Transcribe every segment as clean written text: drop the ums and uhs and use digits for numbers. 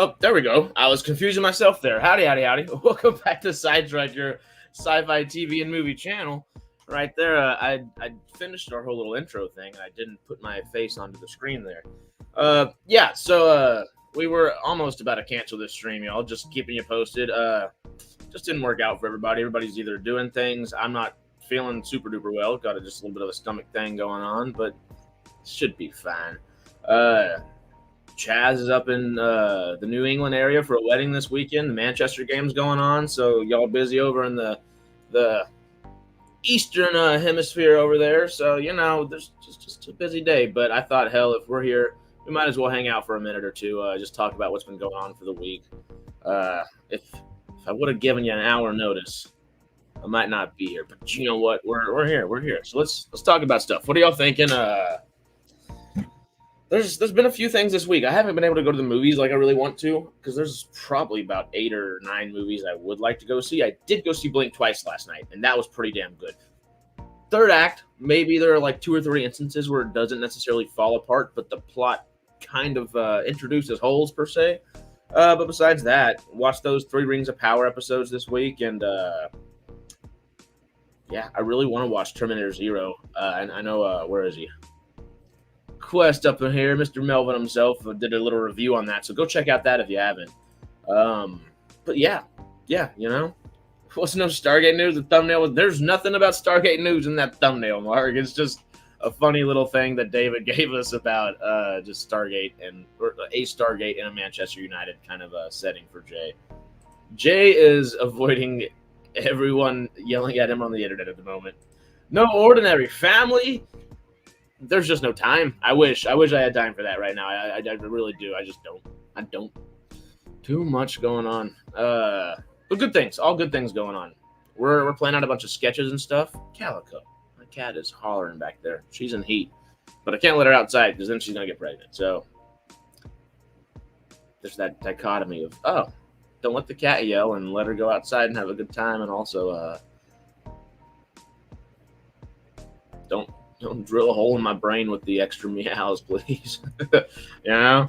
Oh, there we go. I was confusing myself there. Howdy, howdy, howdy. Welcome back to Sidetrack, your sci-fi TV and movie channel. Right there, I finished our whole little intro thing, and I didn't put my face onto the screen there. We were almost about to cancel this stream, y'all. Just keeping you posted. Just didn't work out for everybody. Everybody's either doing things. I'm not feeling super duper well. Got just a little bit of a stomach thing going on, but should be fine. Chaz is up in the New England area for a wedding this weekend. The Manchester game's going on, so y'all busy over in the Eastern hemisphere over there. So there's just a busy day. But I thought, hell, if we're here, we might as well hang out for a minute or two. Just talk about what's been going on for the week. If I would have given you an hour notice, I might not be here. But you know what? We're here. We're here. So let's talk about stuff. What are y'all thinking? There's been a few things this week. I haven't been able to go to the movies like I really want to because there's probably about 8 or 9 movies I would like to go see. I did go see Blink twice last night, and that was pretty damn good. Third act, maybe there are like 2 or 3 instances where it doesn't necessarily fall apart, but the plot kind of introduces holes per se. But besides that, watch those 3 Rings of Power episodes this week, and I really want to watch Terminator Zero. And I know where is he? Quest up in here, Mr. Melvin himself did a little review on that, so go check out that if you haven't. But yeah, what's no Stargate news? The thumbnail there's nothing about Stargate news in that thumbnail, Mark. It's just a funny little thing that David gave us about just Stargate or a Stargate in a Manchester United kind of setting for Jay. Jay is avoiding everyone yelling at him on the internet at the moment. No ordinary family. There's just no time. I wish I had time for that right now. I really do. I just don't. I don't. Too much going on. But good things. All good things going on. We're planning out a bunch of sketches and stuff. Calico. My cat is hollering back there. She's in heat. But I can't let her outside because then she's going to get pregnant. So there's that dichotomy of, don't let the cat yell and let her go outside and have a good time. And also, don't drill a hole in my brain with the extra meows, please. But yeah,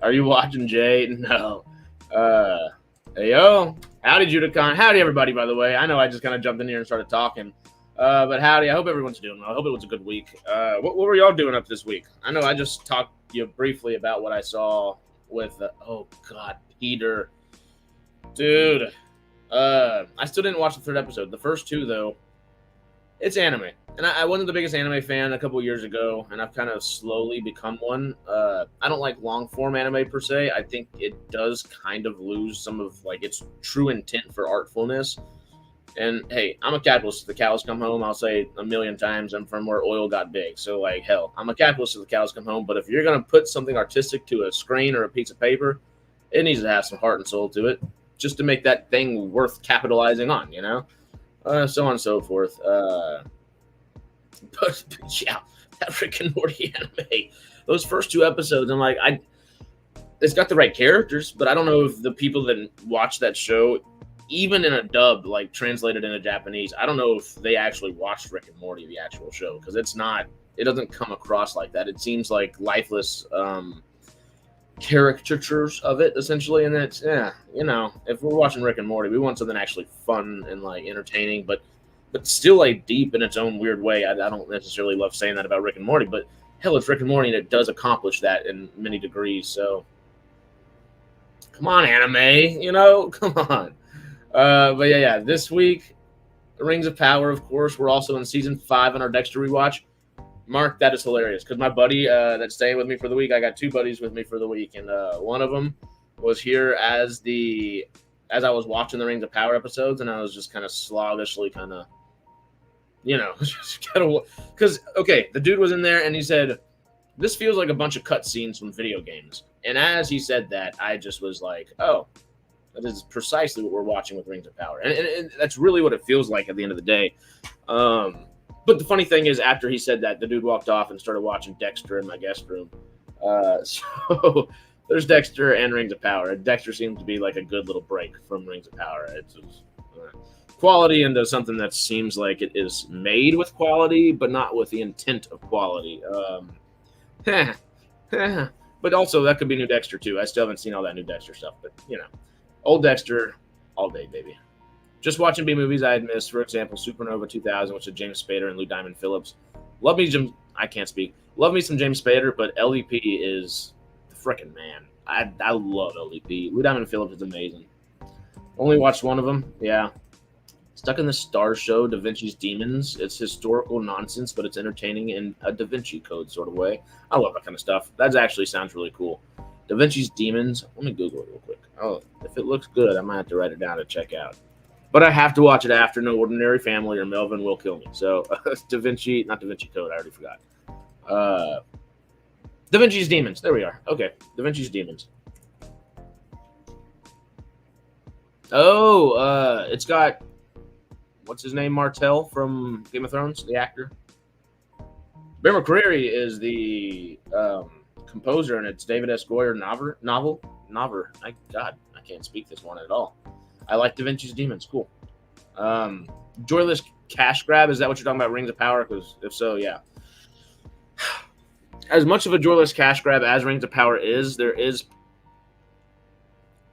are you watching Jay? No. Hey, yo. Howdy, Judicon. Howdy, everybody, by the way. I know I just kind of jumped in here and started talking. But howdy. I hope everyone's doing well. I hope it was a good week. What were y'all doing up this week? I know I just talked to you briefly about what I saw with, Peter. Dude. I still didn't watch the 3rd episode. The first 2, though. It's anime, and I wasn't the biggest anime fan a couple years ago, and I've kind of slowly become one. I don't like long-form anime per se. I think it does kind of lose some of its true intent for artfulness. And hey, I'm a capitalist. The cows come home. I'll say a million times, I'm from where oil got big. So hell, I'm a capitalist. The cows come home. But if you're gonna put something artistic to a screen or a piece of paper, it needs to have some heart and soul to it, just to make that thing worth capitalizing on. So on and so forth. But yeah, that Rick and Morty anime. Those first 2 episodes, I'm like, it's got the right characters, but I don't know if the people that watch that show, even in a dub, translated into Japanese, I don't know if they actually watched Rick and Morty, the actual show, because it doesn't come across like that. It seems like lifeless caricatures of it, essentially, and it's if we're watching Rick and Morty, we want something actually fun and entertaining, but still deep in its own weird way. I don't necessarily love saying that about Rick and Morty, but hell, it's Rick and Morty, and it does accomplish that in many degrees. So come on, anime, come on. But yeah, this week, Rings of Power, of course. We're also in season 5 on our Dexter rewatch. Mark, that is hilarious because my buddy that's staying with me for the week, I got 2 buddies with me for the week, and one of them was here as I was watching the Rings of Power episodes, and I was just kind of sluggishly because the dude was in there and he said, "This feels like a bunch of cutscenes from video games," and as he said that, I just was like, "Oh, that is precisely what we're watching with Rings of Power," and that's really what it feels like at the end of the day. But the funny thing is, after he said that, the dude walked off and started watching Dexter in my guest room. So there's Dexter and Rings of Power. Dexter seems to be a good little break from Rings of Power. It's quality into something that seems like it is made with quality, but not with the intent of quality. But also that could be new Dexter too. I still haven't seen all that new Dexter stuff, but old Dexter all day, baby. Just watching B movies I had missed, for example, Supernova 2000, which is James Spader and Lou Diamond Phillips. Love me I can't speak. Love me some James Spader, but LDP is the freaking man. I love LDP. Lou Diamond Phillips is amazing. Only watched one of them. Yeah. Stuck in the Star Show, Da Vinci's Demons. It's historical nonsense, but it's entertaining in a Da Vinci Code sort of way. I love that kind of stuff. That actually sounds really cool. Da Vinci's Demons. Let me Google it real quick. Oh, if it looks good, I might have to write it down to check out. But I have to watch it after No Ordinary Family or Melvin Will Kill Me. So Da Vinci, not Da Vinci Code. I already forgot. Da Vinci's Demons. There we are. Okay, Da Vinci's Demons. Oh, it's got, what's his name? Martell from Game of Thrones, the actor. Bear McCreary is the composer, and it's David S. Goyer novel. I can't speak this one at all. I like Da Vinci's Demons. Cool. Joyless Cash Grab. Is that what you're talking about? Rings of Power? Because if so, yeah. As much of a joyless cash grab as Rings of Power is, there is,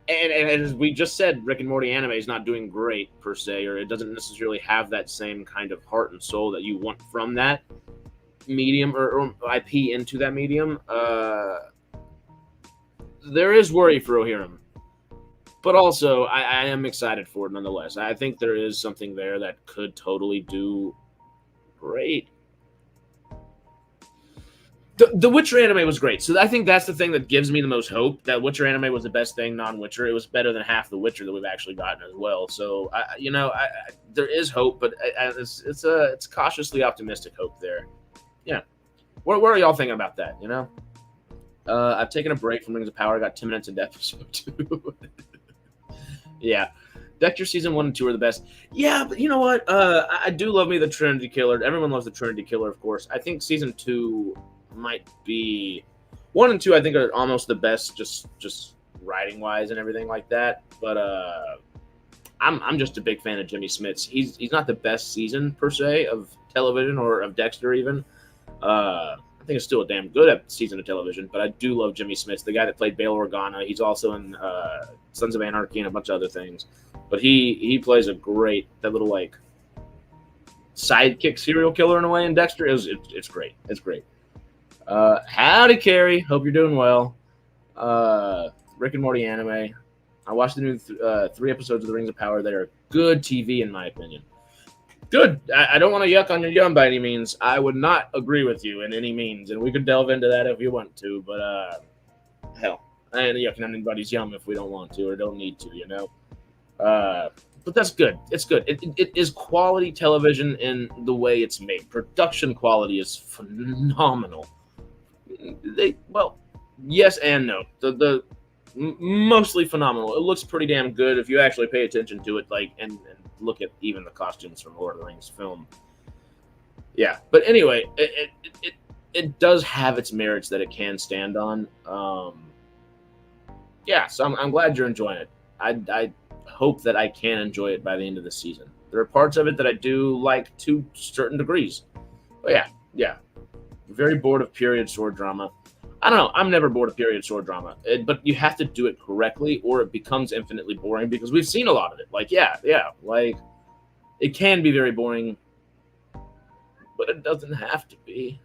and as we just said, Rick and Morty anime is not doing great per se, or it doesn't necessarily have that same kind of heart and soul that you want from that medium or IP into that medium. There is worry for Rohirrim, but also I am excited for it nonetheless. I think there is something there that could totally do great. The Witcher anime was great, so I think that's the thing that gives me the most hope. That Witcher anime was the best thing non-Witcher. It was better than half the Witcher that we've actually gotten as well. So there is hope, but it's cautiously optimistic hope there. Yeah, what are y'all thinking about that? I've taken a break from Rings of Power. I got 10 minutes into episode 2. Yeah. Dexter season 1 and 2 are the best. Yeah, but you know what? I do love me the Trinity Killer. Everyone loves the Trinity Killer, of course. I think season 2 might be 1 and 2. I think are almost the best, just writing wise and everything like that. But I'm just a big fan of Jimmy Smits. He's not the best season per se of television or of Dexter even. I think it's still a damn good season of television, but I do love Jimmy Smits, the guy that played Bail Organa. He's also in Sons of Anarchy and a bunch of other things. But he plays that little like sidekick serial killer in a way in Dexter. It's great. It's great. Howdy, Carrie. Hope you're doing well. Rick and Morty anime. I watched the new 3 episodes of The Rings of Power. They are good TV in my opinion. Good. I don't want to yuck on your yum by any means. I would not agree with you in any means, and we could delve into that if you want to. But hell, I ain't yucking on anybody's yum if we don't want to or don't need to. But that's good. It's good. It is quality television in the way it's made. Production quality is phenomenal. Yes and no. The mostly phenomenal. It looks pretty damn good if you actually pay attention to it, and look at even the costumes from Lord of the Rings film. Yeah, but anyway, it does have its merits that it can stand on. Yeah, so I'm glad you're enjoying it. I hope that I can enjoy it by the end of the season. There are parts of it that I do like to certain degrees. But yeah. Very bored of period sword drama. I don't know. I'm never bored of period sword drama. But you have to do it correctly or it becomes infinitely boring because we've seen a lot of it. It can be very boring, but it doesn't have to be.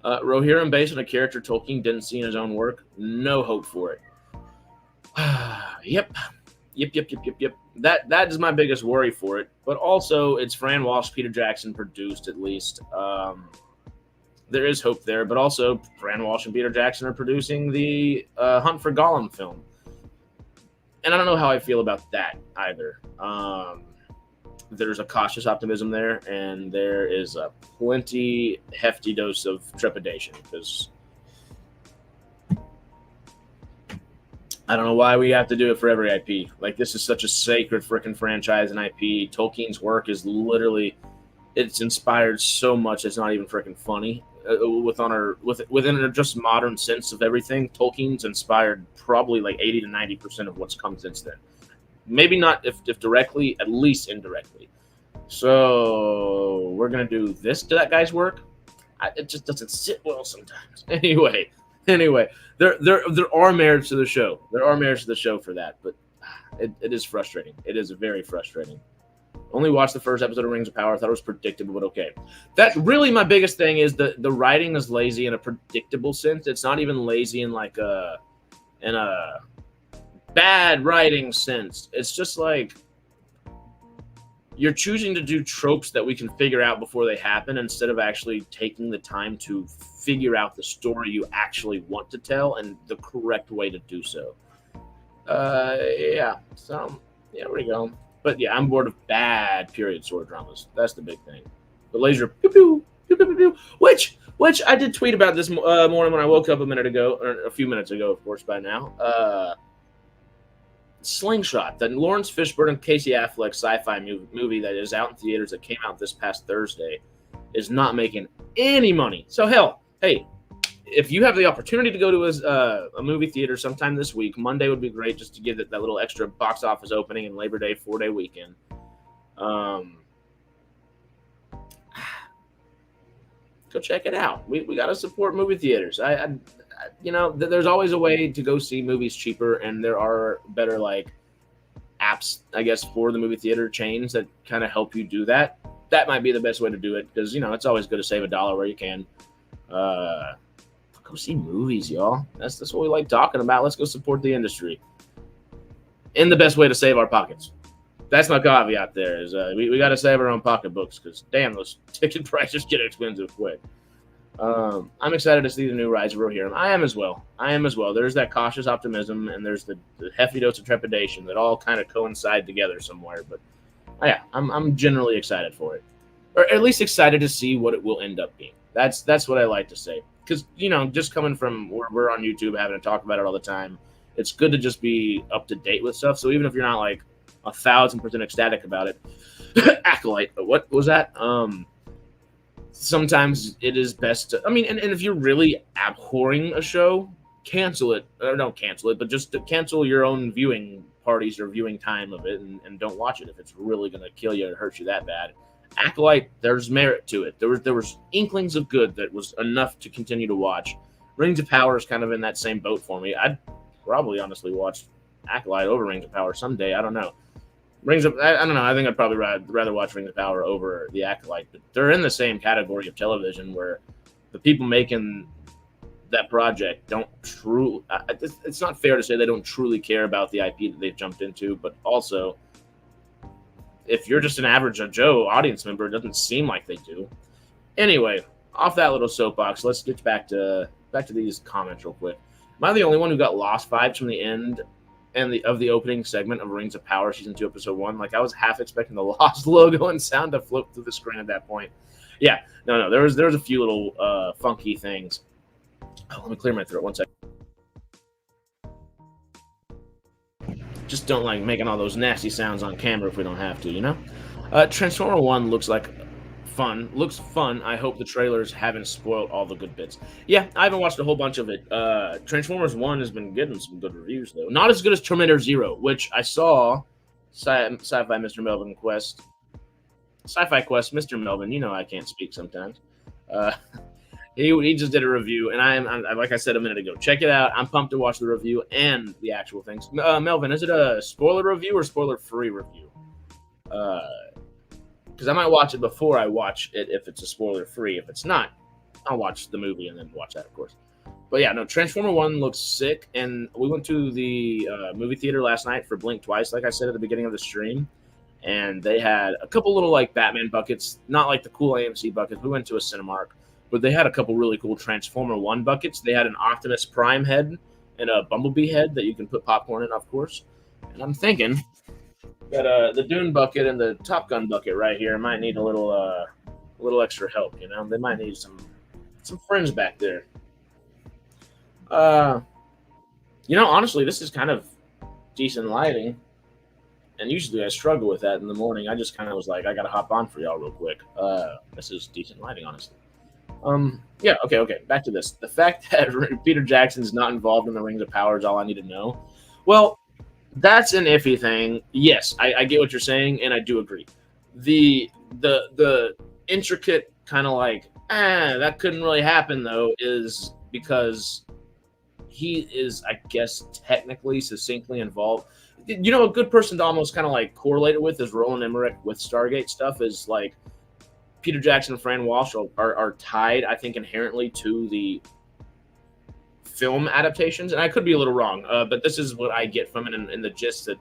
Rohirrim based on a character Tolkien didn't see in his own work. No hope for it. Yep. That is my biggest worry for it. But also, it's Fran Walsh, Peter Jackson produced at least. There is hope there. But also, Fran Walsh and Peter Jackson are producing the Hunt for Gollum film. And I don't know how I feel about that either. There's a cautious optimism there, and there is a plenty hefty dose of trepidation because I don't know why we have to do it for every IP. This is such a sacred freaking franchise and IP. Tolkien's work is literally, it's inspired so much it's not even freaking funny. Within a just modern sense of everything, Tolkien's inspired probably 80 to 90% of what's come since then. Maybe not if directly, at least indirectly. So we're going to do this to that guy's work. It just doesn't sit well sometimes. Anyway, Anyway, there are merits to the show. There are merits to the show for that, but it is frustrating. It is very frustrating. Only watched the first episode of Rings of Power. I thought it was predictable, but okay. That really my biggest thing is the writing is lazy in a predictable sense. It's not even lazy in like in a bad writing sense. It's just like you're choosing to do tropes that we can figure out before they happen instead of actually taking the time to figure out the story you actually want to tell and the correct way to do so. Yeah. So yeah, there we go. But yeah, I'm bored of bad period sword dramas. That's the big thing. The laser pew pew pew pew pew, pew which I did tweet about this morning when I woke up a minute ago, or a few minutes ago, of course, by now. Slingshot, the Lawrence Fishburne and Casey Affleck sci-fi movie that is out in theaters that came out this past Thursday, is not making any money. So hell, hey, if you have the opportunity to go to a movie theater sometime this week, Monday would be great just to give it that little extra box office opening and Labor Day 4-day weekend. Go check it out. We got to support movie theaters. There's always a way to go see movies cheaper, and there are better like apps, I guess, for the movie theater chains that kind of help you do that. That might be the best way to do it because it's always good to save $1 where you can. Go see movies, y'all. That's what we like talking about. Let's go support the industry. And the best way to save our pockets. That's my caveat there is we got to save our own pocketbooks because, damn, those ticket prices get expensive quick. I'm excited to see the new Rise of Rohirrim. I am as well. There's that cautious optimism and there's the hefty dose of trepidation that all kind of coincide together somewhere. But yeah, I'm generally excited for it. Or at least excited to see what it will end up being. That's what I like to say. Because, just coming from where we're on YouTube having to talk about it all the time, it's good to just be up to date with stuff. So even if you're not like 1,000% ecstatic about it, Acolyte, what was that? Sometimes it is best to, and if you're really abhorring a show, cancel it. Or don't cancel it, but just to cancel your own viewing parties or viewing time of it and don't watch it if it's really going to kill you or hurt you that bad. Acolyte, there's merit to it. There was inklings of good that was enough to continue to watch. Rings of Power is kind of in that same boat for me. I'd probably honestly watch Acolyte over Rings of Power someday. I don't know. I don't know. I think I'd probably rather watch Rings of Power over the Acolyte. But they're in the same category of television where the people making that project don't truly. It's not fair to say they don't truly care about the IP that they've jumped into, but also, if you're just an average Joe audience member, it doesn't seem like they do. Anyway, off that little soapbox, let's get back to these comments real quick. Am I the only one who got lost vibes from the end and of the opening segment of Rings of Power Season 2, Episode 1? Like, I was half expecting the Lost logo and sound to float through the screen at that point. Yeah, no, there was a few little funky things. Oh, let me clear my throat. One second. Just don't like making all those nasty sounds on camera if we don't have to, Transformer 1 looks fun. I hope the trailers haven't spoiled all the good bits. Yeah, I haven't watched a whole bunch of it. Transformers 1 has been getting some good reviews, though. Not as good as Terminator Zero, which I saw Sci-Fi Mr. Melvin Quest. Sci-Fi Quest, Mr. Melvin, I can't speak sometimes. He just did a review, and I like I said a minute ago, check it out. I'm pumped to watch the review and the actual things. Melvin, is it a spoiler review or spoiler-free review? Because I might watch it before I watch it if it's a spoiler-free. If it's not, I'll watch the movie and then watch that, of course. But yeah, no, Transformer 1 looks sick, and we went to the movie theater last night for Blink Twice, like I said at the beginning of the stream, and they had a couple little, like, Batman buckets, not like the cool AMC buckets. We went to a Cinemark. But they had a couple really cool Transformer 1 buckets. They had an Optimus Prime head and a Bumblebee head that you can put popcorn in, of course. And I'm thinking that the Dune bucket and the Top Gun bucket right here might need a little extra help. They might need some friends back there. Honestly, this is kind of decent lighting. And usually I struggle with that in the morning. I just kind of was like, I got to hop on for y'all real quick. This is decent lighting, honestly. Yeah, okay. Back to this. The fact that Peter Jackson's not involved in the Rings of Power is all I need to know. Well, that's an iffy thing. Yes, I get what you're saying, and I do agree. The intricate kind of like, that couldn't really happen, though, is because he is, I guess, technically, succinctly involved. You know, a good person to almost kind of like correlate it with is Roland Emmerich with Stargate stuff is like Peter Jackson and Fran Walsh are tied, I think, inherently to the film adaptations. And I could be a little wrong, but this is what I get from it in the gist that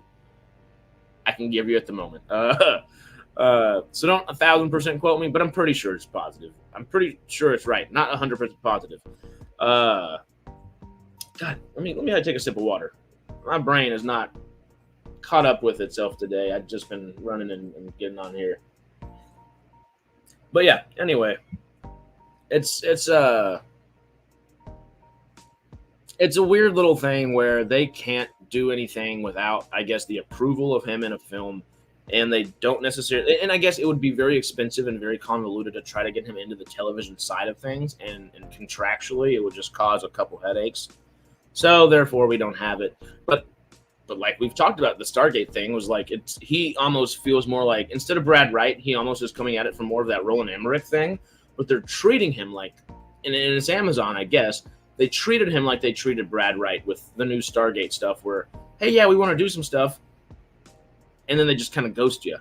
I can give you at the moment. So don't 1,000% quote me, but I'm pretty sure it's positive. I'm pretty sure it's right. Not 100% positive. God, let me take a sip of water. My brain is not caught up with itself today. I've just been running and getting on here. But yeah, anyway, it's a weird little thing where they can't do anything without, I guess, the approval of him in a film, and they don't necessarily. And I guess it would be very expensive and very convoluted to try to get him into the television side of things, and contractually, it would just cause a couple headaches. So therefore, we don't have it. But like we've talked about, the Stargate thing was like he almost feels more like, instead of Brad Wright, he almost is coming at it from more of that Roland Emmerich thing. But they're treating him like, and it's Amazon, I guess. They treated him like they treated Brad Wright with the new Stargate stuff, where, hey, yeah, we want to do some stuff, and then they just kind of ghost you.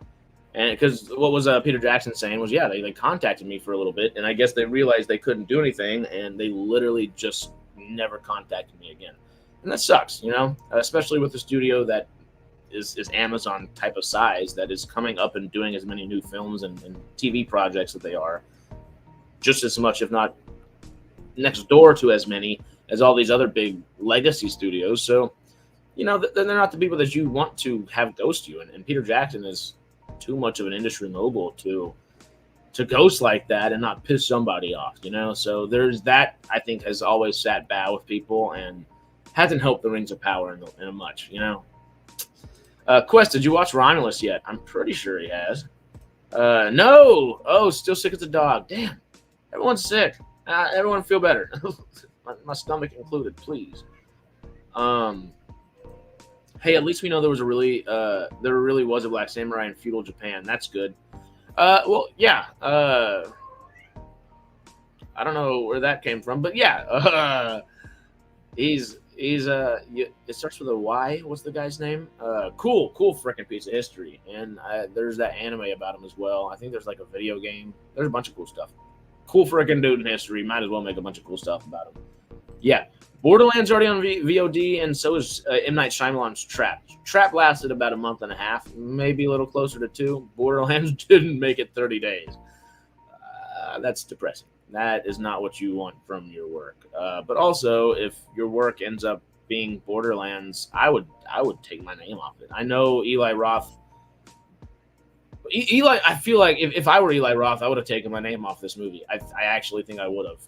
And because what was Peter Jackson saying was, yeah, they contacted me for a little bit, and I guess they realized they couldn't do anything, and they literally just never contacted me again. And that sucks, you know, especially with a studio that is Amazon type of size, that is coming up and doing as many new films and TV projects that they are, just as much, if not next door to as many as all these other big legacy studios. So, you know, they're not the people that you want to have ghost you. And Peter Jackson is too much of an industry mogul to ghost like that and not piss somebody off, you know? So there's that, I think, has always sat bad with people and hasn't helped the Rings of Power in a much, you know? Quest, did you watch Romulus yet? I'm pretty sure he has. No. Oh, still sick as a dog. Damn. Everyone's sick. Everyone feel better. my stomach included, please. Hey, at least we know there really was a Black Samurai in feudal Japan. That's good. Well, yeah. I don't know where that came from, but yeah. He's it starts with a Y. What's the guy's name? Cool freaking piece of history. And there's that anime about him as well. I think there's like a video game. There's a bunch of cool stuff. Cool freaking dude in history. Might as well make a bunch of cool stuff about him. Yeah. Borderlands already on VOD, and so is M. Night Shyamalan's Trap. Trap lasted about a month and a half, maybe a little closer to 2. Borderlands didn't make it 30 days. That's depressing. That is not what you want from your work. But also, if your work ends up being Borderlands, I would take my name off it. I know Eli Roth. I feel like if I were Eli Roth, I would have taken my name off this movie. I actually think I would have.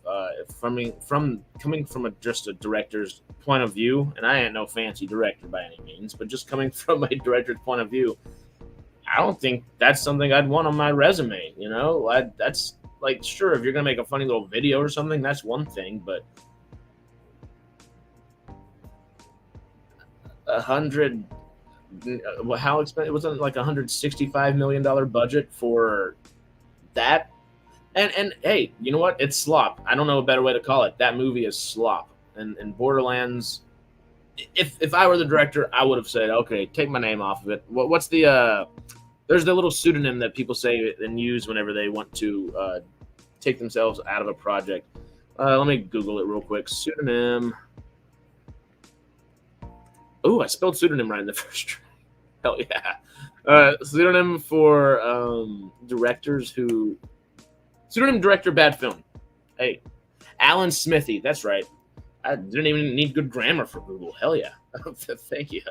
Coming from just a director's point of view, and I ain't no fancy director by any means, but just coming from a director's point of view, I don't think that's something I'd want on my resume. You know, that's like, sure, if you're gonna make a funny little video or something, that's one thing, but 100. How expensive? It wasn't like $165 million budget for that. And hey, you know what? It's slop. I don't know a better way to call it. That movie is slop. And Borderlands. If I were the director, I would have said, okay, take my name off of it. What's the there's the little pseudonym that people say and use whenever they want to take themselves out of a project. Let me Google it real quick. Pseudonym. Oh, I spelled pseudonym right in the first try. Hell yeah. Pseudonym for directors who... Pseudonym director, bad film. Hey, Alan Smithy. That's right. I didn't even need good grammar for Google. Hell yeah. Thank you.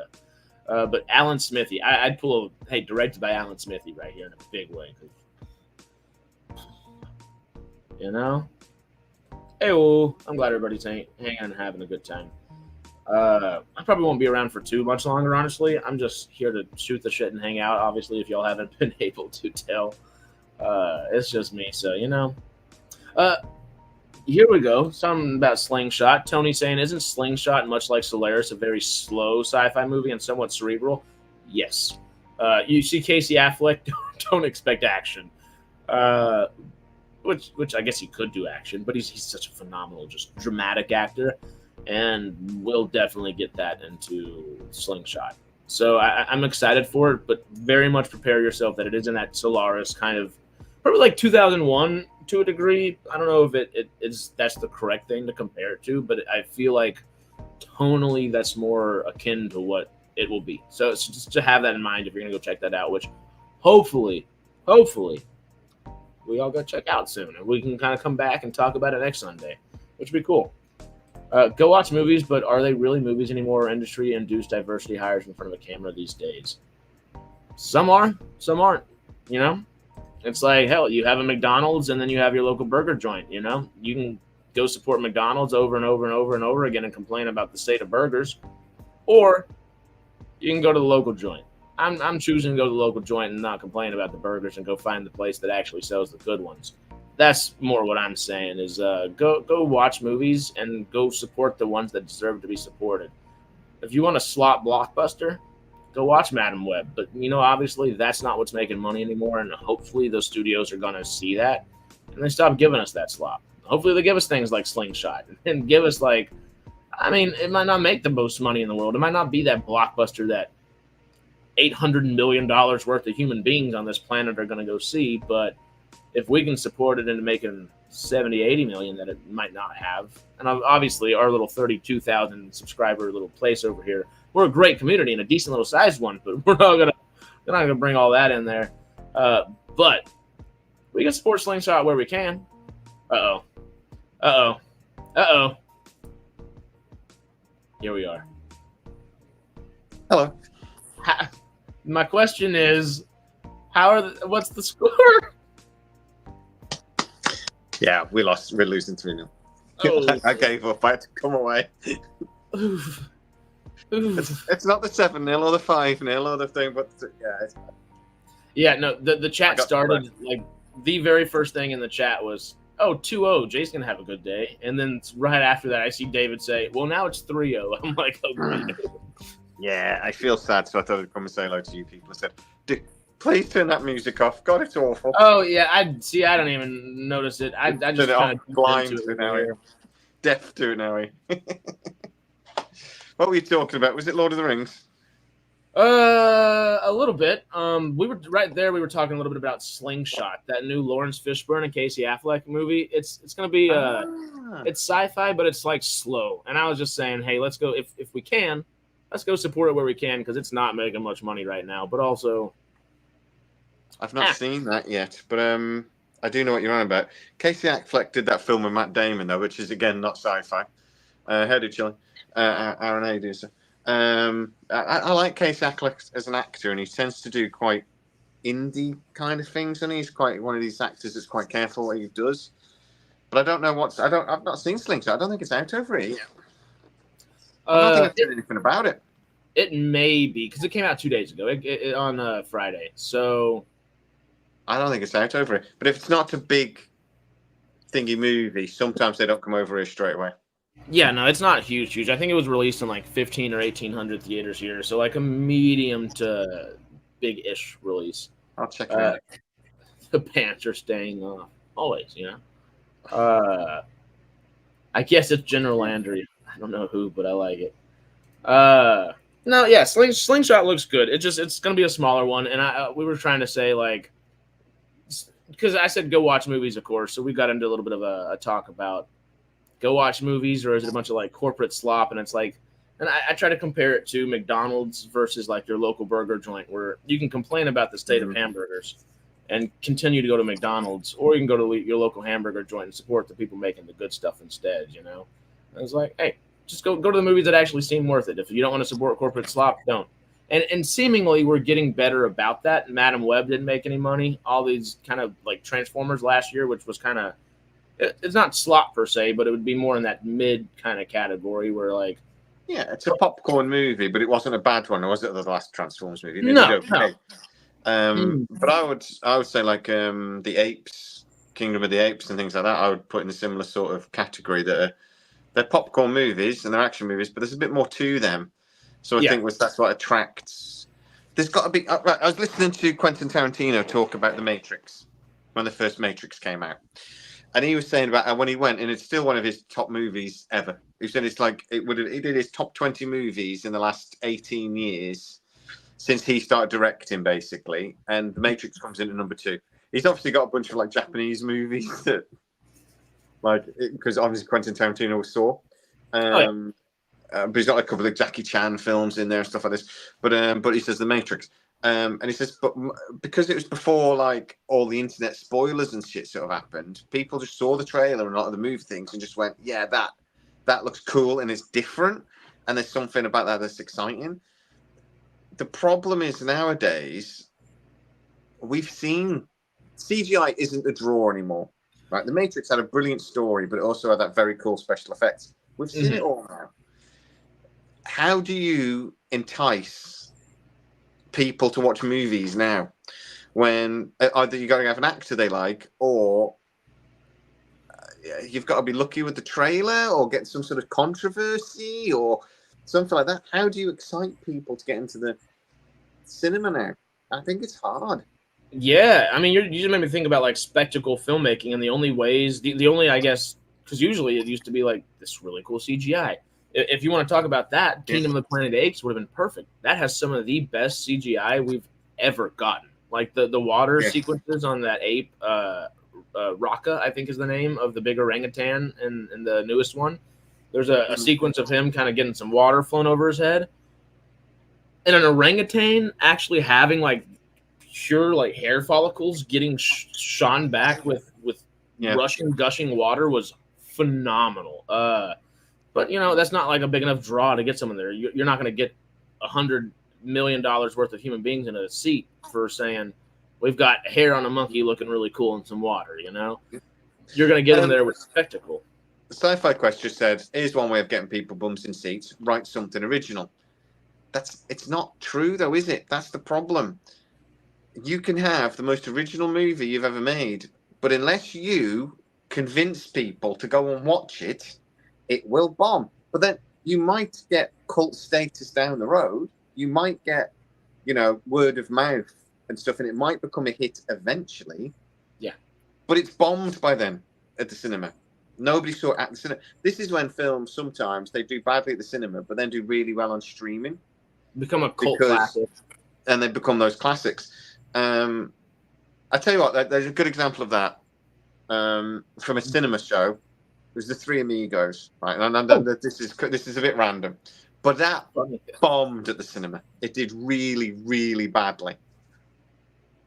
But Alan Smithy. I'd pull a... Hey, directed by Alan Smithy right here in a big way. You know? Hey, well, I'm glad everybody's hanging and having a good time. I probably won't be around for too much longer, honestly. I'm just here to shoot the shit and hang out, obviously, if y'all haven't been able to tell. It's just me, so, you know. Here we go. Something about Slingshot. Tony saying, isn't Slingshot, much like Solaris, a very slow sci-fi movie and somewhat cerebral? Yes. You see Casey Affleck, don't expect action. Which I guess he could do action, but he's such a phenomenal, just dramatic actor. and we'll definitely get that into Slingshot. So I'm excited for it, but very much prepare yourself that it is in that Solaris kind of, probably like 2001 to a degree. I don't know if that's the correct thing to compare it to, but I feel like tonally that's more akin to what it will be. So it's just to have that in mind if you're gonna go check that out, which hopefully we all go check out soon, and we can kind of come back and talk about it next Sunday, which would be cool. Go watch movies, but are they really movies anymore? Industry-induced diversity hires in front of a camera these days. Some are, some aren't. You know, it's like, hell, you have a McDonald's and then you have your local burger joint. You know, you can go support McDonald's over and over and over and over again and complain about the state of burgers, or you can go to the local joint. I'm choosing to go to the local joint and not complain about the burgers and go find the place that actually sells the good ones. That's more what I'm saying is go watch movies and go support the ones that deserve to be supported. If you want a slot blockbuster, go watch Madam Web. But obviously that's not what's making money anymore, and hopefully those studios are gonna see that and they stop giving us that slop. Hopefully they give us things like Slingshot and give us it might not make the most money in the world. It might not be that blockbuster that $800 million worth of human beings on this planet are gonna go see, but if we can support it into making 70, 80 million that it might not have, and obviously our little 32,000 subscriber little place over here, we're a great community and a decent little sized one, but we're not gonna bring all that in there. But we can support Slingshot where we can. Uh oh. Here we are. Hello. My question is, what's the score? Yeah, we lost. We're losing 3-0. Oh. I gave up. I had to come away. Oof. It's not the 7-0 or the 5-0 or the thing, but yeah. No, the chat started like the very first thing in the chat was, "Oh, 2-0. Jay's gonna have a good day," and then right after that, I see David say, "Well, now it's 3-0." I'm like, "Oh, great." Yeah, I feel sad, so I thought I'd come and say hello to you people. I said, please turn that music off. God, it's awful. Oh yeah, I don't even notice it. I just kind of blind to it now. Deaf to it now. What were you talking about? Was it Lord of the Rings? A little bit. We were right there. We were talking a little bit about Slingshot, that new Lawrence Fishburne and Casey Affleck movie. It's gonna be it's sci-fi, but it's like slow. And I was just saying, hey, let's go if we can, let's go support it where we can because it's not making much money right now. But also, I've not seen that yet, but I do know what you're on about. Casey Affleck did that film with Matt Damon though, which is again not sci-fi. How do Chili? Aaron, how do you say? I like Casey Affleck as an actor, and he tends to do quite indie kind of things, and he's quite one of these actors that's quite careful what he does. But I don't know I've not seen Slingshot. I don't think it's out over here yet. I don't think I've heard anything about it. It may be because it came out 2 days ago on Friday. So I don't think it's out over here. But if it's not a big thingy movie, sometimes they don't come over here straight away. Yeah, no, it's not huge. I think it was released in like 1,500 or 1,800 theaters here, so like a medium to big-ish release. I'll check it out. The pants are staying off always, I guess it's General Landry. I don't know who, but I like it. No, yeah, Slingshot looks good. It's gonna be a smaller one, and we were trying to say like, because I said go watch movies, of course, so we got into a little bit of a talk about. Go watch movies, or is it a bunch of like corporate slop? And it's like, and I try to compare it to McDonald's versus like your local burger joint, where you can complain about the state of hamburgers and continue to go to McDonald's, or you can go to your local hamburger joint and support the people making the good stuff instead. And it's like, hey, just go to the movies that actually seem worth it. If you don't want to support corporate slop, don't. And seemingly we're getting better about that. Madam Web didn't make any money. All these kind of like Transformers last year, which was kind of. It's not slop per se, but it would be more in that mid kind of category where like. Yeah, it's a popcorn movie, but it wasn't a bad one, was it? The last Transformers movie. No. But I would say like the Apes, Kingdom of the Apes, and things like that. I would put in a similar sort of category that they're popcorn movies and they're action movies, but there's a bit more to them. So I think that's what attracts. There's got to be. I was listening to Quentin Tarantino talk about The Matrix when the first Matrix came out. And he was saying about when he went, and it's still one of his top movies ever. He said it's like he did his top 20 movies in the last 18 years since he started directing, basically. And The Matrix comes in at number 2. He's obviously got a bunch of like Japanese movies that, like, because obviously Quentin Tarantino saw. But he's got a couple of Jackie Chan films in there and stuff like this. But he says The Matrix. And he says, but because it was before like all the internet spoilers and shit sort of happened, people just saw the trailer and a lot of the movie things and just went, yeah, that looks cool and it's different. And there's something about that that's exciting. The problem is nowadays, we've seen CGI isn't the draw anymore. Right? The Matrix had a brilliant story, but it also had that very cool special effects. We've seen it all now. How do you entice people to watch movies now when either you got to have an actor they like, or you've got to be lucky with the trailer or get some sort of controversy or something like that? How do you excite people to get into the cinema now? I think it's hard. Yeah, I mean, you just made me think about like spectacle filmmaking, and the only ways, the only, I guess, because usually it used to be like this really cool CGI. If you want to talk about that, Kingdom of the Planet of the Apes would have been perfect. That has some of the best CGI we've ever gotten. Like the water sequences on that ape, Raka, I think is the name of the big orangutan in the newest one. There's a sequence of him kind of getting some water flown over his head. And an orangutan actually having like pure like hair follicles getting shone back with rushing, gushing water was phenomenal. But that's not like a big enough draw to get someone there. You're not going to get $100 million worth of human beings in a seat for saying we've got hair on a monkey looking really cool in some water. You're going to get them there with spectacle. The Sci-Fi Quest just said, here's one way of getting people bums in seats: write something original. It's not true though, is it? That's the problem. You can have the most original movie you've ever made, but unless you convince people to go and watch it, it will bomb. But then you might get cult status down the road. You might get, word of mouth and stuff, and it might become a hit eventually. Yeah. But it's bombed by then at the cinema. Nobody saw it at the cinema. This is when films sometimes they do badly at the cinema, but then do really well on streaming. Become a cult classic. And they become those classics. I tell you what, there's a good example of that from a cinema show. It was The Three Amigos, right? And this is a bit random, but that bombed at the cinema. It did really, really badly.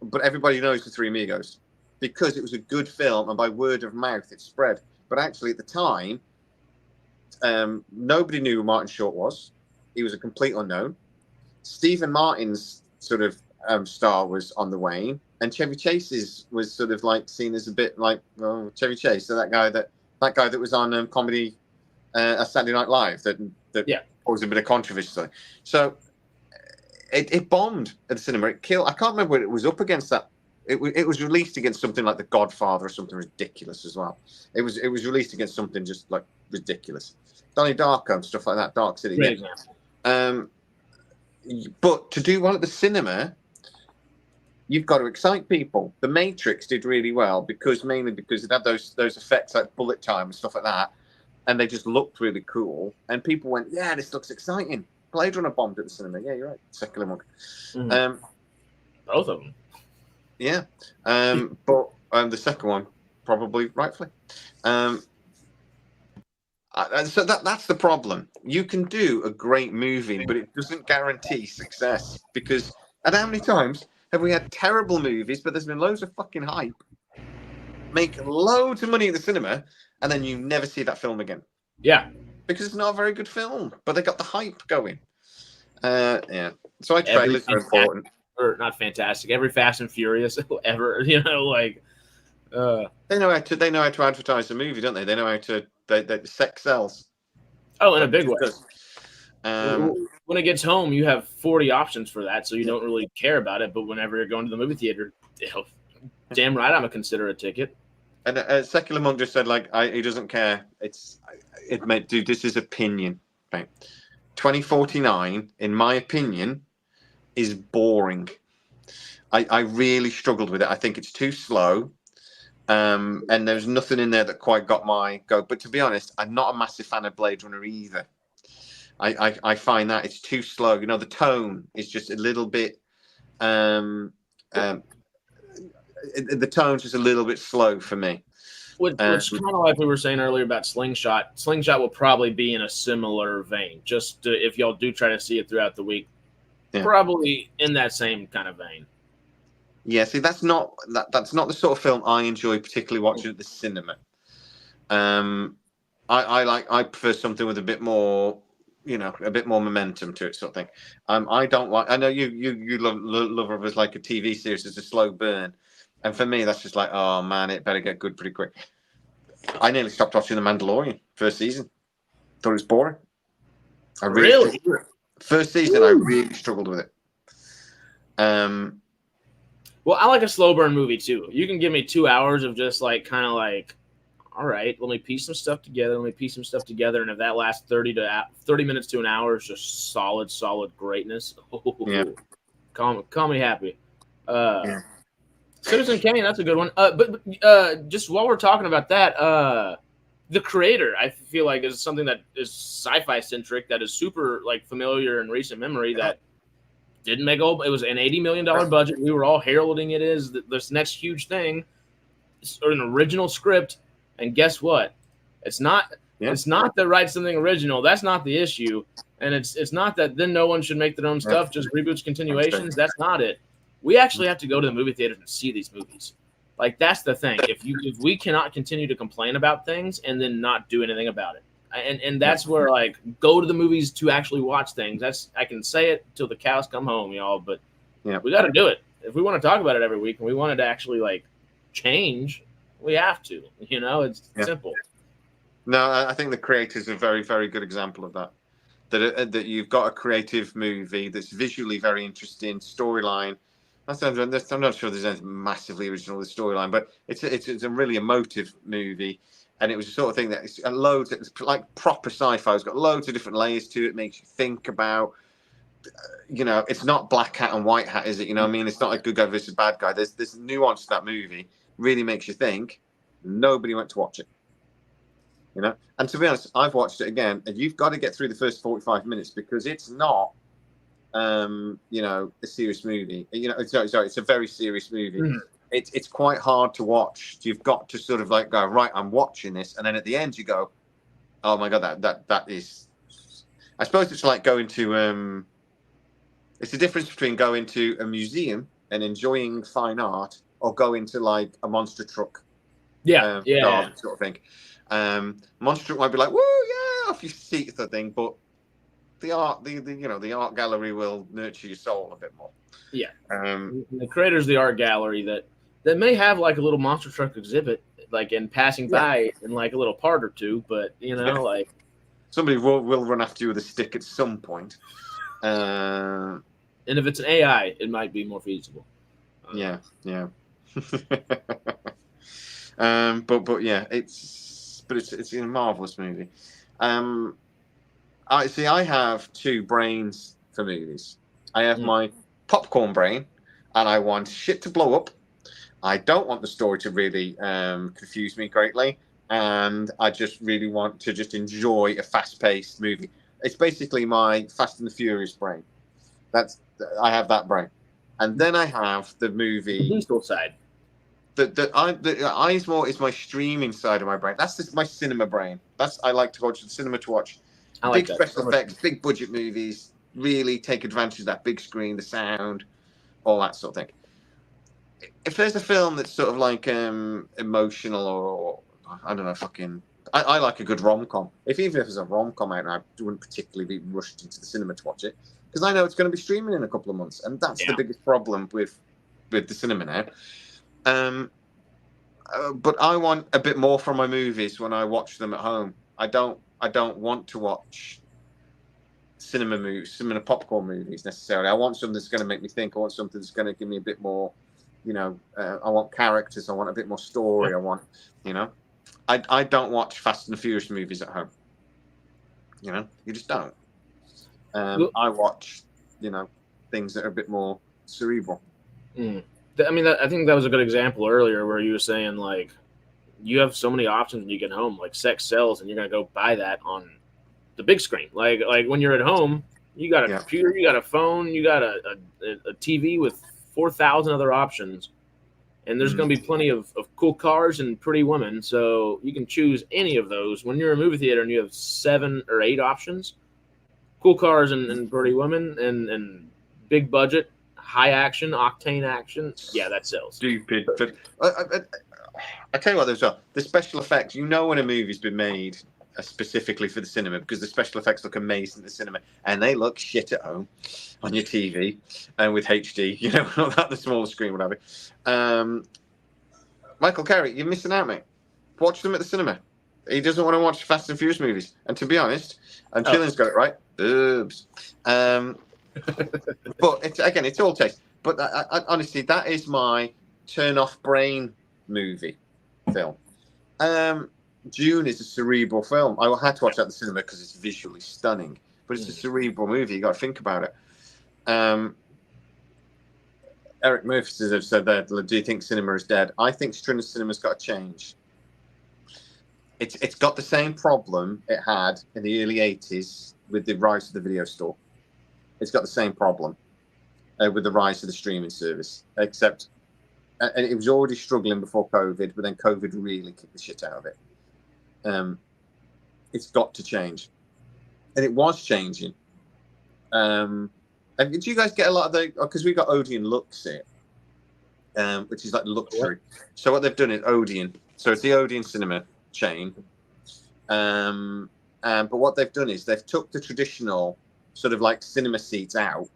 But everybody knows The Three Amigos because it was a good film, and by word of mouth, it spread. But actually, at the time, nobody knew who Martin Short was. He was a complete unknown. Stephen Martin's sort of star was on the wane, and Chevy Chase's was sort of like seen as a bit like Chevy Chase. So that guy that was on comedy, Saturday Night Live, that caused a bit of controversy. So it bombed at the cinema. It killed. I can't remember what it was up against. That it was released against something like The Godfather or something ridiculous as well. It was released against something just like ridiculous. Donnie Darko and stuff like that. Dark City. Great example. But to do well at the cinema, you've got to excite people. The Matrix did really well mainly because it had those effects like bullet time and stuff like that, and they just looked really cool. And people went, "Yeah, this looks exciting." Blade Runner bombed at the cinema. Yeah, you're right. Secular Monk. Both of them. Yeah, but the second one probably rightfully. So that's the problem. You can do a great movie, but it doesn't guarantee success because. And how many times have we had terrible movies, but there's been loads of fucking hype, make loads of money at the cinema, and then you never see that film again? Yeah. Because it's not a very good film, but they got the hype going. Yeah. So trailers are important. Or not fantastic. Every Fast and Furious ever, like. They know how to advertise a movie, don't they? They know how to. The sex sells. Oh, in a big way. When it gets home, you have 40 options for that, so you don't really care about it. But whenever you're going to the movie theater, damn right, I'm gonna consider a ticket. And Secular Monk just said, like, he doesn't care. Dude, this is opinion. Right? 2049, in my opinion, is boring. I really struggled with it. I think it's too slow. And there's nothing in there that quite got my go. But to be honest, I'm not a massive fan of Blade Runner either. I find that it's too slow. You know, the tone is just a little bit. The tone's just a little bit slow for me. Which kind of like we were saying earlier about Slingshot. Slingshot will probably be in a similar vein. Just if y'all do try to see it throughout the week, probably in that same kind of vein. Yeah, see, that's not the sort of film I enjoy particularly watching at the cinema. I prefer something with a bit more, a bit more momentum to it, sort of thing. I don't like. I know you love it as like a TV series, it's a slow burn, and for me that's just like, oh man, it better get good pretty quick. I nearly stopped watching The Mandalorian first season. Thought it was boring. I really first season. I really struggled with it. Well, I like a slow burn movie too. You can give me 2 hours of just like kind of like, all right, let me piece some stuff together. And if that lasts 30 minutes to an hour, is just solid greatness. Call me happy. Citizen Kane, that's a good one. But just while we're talking about that, the creator, I feel like, is something that is sci-fi centric, that is super like familiar in recent memory. That didn't make it was an $80 million budget. We were all heralding it as this next huge thing, or an original script. And guess what? It's not. Yeah. It's not that write something original. That's not the issue. And it's not that then no one should make their own stuff, just reboots, continuations. That's not it. We actually have to go to the movie theaters and see these movies. Like, that's the thing. If we cannot continue to complain about things and then not do anything about it. And that's where, like, go to the movies to actually watch things. I can say it till the cows come home, y'all, but we got to do it. If we want to talk about it every week and we want it to actually, like, change, we have to. It's simple. No, I think The Creator is a very, very good example of that. That you've got a creative movie that's visually very interesting, storyline. I'm not sure there's anything massively original with the storyline, but it's a really emotive movie. And it was the sort of thing that it's like proper sci-fi. It's got loads of different layers to it. Makes you think about, it's not black hat and white hat, is it? I mean, it's not like good guy versus bad guy. There's nuance to that movie. Really makes you think. Nobody went to watch it. And to be honest, I've watched it again, and you've got to get through the first 45 minutes because it's not, a serious movie. Sorry, it's a very serious movie. Mm-hmm. It's quite hard to watch. You've got to sort of like go, right, I'm watching this, and then at the end you go, oh my god, that is. I suppose it's like going to. It's the difference between going to a museum and enjoying fine art, or going to like a monster truck. Sort of thing. Monster truck might be like, woo, yeah, off your seat, sort of thing, but the art, the art gallery will nurture your soul a bit more. Yeah. The creator's the art gallery that may have like a little monster truck exhibit, like in passing by in like a little part or two, but like somebody will run after you with a stick at some point. And if it's an AI, it might be more feasible. Yeah. But yeah, it's a marvelous movie. I have two brains for movies. I have my popcorn brain, and I want shit to blow up. I don't want the story to really confuse me greatly, and I just really want to just enjoy a fast-paced movie. It's basically my Fast and the Furious brain. I have that brain, and then I have the movie diesel side. The eyes more is my streaming side of my brain. That's just my cinema brain. I like to go to the cinema to watch big special effects, big budget movies. Really take advantage of that big screen, the sound, all that sort of thing. If there's a film that's sort of like emotional or I don't know, I like a good rom-com. Even if there's a rom-com out, I wouldn't particularly be rushed into the cinema to watch it because I know it's going to be streaming in a couple of months, and that's the biggest problem with the cinema now. But I want a bit more from my movies when I watch them at home. I don't want to watch cinema popcorn movies necessarily. I want something that's going to make me think. I want something that's going to give me a bit more, I want characters. I want a bit more story. I want, I don't watch Fast and the Furious movies at home. You just don't. I watch, things that are a bit more cerebral. I mean, I think that was a good example earlier where you were saying like you have so many options when you get home, like sex sells, and you're gonna go buy that on the big screen. Like when you're at home, you got a Yeah. computer, you got a phone, you got a TV with 4,000 other options, and there's going to be plenty of cool cars and pretty women, so you can choose any of those. When you're in a movie theater and you have 7 or 8 options, cool cars and pretty women and big budget, high action, octane action, yeah, that sells. Stupid. But I tell you what, the special effects. You know when a movie's been made specifically for the cinema because the special effects look amazing in the cinema and they look shit at home on your TV and with HD. You know, not that the smaller screen, whatever. Michael Carey, you're missing out, mate. Watch them at the cinema. He doesn't want to watch Fast and Furious movies. And to be honest, and Chillin's got it right. Boobs. But it's all taste. But I, honestly, that is my turn-off brain movie film. Dune is a cerebral film. I had to watch that at the cinema because it's visually stunning. But it's a cerebral movie. You got to think about it. Eric Murphy has said that. Do you think cinema is dead? I think cinema's got to change. It's got the same problem it had in the early 80s with the rise of the video store. It's got the same problem with the rise of the streaming service, except and it was already struggling before COVID, but then COVID really kicked the shit out of it. It's got to change, and it was changing. And did you guys get a lot of the? Because we got Odeon Lux here, which is like luxury. So what they've done is Odeon. So it's the Odeon cinema chain. But what they've done is they've took the traditional sort of like cinema seats out.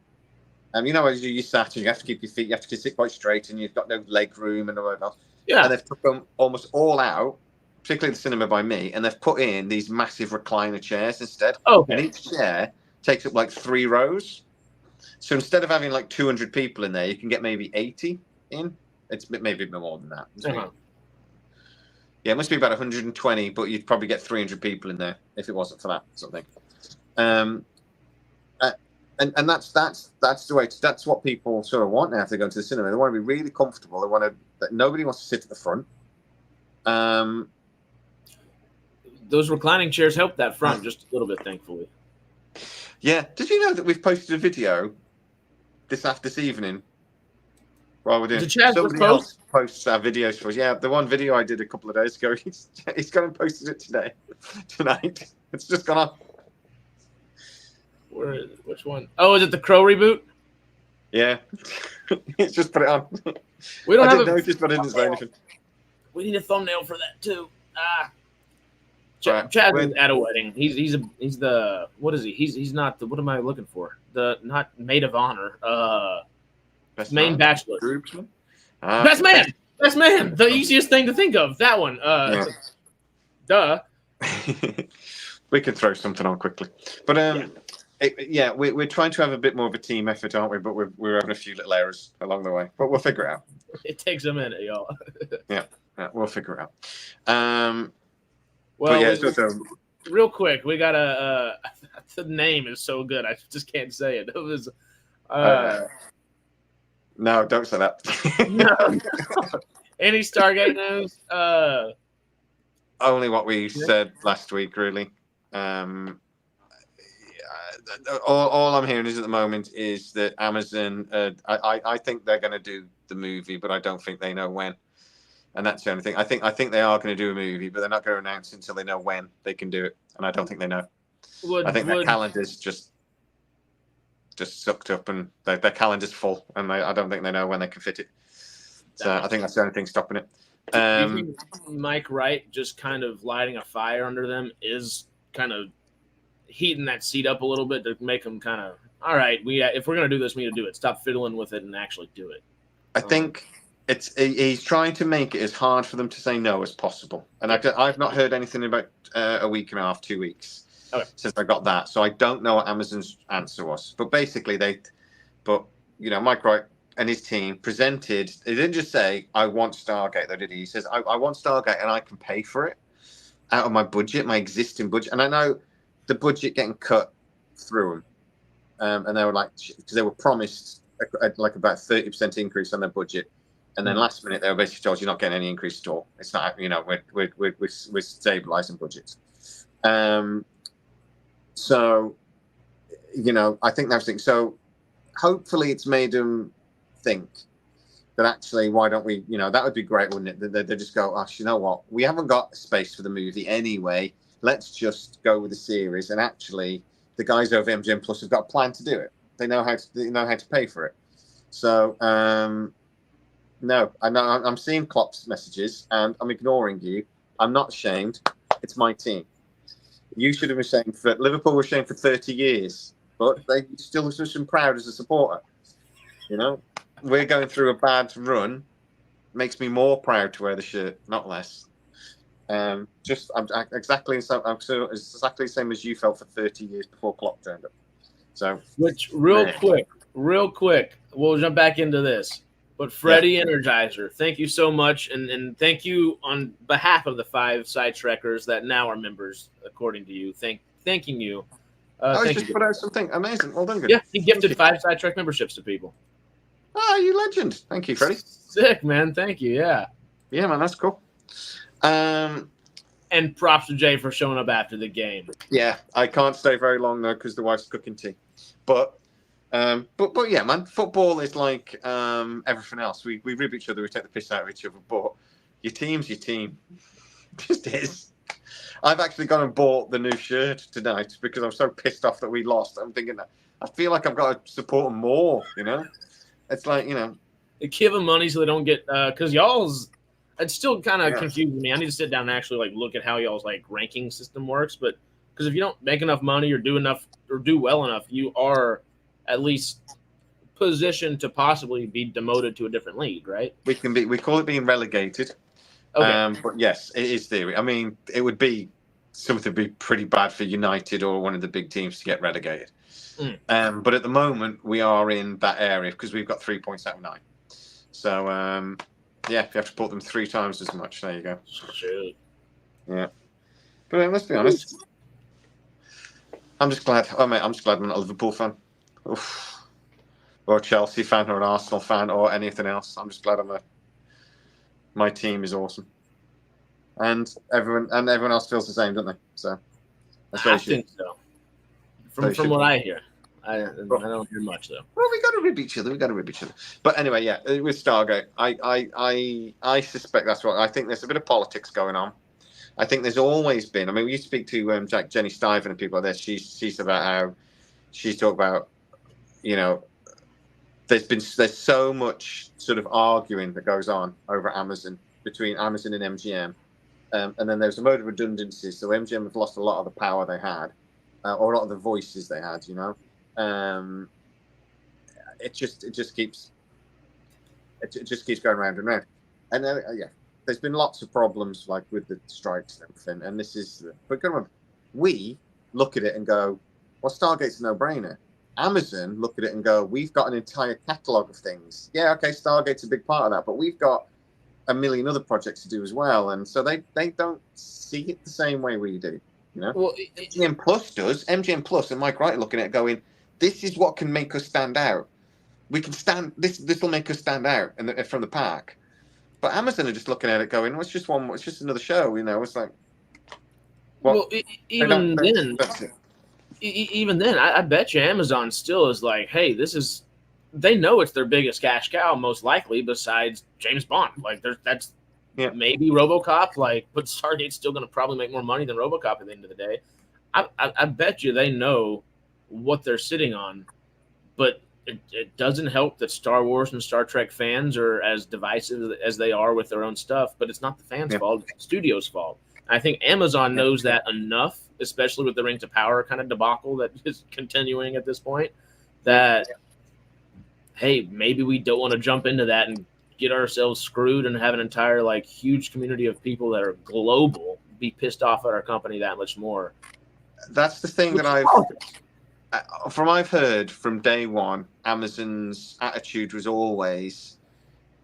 You know, as you sat and you have to keep your feet, you have to sit quite straight, and you've got no leg room and all that else. Yeah. And they've took them almost all out, particularly the cinema by me, and they've put in these massive recliner chairs instead. Okay. And each chair takes up like 3 rows. So instead of having like 200 people in there, you can get maybe 80 in. It's maybe a bit more than that. Yeah, it must be about 120, but you'd probably get 300 people in there if it wasn't for that sort of thing. And that's the way. That's what people sort of want now if they go to the cinema. They want to be really comfortable. They want to. Nobody wants to sit at the front. Those reclining chairs help that front just a little bit, thankfully. Yeah. Did you know that we've posted a video this evening? While we're doing somebody else posts our videos for us. Yeah, the one video I did a couple of days ago, he's gone and posted it tonight. It's just gone off. Where is it? Which one? Oh, is it the Crow reboot? Yeah. It's just put it on. We don't have notice, but I didn't say anything. We need a thumbnail for that too. Chad is at a wedding. He's the what is he? He's not the what am I looking for? The not maid of honor. Best main man. Bachelor. Best man. Best man. The easiest thing to think of. That one. Duh. We can throw something on quickly, but we're trying to have a bit more of a team effort, aren't we? But we're having a few little errors along the way, but we'll figure it out. It takes a minute, y'all. yeah, we'll figure it out. Real quick, we got the name is so good, I just can't say it. It was. No, don't say that. No. Any Stargate news? Only what we said last week, really. All I'm hearing is at the moment is that Amazon. I think they're going to do the movie, but I don't think they know when. And that's the only thing. I think they are going to do a movie, but they're not going to announce until they know when they can do it. And I don't think they know. I think their calendar's just sucked up, and their calendar's full, and I don't think they know when they can fit it. So I think that's the only thing stopping it. Do you think Mike Wright just kind of lighting a fire under them is kind of heating that seat up a little bit to make them kind of, all right, if we're going to do this, we need to do it. Stop fiddling with it and actually do it. I think he's trying to make it as hard for them to say no as possible. And I've not heard anything in about a week and a half, 2 weeks since I got that. So I don't know what Amazon's answer was. But basically Mike Wright and his team presented, they didn't just say, I want Stargate, though, did he? He says, I want Stargate and I can pay for it out of my budget, my existing budget. And I know the budget getting cut through them. And they were like, because they were promised like about 30% increase on their budget. And then last minute, they were basically told you're not getting any increase at all. It's not, we're stabilizing budgets. So, I think that's the thing. So hopefully it's made them think that actually, why don't we, that would be great, wouldn't it? They just go, you know what? We haven't got space for the movie anyway. Let's just go with the series. And actually, the guys over MGM Plus have got a plan to do it. They know how to pay for it. So, no, I'm seeing Klopp's messages and I'm ignoring you. I'm not ashamed. It's my team. You should have been ashamed for Liverpool were ashamed for 30 years, but they still were so proud as a supporter. We're going through a bad run. Makes me more proud to wear the shirt, not less. I'm exactly the same as you felt for 30 years before Klopp turned up. So, which real quick, we'll jump back into this. But Freddie Energizer, thank you so much, and thank you on behalf of the 5 Sidetrekkers that now are members, according to you. Thanking you. He's just put out something amazing. Well done, good. Yeah, he gifted 5 Sidetrek memberships to people. You legend. Thank you, Freddie. Sick, man. Thank you. Yeah. Yeah, man, that's cool. And props to Jay for showing up after the game. Yeah, I can't stay very long though because the wife's cooking tea. But yeah, man, football is like everything else. We rib each other, we take the piss out of each other, but your team's your team. It just is. I've actually gone and bought the new shirt tonight because I'm so pissed off that we lost. I'm thinking that I feel like I've got to support them more, It's like, give them money so they don't get because y'all's it's still kind of confusing me. I need to sit down and actually look at how y'all's ranking system works, but because if you don't make enough money or do enough or do well enough, you are at least positioned to possibly be demoted to a different league, right? We call it being relegated. Okay. But yes, it is theory. I mean, it would be something to be pretty bad for United or one of the big teams to get relegated. But at the moment, we are in that area because we've got 3.79. So, you have to support them 3 times as much. There you go. Shoot. Yeah. But let's be honest. I'm just glad. Oh, mate, I'm just glad I'm not a Liverpool fan. Oof. Or a Chelsea fan or an Arsenal fan or anything else. I'm just glad my team is awesome. And everyone else feels the same, don't they? So I think so. From what I hear. I don't hear much though. Well, we got to rib each other. But anyway, yeah, with Stargate, I suspect that's what I think. There's a bit of politics going on. I think there's always been. I mean, we used to speak to Jenny Stiven and people like this. She's about how she's talked about, there's so much sort of arguing that goes on over Amazon between Amazon and MGM, and then there's a load of redundancies. So MGM have lost a lot of the power they had, or a lot of the voices they had. It just keeps going round and round, and there's been lots of problems with the strikes and everything. And this is, but remember, we look at it and go, well, Stargate's a no-brainer. Amazon look at it and go, we've got an entire catalogue of things. Yeah, okay, Stargate's a big part of that, but we've got a million other projects to do as well. And so they don't see it the same way we do. Well, MGM Plus does. MGM Plus and Mike Wright are looking at it going, this is what can make us stand out. We can stand, this will make us stand out from the pack. But Amazon are just looking at it going, well, it's just another show, It's like, even then, I bet you Amazon still is like, hey, they know it's their biggest cash cow, most likely, besides James Bond. That's maybe RoboCop, but Stargate's still going to probably make more money than RoboCop at the end of the day. I bet you they know what they're sitting on, but it doesn't help that Star Wars and Star Trek fans are as divisive as they are with their own stuff, but it's not the fans' fault, it's the studio's fault. I think Amazon knows that enough, especially with the Rings of Power kind of debacle that is continuing at this point, that, hey, maybe we don't want to jump into that and get ourselves screwed and have an entire huge community of people that are global be pissed off at our company that much more. That's the thing that I've heard from day one. Amazon's attitude was always,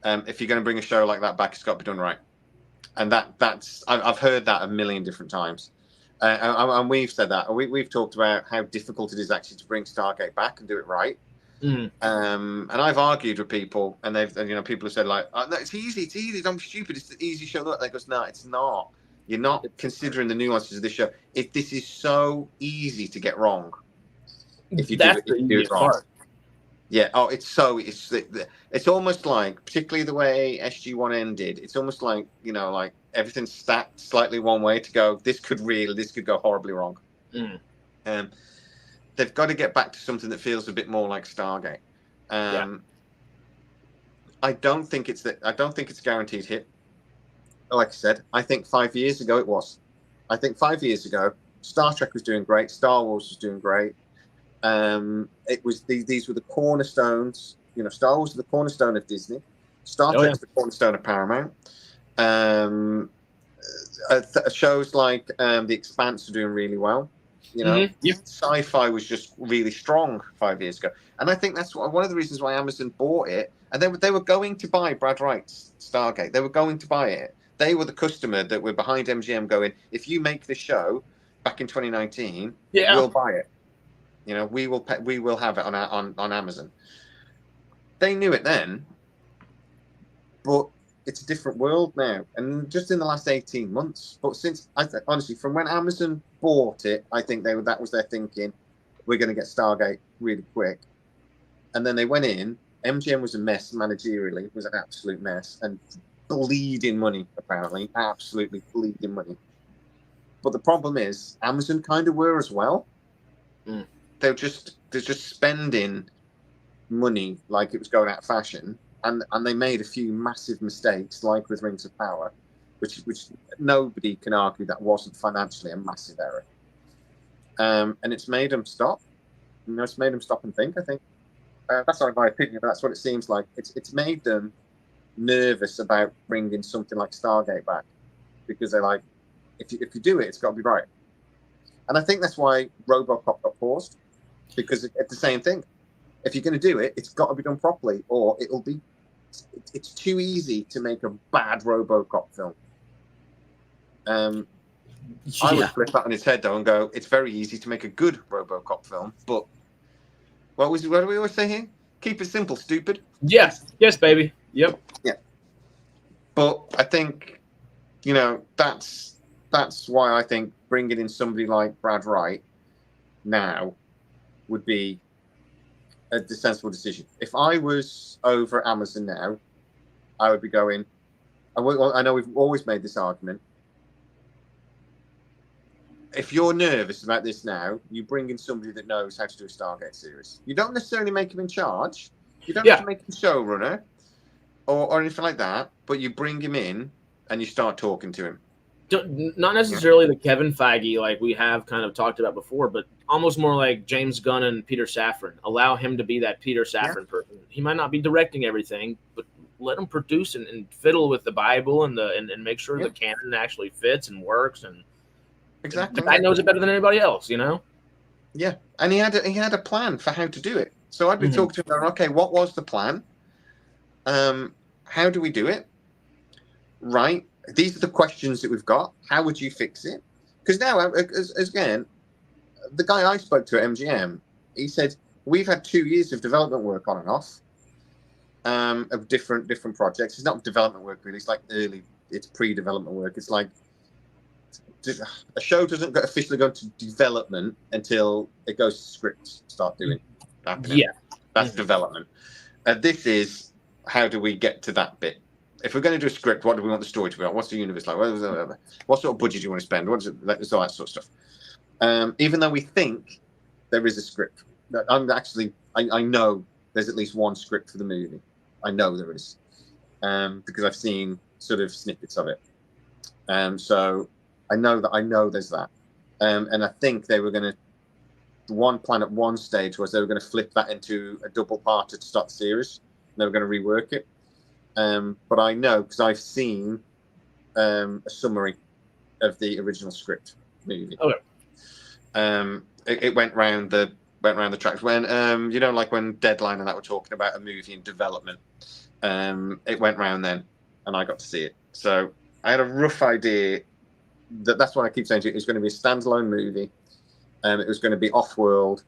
if you're going to bring a show like that back, it's got to be done right. And I've heard that a million different times, and we've said that. We've talked about how difficult it is actually to bring Stargate back and do it right. Mm. And I've argued with people, and people have said like, oh, no, it's easy, don't be stupid, it's the easy show. Look, they goes, no, it's not. You're not considering the nuances of this show. This is so easy to get wrong if you That's the do it easiest wrong. part. Yeah. Oh, it's almost like, particularly the way SG1 ended. It's almost like like everything's stacked slightly one way to go. This could go horribly wrong. Mm. They've got to get back to something that feels a bit more like Stargate. Yeah. I don't think it's a guaranteed hit. Like I said, I think 5 years ago it was. I think 5 years ago, Star Trek was doing great. Star Wars was doing great. It was these were the cornerstones. Star Wars was the cornerstone of Disney. Star Trek was the cornerstone of Paramount. Shows like The Expanse are doing really well. Sci-fi was just really strong 5 years ago, and I think that's one of the reasons why Amazon bought it. And they were going to buy Brad Wright's Stargate. They were going to buy it. They were the customer that were behind MGM, going, if you make this show back in 2019, we'll buy it. We will have it on Amazon. They knew it then, but it's a different world now, and just in the last 18 months. But since honestly, from when Amazon bought it, I think that was their thinking. We're going to get Stargate really quick, and then they went in. MGM was a mess managerially; it was an absolute mess, and bleeding money apparently, absolutely bleeding money. But the problem is, Amazon kind of were as well. Mm. They're just spending money like it was going out of fashion. And they made a few massive mistakes, like with Rings of Power, which nobody can argue that wasn't financially a massive error. And it's made them stop. It's made them stop and think. I think that's not my opinion, but that's what it seems like. It's made them nervous about bringing something like Stargate back, because they're like, if you do it, it's got to be right. And I think that's why RoboCop got paused, because it's the same thing. If you're going to do it, it's got to be done properly, or it's too easy to make a bad RoboCop film. I would flip that on his head though and go, it's very easy to make a good RoboCop film, but what do we always say here? Keep it simple, stupid. Yes, baby. Yep. Yeah. But I think that's why I think bringing in somebody like Brad Wright now would be a sensible decision. If I was over at Amazon now, I would be going, I know we've always made this argument. If you're nervous about this now, you bring in somebody that knows how to do a Stargate series. You don't necessarily make him in charge. You don't have to make him showrunner or anything like that, but you bring him in and you start talking to him. Not necessarily the Kevin Feige like we have kind of talked about before, but almost more like James Gunn and Peter Safran. Allow him to be that Peter Safran person. He might not be directing everything, but let him produce and fiddle with the Bible and make sure the canon actually fits and works. And exactly, the guy knows it better than anybody else, Yeah, and he had a plan for how to do it. So I'd be talking to him, going, okay, what was the plan? How do we do it? Right. These are the questions that we've got. How would you fix it? Because now, again, the guy I spoke to at MGM, he said, we've had 2 years of development work on and off of different projects. It's not development work, really. It's like it's pre-development work. It's like a show doesn't officially go into development until it goes to scripts, start doing happening. Yeah. That's development. This is, how do we get to that bit? If we're going to do a script, what do we want the story to be on? What's the universe like? What sort of budget do you want to spend? What is it? All that sort of stuff. Even though we think there is a script, I know there's at least one script for the movie. I know there is, because I've seen sort of snippets of it. So I know there's that. And I think they were going to. One plan at one stage was they were going to flip that into a double parter to start the series. They were going to rework it. But I know, because I've seen a summary of the original script movie. Okay. It went round the tracks when like when Deadline and that were talking about a movie in development. It went round then, and I got to see it. So I had a rough idea that's why I keep saying to you, it's going to be a standalone movie. It was going to be off-world.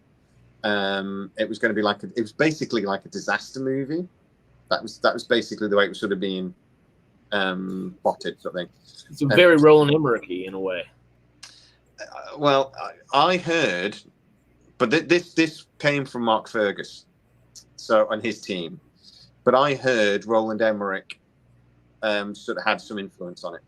It was going to be it was basically like a disaster movie. That was basically the way it was sort of being plotted, sort of thing. It's very Roland Emmerich-y in a way. Well, I heard, but this came from Mark Fergus, and his team. But I heard Roland Emmerich sort of had some influence on it.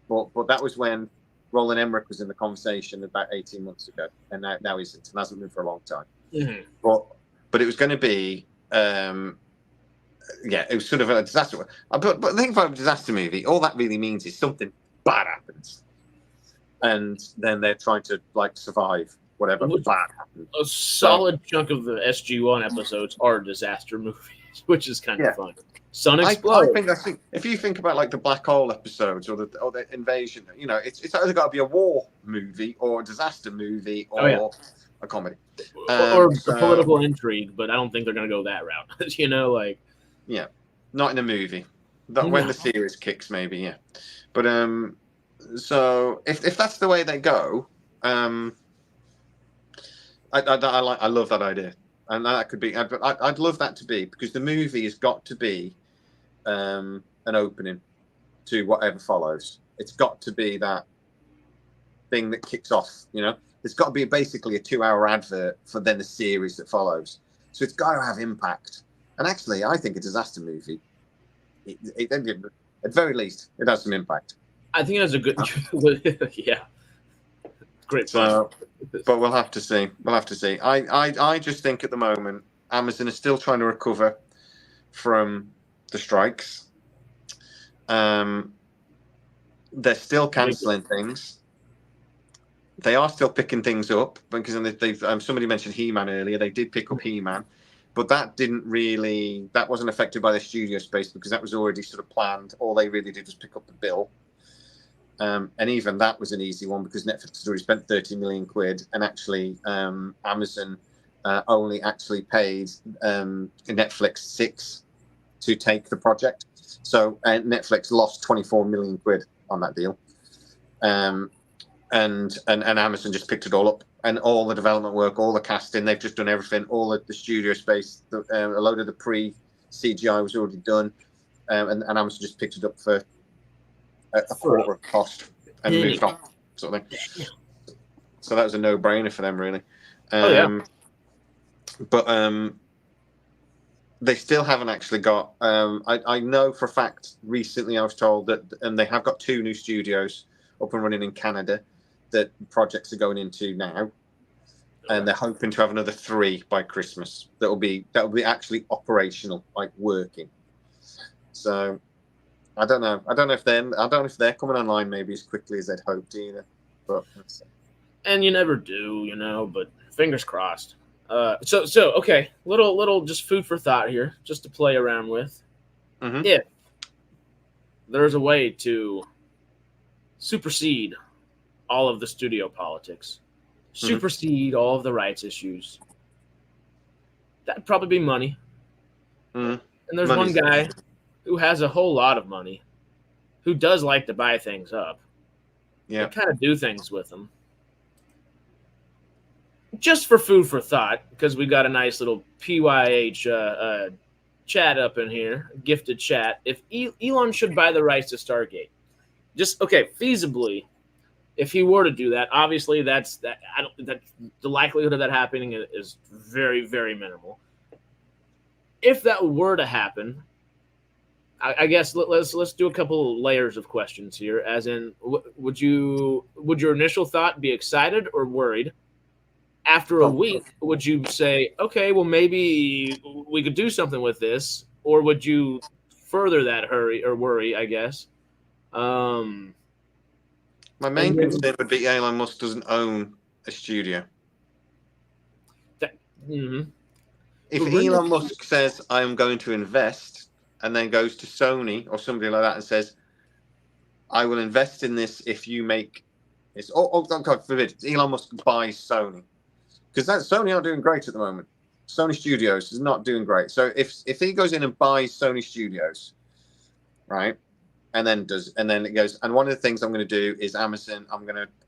But that was when Roland Emmerich was in the conversation about 18 months ago, and now he's it hasn't been for a long time. Mm-hmm. But it was going to be, it was sort of a disaster. But the thing about a disaster movie, all that really means is something bad happens, and then they're trying to survive whatever bad happens. A solid chunk of the SG-1 episodes are disaster movies, which is kind of fun. Sun explodes. I think if you think about the black hole episodes or the invasion, it's either got to be a war movie or a disaster movie or a comedy or a political intrigue. But I don't think they're going to go that route. Not in a movie. When the series kicks, maybe But so if that's the way they go, I love that idea, and that could be. I'd love that to be, because the movie has got to be an opening to whatever follows. It's got to be that thing that kicks off. It's got to be basically a 2-hour advert for then the series that follows. So it's got to have impact. And actually, I think a disaster movie, at very least, it has some impact. I think that's a good, great. So, but we'll have to see. I just think at the moment, Amazon is still trying to recover from the strikes. They're still cancelling things. They are still picking things up, because somebody mentioned He-Man earlier. They did pick up He-Man, but that wasn't affected by the studio space, because that was already sort of planned. All they really did was pick up the bill. And even that was an easy one, because Netflix had already spent 30 million quid, and actually Amazon only actually paid Netflix 6 to take the project. So Netflix lost 24 million quid on that deal. And Amazon just picked it all up, and all the development work, all the casting, they've just done everything, all the studio space, a load of the pre-CGI was already done, and Amazon just picked it up for a quarter of cost and moved on, sort of thing. So that was a no-brainer for them, really. But they still haven't actually got. I know for a fact. Recently, I was told that, and they have got 2 new studios up and running in Canada that projects are going into now, and they're hoping to have another 3 by Christmas. That will be actually operational, working. So. I don't know if they're coming online maybe as quickly as they'd hoped either. But and you never do, but fingers crossed. So okay, little just food for thought here, just to play around with. Mm-hmm. If there's a way to supersede all of the studio politics, supersede all of the rights issues, that'd probably be money. Mm-hmm. And there's one guy who has a whole lot of money, who does like to buy things up. Yeah. Kind of do things with them. Just for food for thought, because we got a nice little PYH chat up in here, gifted chat. If Elon should buy the rights to Stargate, feasibly, if he were to do that, obviously the likelihood of that happening is very, very minimal. If that were to happen, I guess let's do a couple layers of questions here. As in, would your initial thought be excited or worried? After a week, would you say, okay, well, maybe we could do something with this, or would you further that worry? I guess. My main concern would be Elon Musk doesn't own a studio. If Elon Musk says, I am going to invest, and then goes to Sony or somebody like that and says, I will invest in this if you make this. God forbid, Elon Musk buys Sony. Because Sony aren't doing great at the moment. Sony Studios is not doing great. So if he goes in and buys Sony Studios, right, and then it goes, and one of the things I'm going to do is Amazon,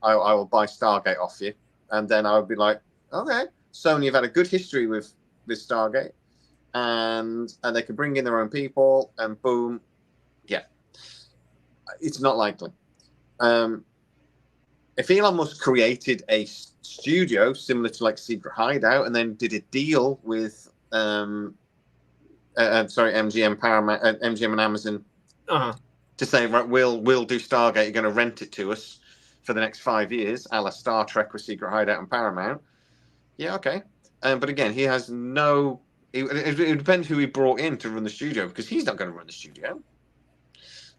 I will buy Stargate off you. And then I would be like, okay, Sony have had a good history with Stargate, and they can bring in their own people, and boom, yeah, it's not likely. If Elon Musk created a studio similar to like Secret Hideout, and then did a deal with MGM, Paramount, MGM and Amazon, to say, right, we'll do Stargate. You're going to rent it to us for the next 5 years, a la Star Trek with Secret Hideout and Paramount. Yeah, okay. But again, he has no. It depends who he brought in to run the studio, because he's not going to run the studio.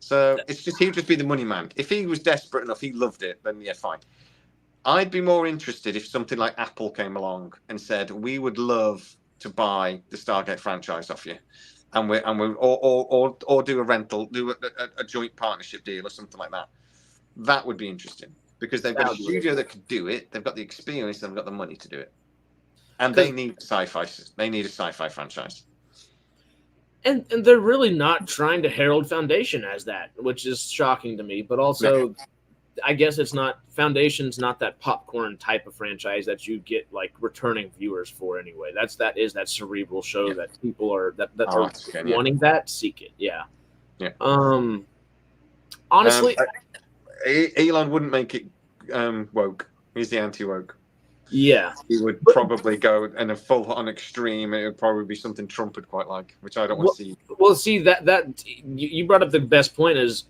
So he would just be the money man. If he was desperate enough, he loved it, then yeah, fine. I'd be more interested if something like Apple came along and said, we would love to buy the Stargate franchise off you, and we or do a rental, do a joint partnership deal or something like that. That would be interesting, because they've got a studio that could do it. They've got the experience. They've got the money to do it, and they need sci-fi. They need a sci-fi franchise. And they're really not trying to herald Foundation as that, which is shocking to me. But also, I guess it's not Foundation's not that popcorn type of franchise that you get like returning viewers for anyway. That is that cerebral show that people are are wanting that, seek it. Yeah. Honestly, Elon wouldn't make it woke. He's the anti-woke. Yeah, he would probably go in a full-on extreme. It would probably be something Trump would quite like, which I don't want to see. Well, see that you brought up the best point. Is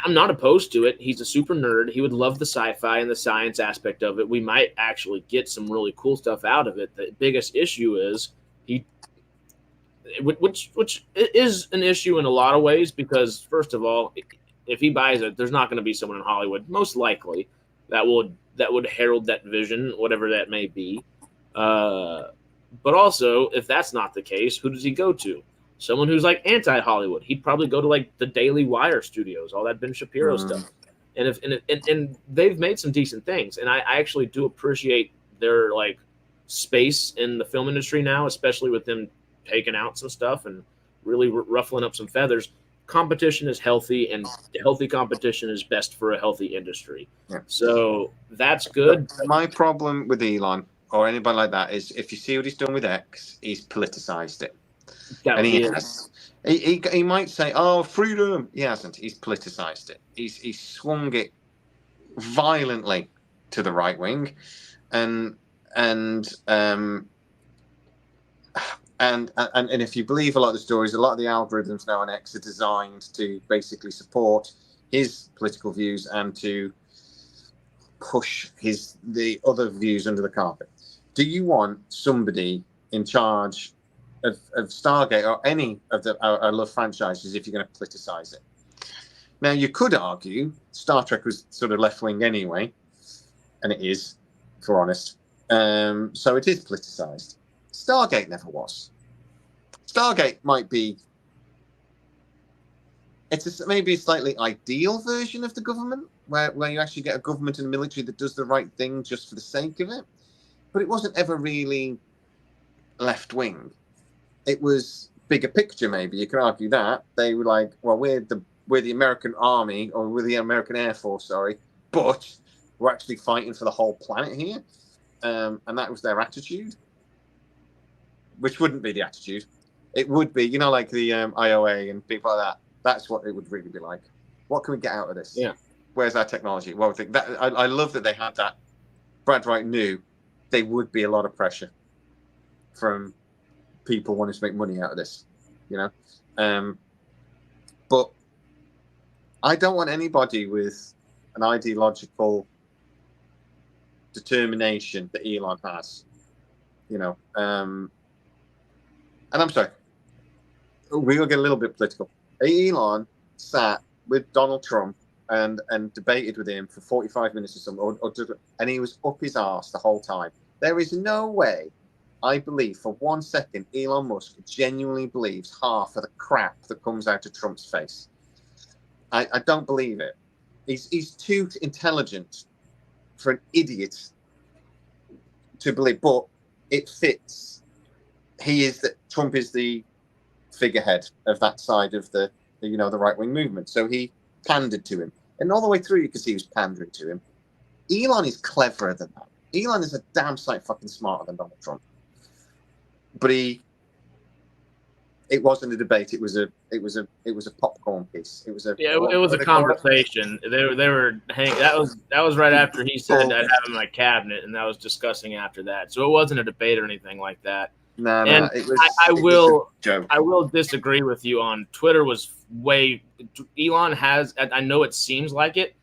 I'm not opposed to it. He's a super nerd. He would love the sci-fi and the science aspect of it. We might actually get some really cool stuff out of it. The biggest issue is which is an issue in a lot of ways, because first of all, if he buys it, there's not going to be someone in Hollywood, most likely, that would herald that vision, whatever that may be. But also, if that's not the case, who does he go to? Someone who's like anti-Hollywood. He'd probably go to like the Daily Wire studios, all that Ben Shapiro stuff. And they've made some decent things, and I actually do appreciate their like space in the film industry now, especially with them taking out some stuff and really ruffling up some feathers. Competition is healthy, and healthy competition is best for a healthy industry. Yeah. So that's good. My problem with Elon or anybody like that is, if you see what he's done with X, he's politicized it. And he might say, "Oh, freedom." He hasn't. He's politicized it. He's swung it violently to the right wing, and if you believe a lot of the stories, a lot of the algorithms now on X are designed to basically support his political views and to push the other views under the carpet. Do you want somebody in charge of Stargate or any of I love franchises if you're going to politicize it? Now, you could argue Star Trek was sort of left-wing anyway, and it is, if we're honest. So it is politicized. Stargate never was. Stargate might be... maybe a slightly ideal version of the government, where you actually get a government and a military that does the right thing just for the sake of it. But it wasn't ever really left-wing. It was bigger picture, maybe. You could argue that. They were like, well, we're the American Army, or we're the American Air Force, sorry, but we're actually fighting for the whole planet here. And that was their attitude, which wouldn't be the attitude. It would be, like the IOA and people like that. That's what it would really be like. What can we get out of this? Yeah. Where's our technology? Well, I love that they had that. Brad Wright knew there would be a lot of pressure from people wanting to make money out of this, but I don't want anybody with an ideological determination that Elon has, and I'm sorry, we'll get a little bit political. Elon sat with Donald Trump and debated with him for 45 minutes or something, and he was up his arse the whole time. There is no way, I believe for 1 second, Elon Musk genuinely believes half of the crap that comes out of Trump's face. I don't believe it. He's too intelligent for an idiot to believe, but it fits. Trump is the figurehead of that side of the right-wing movement. So he pandered to him. And all the way through, you could see he was pandering to him. Elon is cleverer than that. Elon is a damn sight fucking smarter than Donald Trump. But it wasn't a debate. It was a popcorn piece. It was a conversation. They were hanging. That was right after he said I'd have him in my cabinet, and that was discussing after that. So it wasn't a debate or anything like that. No, it was. I will disagree with you on Twitter. Elon has. I know it seems like it.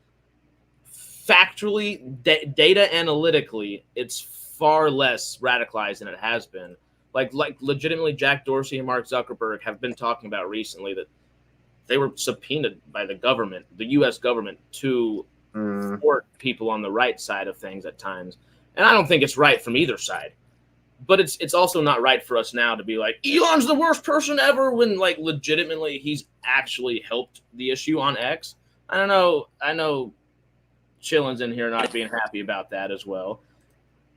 Factually, data analytically, it's far less radicalized than it has been. Like legitimately, Jack Dorsey and Mark Zuckerberg have been talking about recently that they were subpoenaed by the government, the U.S. government, to support people on the right side of things at times. And I don't think it's right from either side. But it's also not right for us now to be like, Elon's the worst person ever, when like legitimately he's actually helped the issue on X. I don't know. I know Chillin's in here not being happy about that as well.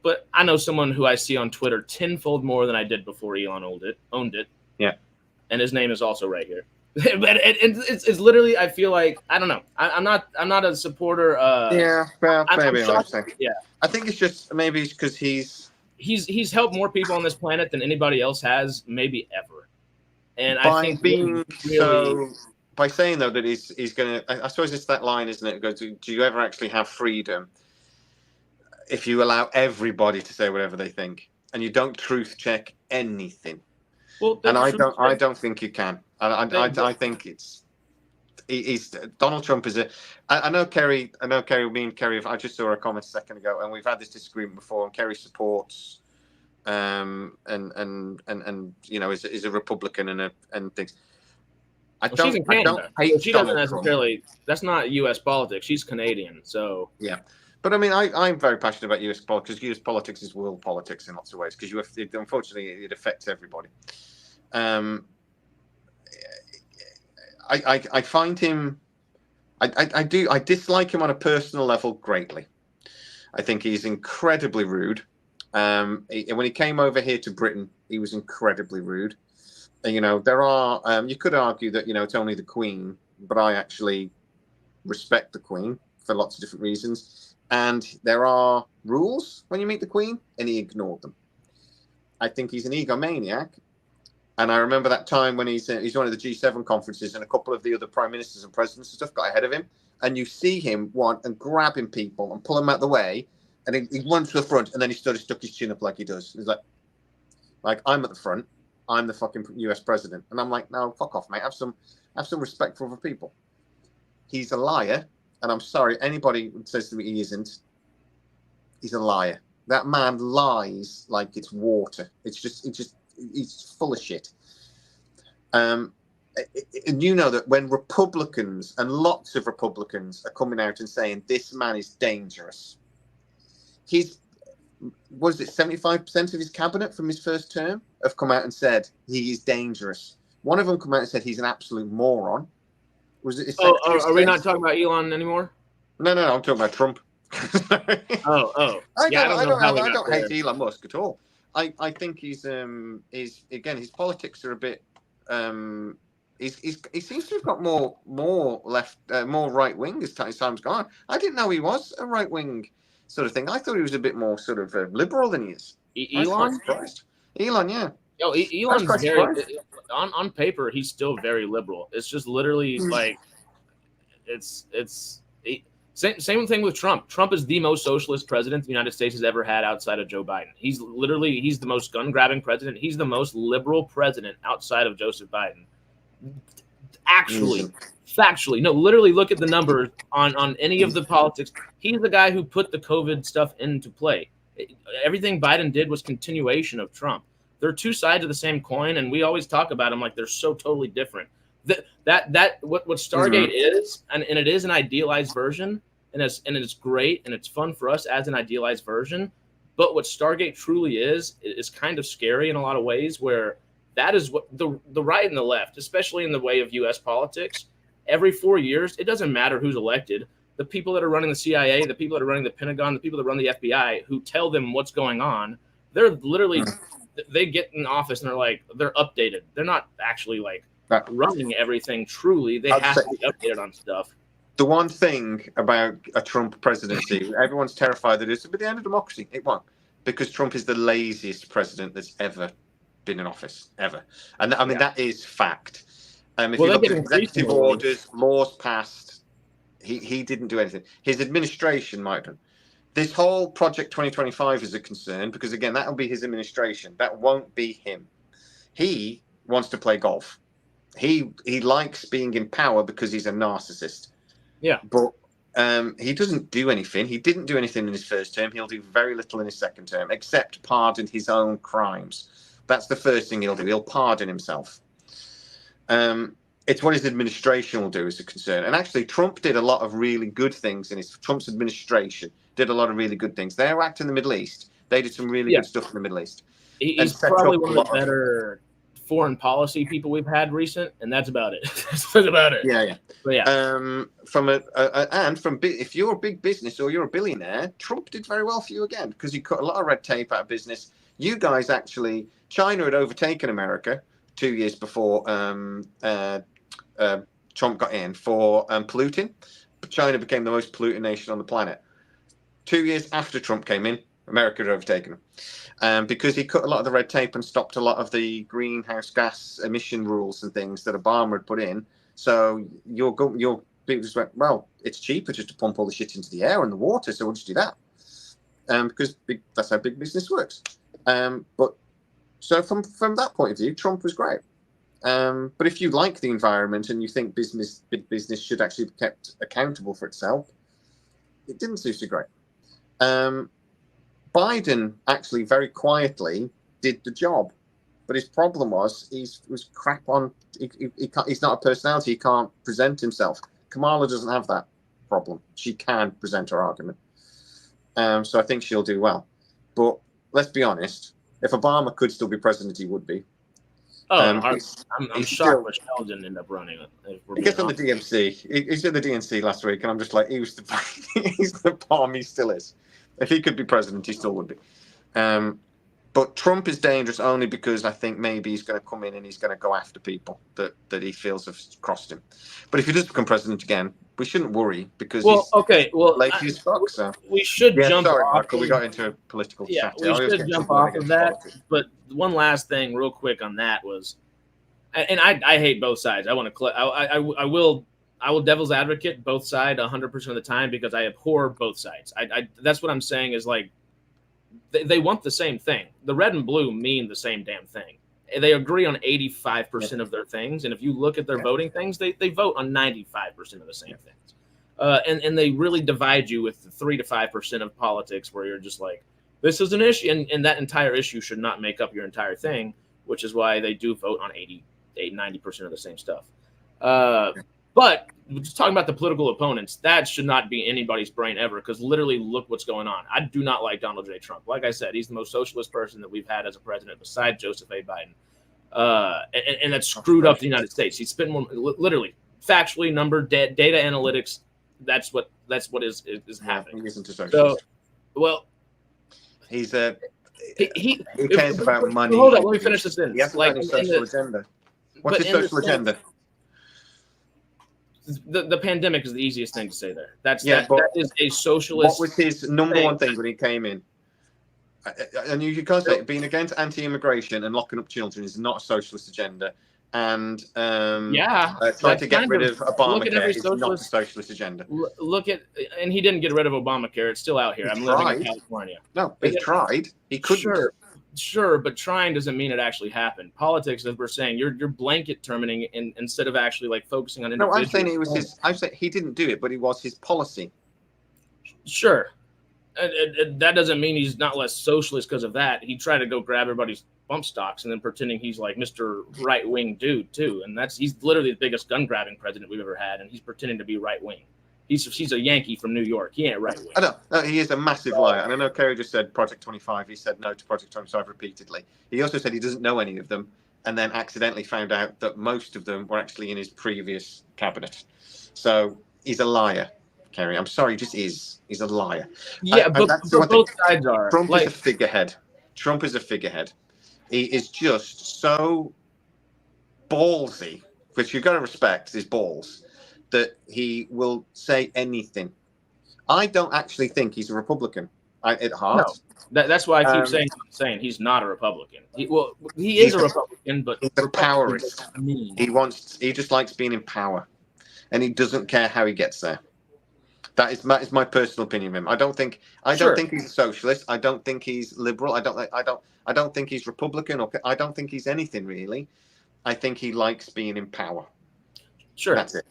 But I know someone who I see on Twitter tenfold more than I did before Elon owned it. Yeah. And his name is also right here. But it's literally, I feel like, I don't know. I'm not a supporter. Yeah, well, maybe I'm saying. Yeah. I think it's just maybe because he's helped more people on this planet than anybody else has, maybe ever. And I think by saying though that he's going to, I suppose it's that line, isn't it? It goes, do you ever actually have freedom if you allow everybody to say whatever they think and you don't truth check anything? Well, and I don't think you can. I think he's Donald Trump is I know Kerry, me and Kerry, I just saw a comment a second ago, and we've had this disagreement before, and Kerry supports and you know is a Republican and things. She's in Canada. She doesn't necessarily. Trump. That's not U.S. politics. She's Canadian, so yeah. But I mean, I'm very passionate about U.S. politics, because U.S. politics is world politics in lots of ways. Because unfortunately, it affects everybody. I find him. I dislike him on a personal level greatly. I think he's incredibly rude. When he came over here to Britain, he was incredibly rude. And, you know, there are. You could argue that it's only the Queen, but I actually respect the Queen for lots of different reasons. And there are rules when you meet the Queen, and he ignored them. I think he's an egomaniac. And I remember that time when he's one of the G7 conferences, and a couple of the other prime ministers and presidents and stuff got ahead of him. And you see him grabbing people and pull them out the way. And he runs to the front, and then he stuck his chin up like he does. He's like I'm at the front. I'm the fucking US president. And I'm like, no, fuck off, mate. Have some respect for other people. He's a liar. And I'm sorry, anybody who says to me he isn't, he's a liar. That man lies like it's water. He's full of shit. And you know that when Republicans, and lots of Republicans, are coming out and saying this man is dangerous, 75% of his cabinet from his first term have come out and said he is dangerous. One of them come out and said he's an absolute moron. Are we not talking about Elon anymore? No, I'm talking about Trump. I don't hate Elon Musk at all. I think he's his politics are a bit he seems to have got more left, more right wing as time's gone. I didn't know he was a right wing sort of thing. I thought he was a bit more sort of liberal than he is. Elon, yeah. Elon's very on paper. He's still very liberal. It's just literally like same thing with Trump. Trump is the most socialist president the United States has ever had outside of Joe Biden. He's the most gun grabbing president. He's the most liberal president outside of Joseph Biden. Actually, factually, no, literally look at the numbers on any of the politics. He's the guy who put the COVID stuff into play. Everything Biden did was continuation of Trump. They're two sides of the same coin, and we always talk about them like they're so totally different. What Stargate is, and it is an idealized version, and it's great, and it's fun for us as an idealized version. But what Stargate truly is kind of scary in a lot of ways, where that is what the right and the left, especially in the way of U.S. politics, every 4 years, it doesn't matter who's elected. The people that are running the CIA, the people that are running the Pentagon, the people that run the FBI, who tell them what's going on, they're literally, they get in office and they're updated. They're not actually running everything truly. They have to be updated on stuff. The one thing about a Trump presidency, everyone's terrified that it's the end of democracy. It won't, because Trump is the laziest president that's ever been in office, ever. And I mean, that is fact. If you look at executive orders, laws passed, he didn't do anything. His administration might have. This whole Project 2025 is a concern because, again, that will be his administration. That won't be him. He wants to play golf. He likes being in power because he's a narcissist. Yeah. But he doesn't do anything. He didn't do anything in his first term. He'll do very little in his second term, except pardon his own crimes. That's the first thing he'll do. He'll pardon himself. It's what his administration will do is a concern. And actually, Trump did a lot of really good things in Trump's administration. Did a lot of really good things. They were acting in the Middle East. They did some really good stuff in the Middle East. He's probably one of the better foreign policy people we've had recent, and that's about it. That's about it. Yeah. But yeah. If you're a big business or you're a billionaire, Trump did very well for you again because he cut a lot of red tape out of business. You guys actually, China had overtaken America 2 years before Trump got in for polluting. China became the most polluting nation on the planet. 2 years after Trump came in, America had overtaken him because he cut a lot of the red tape and stopped a lot of the greenhouse gas emission rules and things that Obama had put in. So your people just went, well, it's cheaper just to pump all the shit into the air and the water, so we'll just do that because that's how big business works. But so from that point of view, Trump was great. But if you like the environment and you think big business should actually be kept accountable for itself, it didn't suit you great. Biden actually very quietly did the job, but his problem was was crap on. He's not a personality. He can't present himself. Kamala doesn't have that problem. She can present her argument. So I think she'll do well. But let's be honest. If Obama could still be president, he would be. I'm shocked Michelle didn't end up running it. He gets on the DNC. He's in the DNC last week, and I'm just like, he's the bomb. He still is. If he could be president, he still would be. But Trump is dangerous only because I think maybe he's going to come in and he's going to go after people that he feels have crossed him. But if he does become president again, we shouldn't worry because he's lazy as fuck. So we should jump sorry, off. Marco, we got into a political chat. We should jump off of that. But one last thing, real quick, on that was, and I hate both sides. I want to. I will devil's advocate both sides 100% of the time because I abhor both sides. That's what I'm saying is like they want the same thing. The red and blue mean the same damn thing. They agree on 85% of their things, and if you look at their voting things, they vote on 95% of the same things. And they really divide you with the 3 to 5% of politics where you're just like, this is an issue, and that entire issue should not make up your entire thing, which is why they do vote on 90% of the same stuff. But just talking about the political opponents, that should not be anybody's brain ever, because literally look what's going on. I do not like Donald J. Trump. Like I said, he's the most socialist person that we've had as a president besides Joseph A. Biden. And that's screwed up the United States. He's spent more, literally, factually, number, data analytics. That's what is happening. He isn't a socialist. So, well, he's he cares about money. Hold on, let me finish this in. He has a social agenda. What's his social agenda? The pandemic is the easiest thing to say there. That is a socialist. What was his number one thing when he came in? And you can't say being against anti-immigration and locking up children is not a socialist agenda. And trying to get rid of Obamacare is not a socialist agenda. Look at, and he didn't get rid of Obamacare. It's still out here. I'm living in California. No, he tried. He couldn't. Sure, but trying doesn't mean it actually happened. Politics, as we're saying, you're blanket terming instead of actually like focusing on individuals. No, I'm saying it was his. I'm saying he didn't do it, but it was his policy. Sure, that doesn't mean he's not less socialist because of that. He tried to go grab everybody's bump stocks and then pretending he's like Mr. Right Wing dude too, and he's literally the biggest gun grabbing president we've ever had, and he's pretending to be right wing. He's a Yankee from New York. He ain't right wing. I know. No, he is a massive liar. And I know Kerry just said Project 25. He said no to Project 25 repeatedly. He also said he doesn't know any of them, and then accidentally found out that most of them were actually in his previous cabinet. So he's a liar, Kerry. I'm sorry, he just is. He's a liar. Yeah, but both sides are. Trump is a figurehead. Trump is a figurehead. He is just so ballsy, which you've got to respect his balls, that he will say anything. I don't actually think he's a Republican at heart. No, that's why I keep saying he's not a Republican. He is a Republican, but he's a powerist. He just likes being in power, and he doesn't care how he gets there. That is my personal opinion of him. I don't think he's a socialist. I don't think he's liberal. I don't think he's Republican, or I don't think he's anything really. I think he likes being in power. Sure, that's it.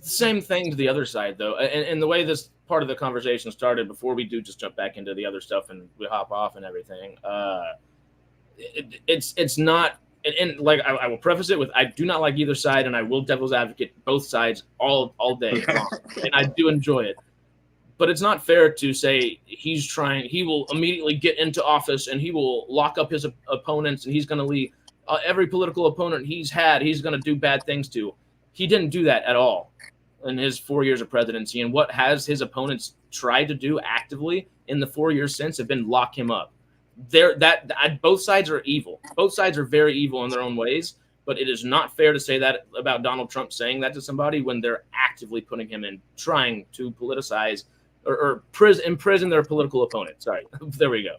Same thing to the other side, though, and the way this part of the conversation started, before we do just jump back into the other stuff and we hop off and everything, it's not, and like I will preface it with, I do not like either side, and I will devil's advocate both sides all day long, and I do enjoy it. But it's not fair to say he will immediately get into office and he will lock up his opponents and he's going to leave every political opponent he's going to do bad things to. He didn't do that at all in his 4 years of presidency. And what has his opponents tried to do actively in the 4 years since have been lock him up. Both sides are evil. Both sides are very evil in their own ways. But it is not fair to say that about Donald Trump saying that to somebody when they're actively putting him in, trying to politicize or imprison their political opponent. Sorry, there we go.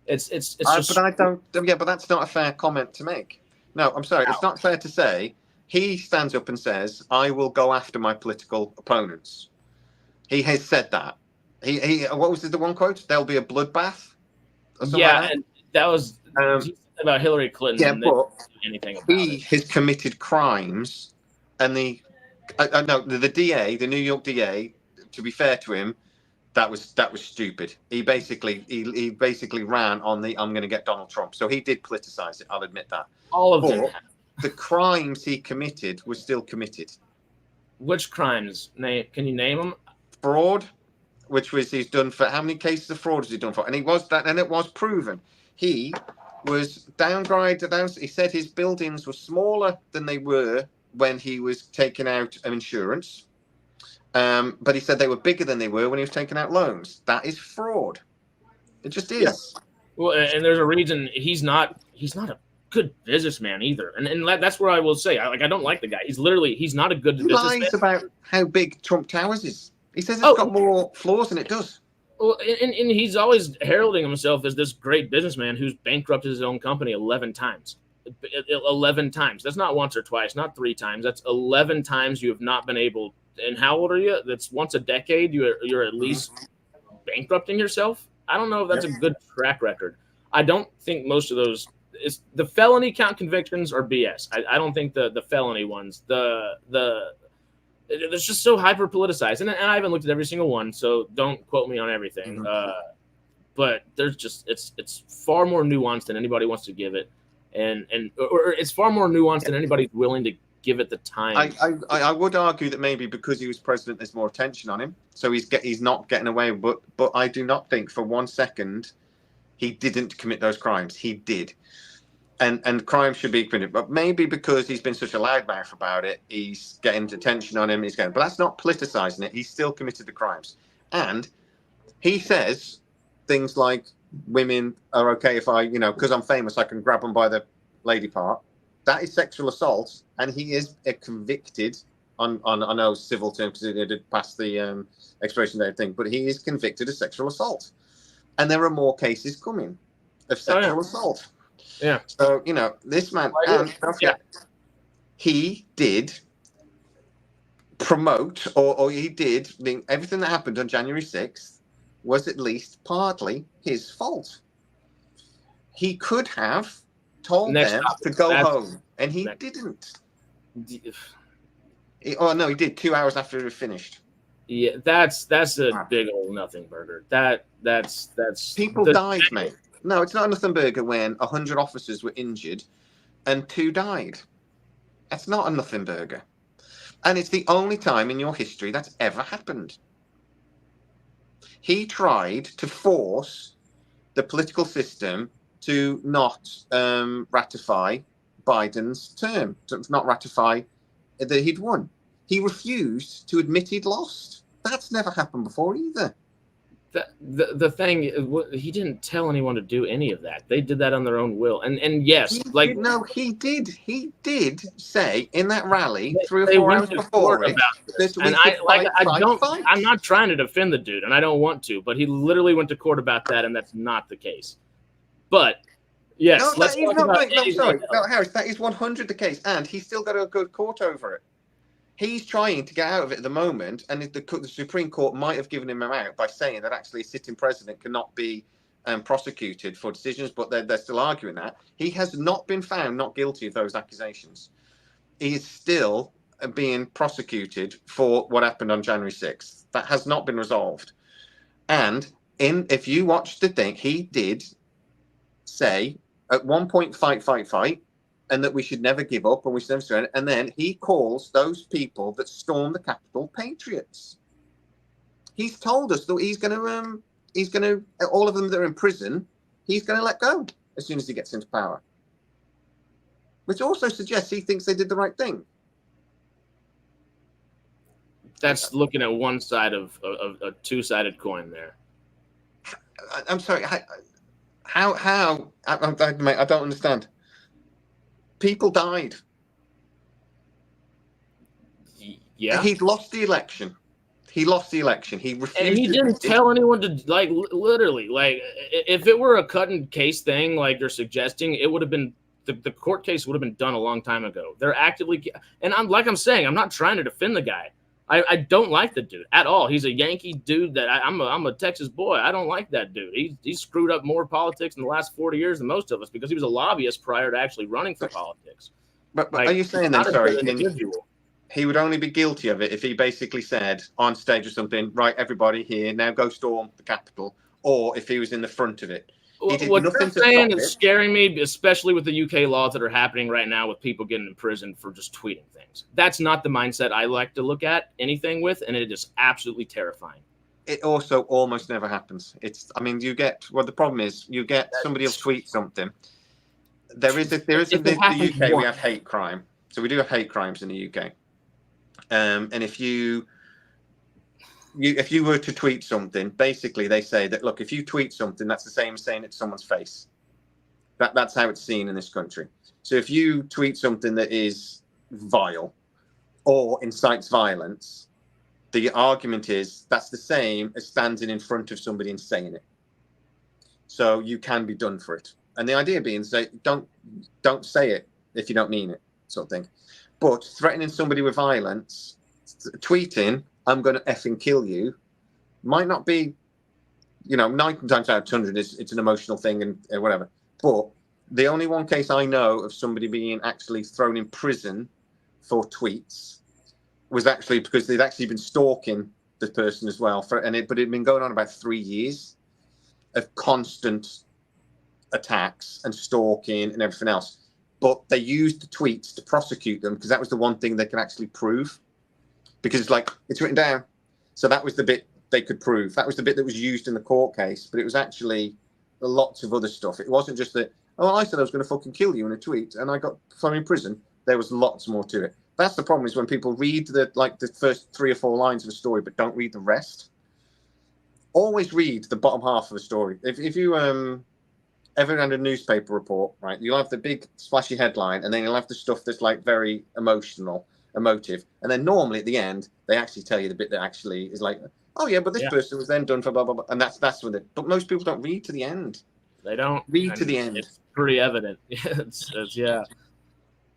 It's just. But I don't. Yeah, but that's not a fair comment to make. No, I'm sorry. It's not fair to say. He stands up and says, "I will go after my political opponents." He has said that. He what was the one quote? There'll be a bloodbath. Yeah, and that was about Hillary Clinton. Yeah, but anything about he has committed crimes, and the DA, the New York DA, to be fair to him, that was stupid. He basically ran on the I'm going to get Donald Trump. So he did politicize it. I'll admit that. All of them. The crimes he committed were still committed. Which crimes? Can you name them? Fraud, which was he's done for how many cases of fraud has he done for? And he was that, and it was proven. He was downgraded. He said his buildings were smaller than they were when he was taking out insurance. But he said they were bigger than they were when he was taking out loans. That is fraud. It just is. Yeah. Well, and there's a reason he's not a good businessman either. And that's where I will say, I don't like the guy. He's not a good businessman. He lies about how big Trump Towers is. He says it's got more floors than it does. Well, and he's always heralding himself as this great businessman who's bankrupted his own company 11 times. 11 times. That's not once or twice, not 3 times. That's 11 times you have not been able. And how old are you? That's once a decade. You're at least bankrupting yourself. I don't know if that's a good track record. I don't think most of those the felony count convictions are BS. I don't think the felony ones. It's just so hyper politicized, and I haven't looked at every single one, so don't quote me on everything. Mm-hmm. But there's just it's far more nuanced than anybody wants to give it, and it's far more nuanced than anybody's willing to give it the time. I would argue that maybe because he was president, there's more attention on him, so he's not getting away. But I do not think for 1 second he didn't commit those crimes. He did. And crime should be committed, but maybe because he's been such a loudmouth about it, he's getting attention on him. But that's not politicizing it. He's still committed the crimes, and he says things like women are okay if I, because I'm famous, I can grab them by the lady part. That is sexual assault, and he is convicted on I know civil terms because it did pass the expiration date thing, but he is convicted of sexual assault, and there are more cases coming of sexual assault. Yeah. So, this man, he did promote, or he did, everything that happened on January 6th was at least partly his fault. He could have told them to go home, and he didn't. He did 2 hours after it was finished. Yeah, that's a big old nothing burger. That's people died, mate. No, it's not a nothing burger when 100 officers were injured and 2 died. That's not a nothing burger. And it's the only time in your history that's ever happened. He tried to force the political system to not ratify Biden's term, to not ratify that he'd won. He refused to admit he'd lost. That's never happened before either. The thing, he didn't tell anyone to do any of that. They did that on their own will. And yes, like no, he did. He did say in that rally 3 or they 4 went hours to before court it about this, that we and should fight. I'm not trying to defend the dude, and I don't want to, but he literally went to court about that, and that's not the case. But yes, No, let's that is talk not. about No, sorry, anything no, else. Harris. That is 100 the case, and he's still got to go to court over it. He's trying to get out of it at the moment, and the Supreme Court might have given him out by saying that actually a sitting president cannot be prosecuted for decisions, but they're still arguing that. He has not been found not guilty of those accusations. He is still being prosecuted for what happened on January 6th. That has not been resolved. And if you watch the thing, he did say at one point, fight, and that we should never give up and we should never surrender. And then he calls those people that stormed the Capitol patriots. He's told us that he's going to, all of them that are in prison, he's going to let go as soon as he gets into power. Which also suggests he thinks they did the right thing. That's looking at one side of a two-sided coin there. I'm sorry. How? I don't understand. People died. Yeah. He'd lost the election. He lost the election. He refused. And he didn't tell anyone to, like, literally, like, if it were a cut and case thing, like you're suggesting, it would have been, the court case would have been done a long time ago. They're actively, and I'm saying, I'm not trying to defend the guy. I don't like the dude at all. He's a Yankee dude that I'm a Texas boy. I don't like that dude. He screwed up more politics in the last 40 years than most of us because he was a lobbyist prior to actually running for politics. But like, are you saying then, sorry, he would only be guilty of it if he basically said on stage or something, right, everybody here, now go storm the Capitol, or if he was in the front of it? What you're saying is scaring me, especially with the UK laws that are happening right now with people getting in prison for just tweeting things. That's not the mindset I like to look at anything with, and it is absolutely terrifying. It also almost never happens. The problem is you get somebody will tweet something. In the UK we have hate crime, so we do have hate crimes in the UK, and if you were to tweet something, basically they say that, look, if you tweet something, that's the same as saying it to someone's face. That's how it's seen in this country. So if you tweet something that is vile or incites violence, the argument is that's the same as standing in front of somebody and saying it. So you can be done for it. And the idea being, say, don't say it if you don't mean it, sort of thing. But threatening somebody with violence, tweeting, I'm going to effing kill you, might not be, 9 times out of 100, it's an emotional thing and whatever. But the only one case I know of somebody being actually thrown in prison for tweets was actually because they'd actually been stalking the person as well. But it had been going on about 3 years of constant attacks and stalking and everything else. But they used the tweets to prosecute them because that was the one thing they could actually prove. Because it's written down. So that was the bit they could prove. That was the bit that was used in the court case. But it was actually lots of other stuff. It wasn't just that, I said I was going to fucking kill you in a tweet and I got thrown in prison. There was lots more to it. That's the problem, is when people read the first 3 or 4 lines of a story but don't read the rest. Always read the bottom half of a story. If you ever read a newspaper report, right, you'll have the big splashy headline and then you'll have the stuff that's very emotive, and then normally at the end they actually tell you the bit that actually is but this person was then done for blah blah blah, and that's with it. But most people don't read to the end. They don't read to the end. It's pretty evident. Yeah.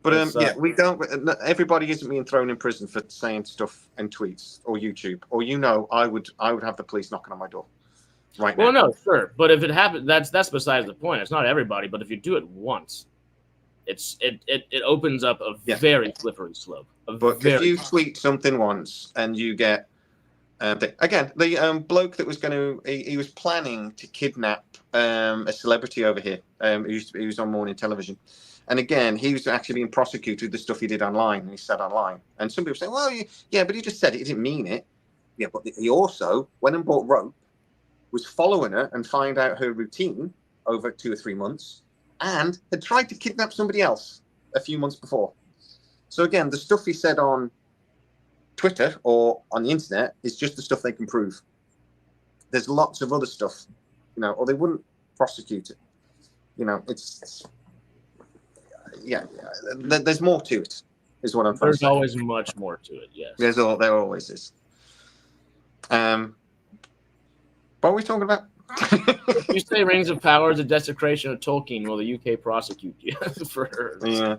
But we don't. Everybody isn't being thrown in prison for saying stuff in tweets or YouTube, or I would have the police knocking on my door right now. Well, no, sure, but if it happens, that's besides the point. It's not everybody, but if you do it once, it opens up a very slippery slope. But if you tweet something once and you get the bloke that was he was planning to kidnap a celebrity over here. He was on morning television, and again he was actually being prosecuted the stuff he did online and he said online. And some people say, well, but he just said it. He didn't mean it. Yeah, but he also went and bought rope, was following her and find out her routine over 2 or 3 months, and had tried to kidnap somebody else a few months before. So again, the stuff he said on Twitter or on the internet is just the stuff they can prove. there's lots of other stuff, or they wouldn't prosecute it. It's there's more to it, is what I'm trying to say. There's always much more to it, yes. There always is. What are we talking about? If you say Rings of Power is a desecration of Tolkien, will the UK prosecute you for? Yeah.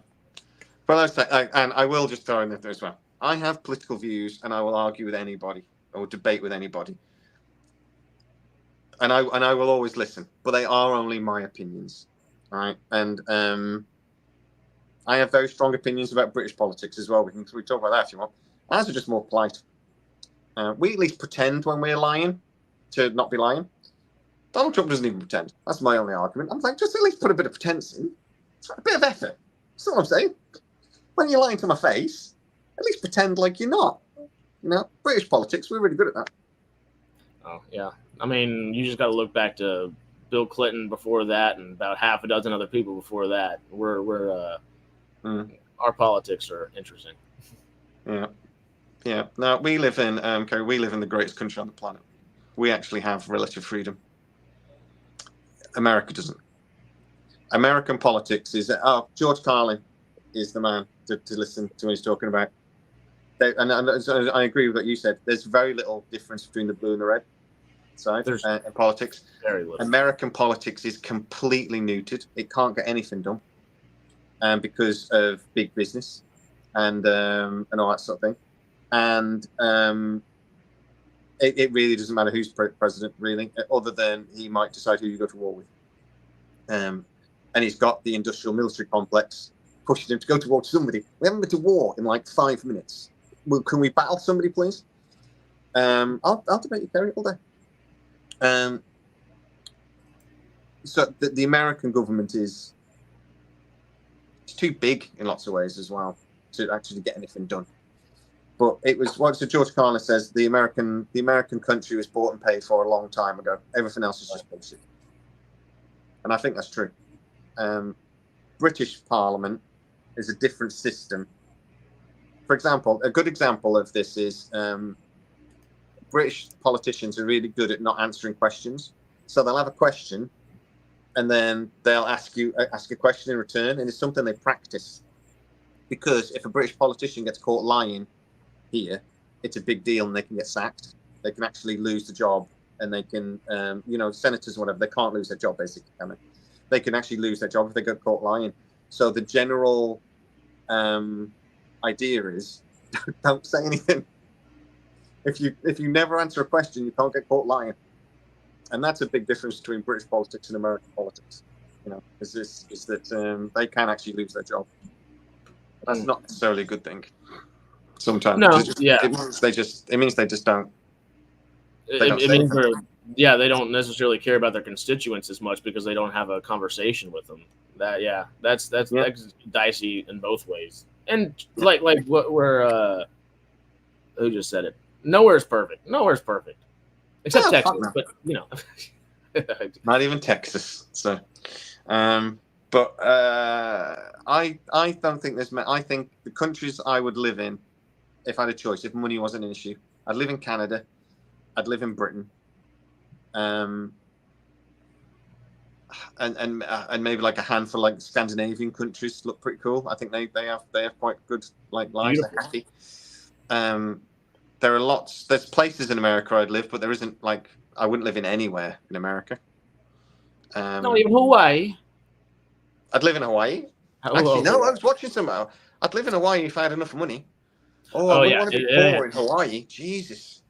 But I will just throw in there as well. I have political views, and I will argue with anybody or debate with anybody, and I will always listen. But they are only my opinions, all right? And I have very strong opinions about British politics as well. We can talk about that if you want. Ours are just more polite. We at least pretend when we're lying to not be lying. Donald Trump doesn't even pretend. That's my only argument. I'm like, just at least put a bit of pretense in. It's a bit of effort. That's what I'm saying. When you're lying to my face, at least pretend like you're not. British politics, we're really good at that. Oh, yeah. I mean, you just got to look back to Bill Clinton before that and about half a dozen other people before that. Our politics are interesting. Yeah. Yeah. Now, we live in the greatest country on the planet. We actually have relative freedom. America doesn't. American politics is George Carlin is the man to listen to what he's talking about. And I agree with what you said. There's very little difference between the blue and the red side in politics. Very little. American politics is completely neutered. It can't get anything done because of big business and all that sort of thing. And it really doesn't matter who's president, really, other than he might decide who you go to war with. And he's got the industrial military complex pushing him to go to war with somebody. We haven't been to war in like 5 minutes. Can we battle somebody, please? I'll debate you, Kerry, all day. So the American government is too big in lots of ways as well to actually get anything done. But it was what George Carlin says: the American country was bought and paid for a long time ago. Everything else is just bullshit, and I think that's true. British Parliament is a different system. For example, a good example of this is British politicians are really good at not answering questions. So they'll have a question, and then they'll ask a question in return, and it's something they practice. Because if a British politician gets caught lying here, it's a big deal, and they can get sacked. They can actually lose the job, and they can, senators or whatever, they can't lose their job basically. Can they? They can actually lose their job if they get caught lying. So the general idea is don't say anything. If you never answer a question, you can't get caught lying, and that's a big difference between British politics and American politics. Is that they can actually lose their job. That's not necessarily a good thing. Sometimes, no, it means they just don't. It means they don't necessarily care about their constituents as much because they don't have a conversation with them. That's dicey in both ways. And like what we're who just said it? Nowhere's perfect. Except Texas, no. but not even Texas. So, but I don't think there's. I think the countries I would live in, if I had a choice, if money wasn't an issue, I'd live in Canada, I'd live in Britain, and maybe like a handful like Scandinavian countries look pretty cool. I think they have quite good lives. They're happy. There are lots. There's places in America I'd live, but there isn't I wouldn't live in anywhere in America. not even Hawaii. I'd live in Hawaii. Actually, no. I was watching some. I'd live in Hawaii if I had enough money. I wouldn't want to be poor in Hawaii. Jesus.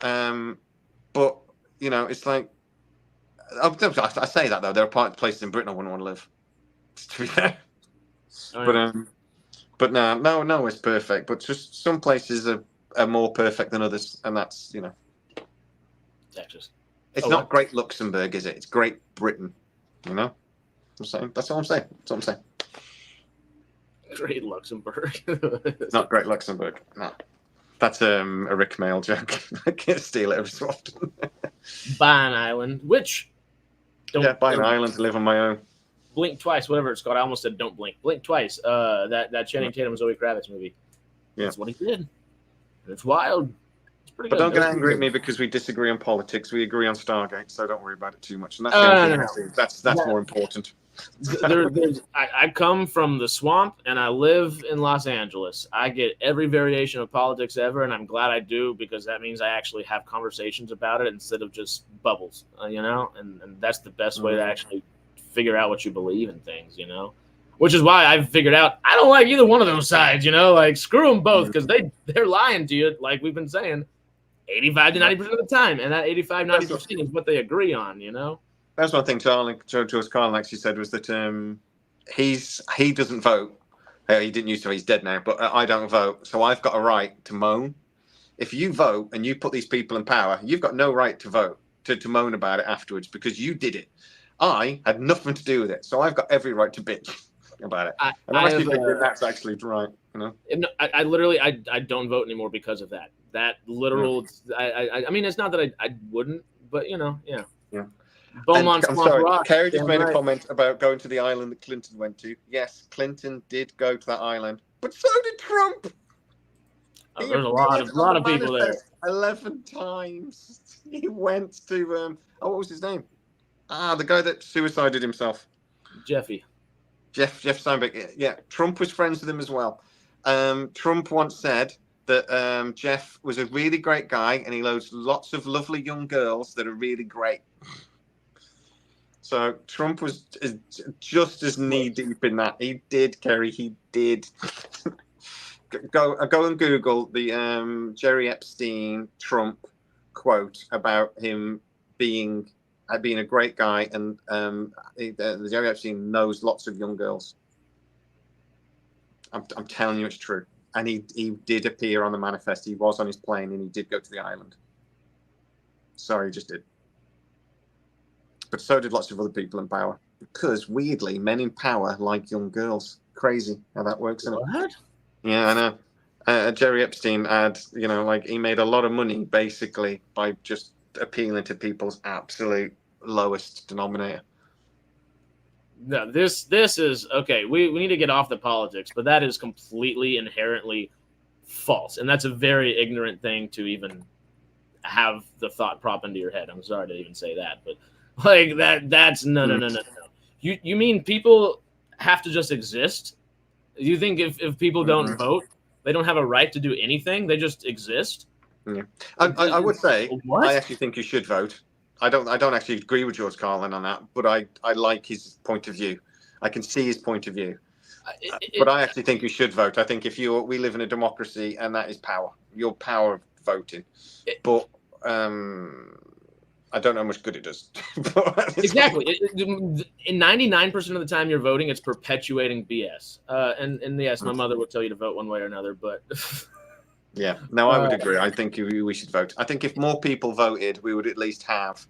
But it's like I say that though. There are places in Britain I wouldn't want to live. To be fair. But no, it's perfect. But just some places are more perfect than others, and that's Texas. It's not Great Luxembourg, is it? It's Great Britain. I'm saying that's all I'm saying. That's all I'm saying. Great Luxembourg. It's not Great Luxembourg. No. That's a Rick Mail joke. I can't steal it every so often. Buy an island, buy an island to live on my own. Blink twice, whatever it's called. I almost said don't blink. Blink twice. That Channing Tatum Zoe Kravitz movie. Yeah. That's what he did. It's wild. It's pretty But good. don't get angry at me because we disagree on politics. We agree on Stargate, so don't worry about it too much. And that's No. That's more important. I come from the swamp and I live in Los Angeles. I get every variation of politics ever, and I'm glad I do because that means I actually have conversations about it instead of just bubbles, and that's the best way to actually figure out what you believe in things, which is why I've figured out I don't like either one of those sides, like screw them both because they're lying to you, like we've been saying, 85 to 90% of the time, and that 85-90% is what they agree on, That's one thing George Carlin actually said was that he doesn't vote. He didn't used to. He's dead now. But I don't vote, so I've got a right to moan. If you vote and you put these people in power, you've got no right to vote to moan about it afterwards because you did it. I had nothing to do with it, so I've got every right to bitch about it. And I actually think that's actually right. I literally don't vote anymore because of that. That literal. I mean, it's not that I wouldn't, but yeah. Beaumont, I'm sorry. Kerry just made a comment about going to the island that Clinton went to. Yes, Clinton did go to that island, but so did Trump. There's a lot of people there. 11 times. He went to what was his name? The guy that suicided himself. Jeff Steinbeck. Yeah, Trump was friends with him as well. Trump once said that Jeff was a really great guy and he loads lots of lovely young girls that are really great. So Trump was just as knee deep in that. He did, Kerry. He did. Go and Google the Jerry Epstein Trump quote about him being a great guy, and Jerry Epstein knows lots of young girls. I'm telling you, it's true. And he did appear on the manifest. He was on his plane and he did go to the island. Sorry, he just did. But so did lots of other people in power. Because, weirdly, men in power like young girls. Crazy how that works, isn't it? What? Yeah, I know. Jerry Epstein he made a lot of money, basically, by just appealing to people's absolute lowest denominator. No, this is, okay, we need to get off the politics, but that is completely inherently false. And that's a very ignorant thing to even have the thought prop into your head. I'm sorry to even say that, but like that's no. You mean people have to just exist? You think if people don't vote, they don't have a right to do anything? They just exist? Yeah. I would say what? I actually think you should vote. I don't actually agree with George Carlin on that, but I like his point of view. I can see his point of view. But I actually think you should vote. I think we live in a democracy and that is power. Your power of voting. But I don't know how much good it does. Exactly. In 99% of the time you're voting, it's perpetuating BS. And yes, my mother will tell you to vote one way or another, but yeah, no, I would agree. I think we should vote. I think if more people voted, we would at least have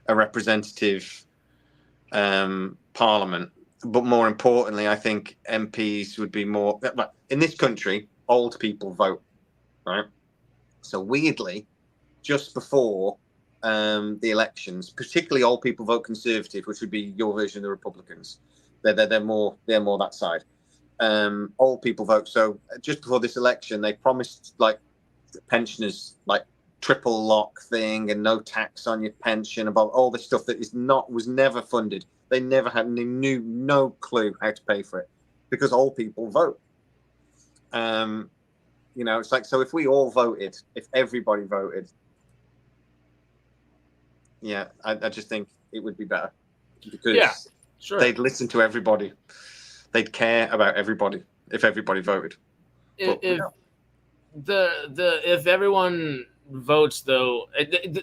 a representative parliament. But more importantly, I think MPs would be more. In this country, old people vote, right? So weirdly, just before the elections, particularly old people vote Conservative, which would be your version of the Republicans. They're more that side. Old people vote. So just before this election, they promised like pensioners like triple lock thing and no tax on your pension, about all this stuff that was never funded. They never had knew no clue how to pay for it because old people vote. It's like, so if we all voted, if everybody voted, yeah, I just think it would be better because they'd listen to everybody. They'd care about everybody if everybody voted. If everyone votes, though,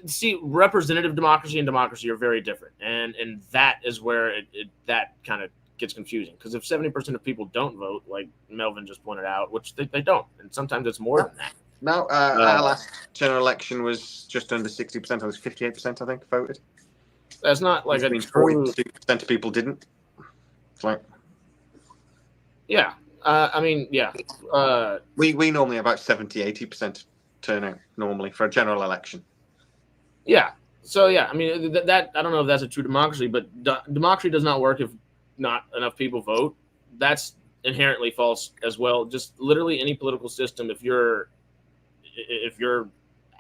see, representative democracy and democracy are very different, and that is where that kind of gets confusing. Because if 70% of people don't vote, like Melvin just pointed out, which they don't, and sometimes it's more than that. No, our last general election was just under 60%. It was 58%, I think, voted. That's not like 42% of people didn't. It's like, yeah. I mean, yeah. We normally have about 70-80% turnout normally for a general election. Yeah. So yeah, I mean that I don't know if that's a true democracy, but democracy does not work if not enough people vote. That's inherently false as well. Just literally any political system, if you're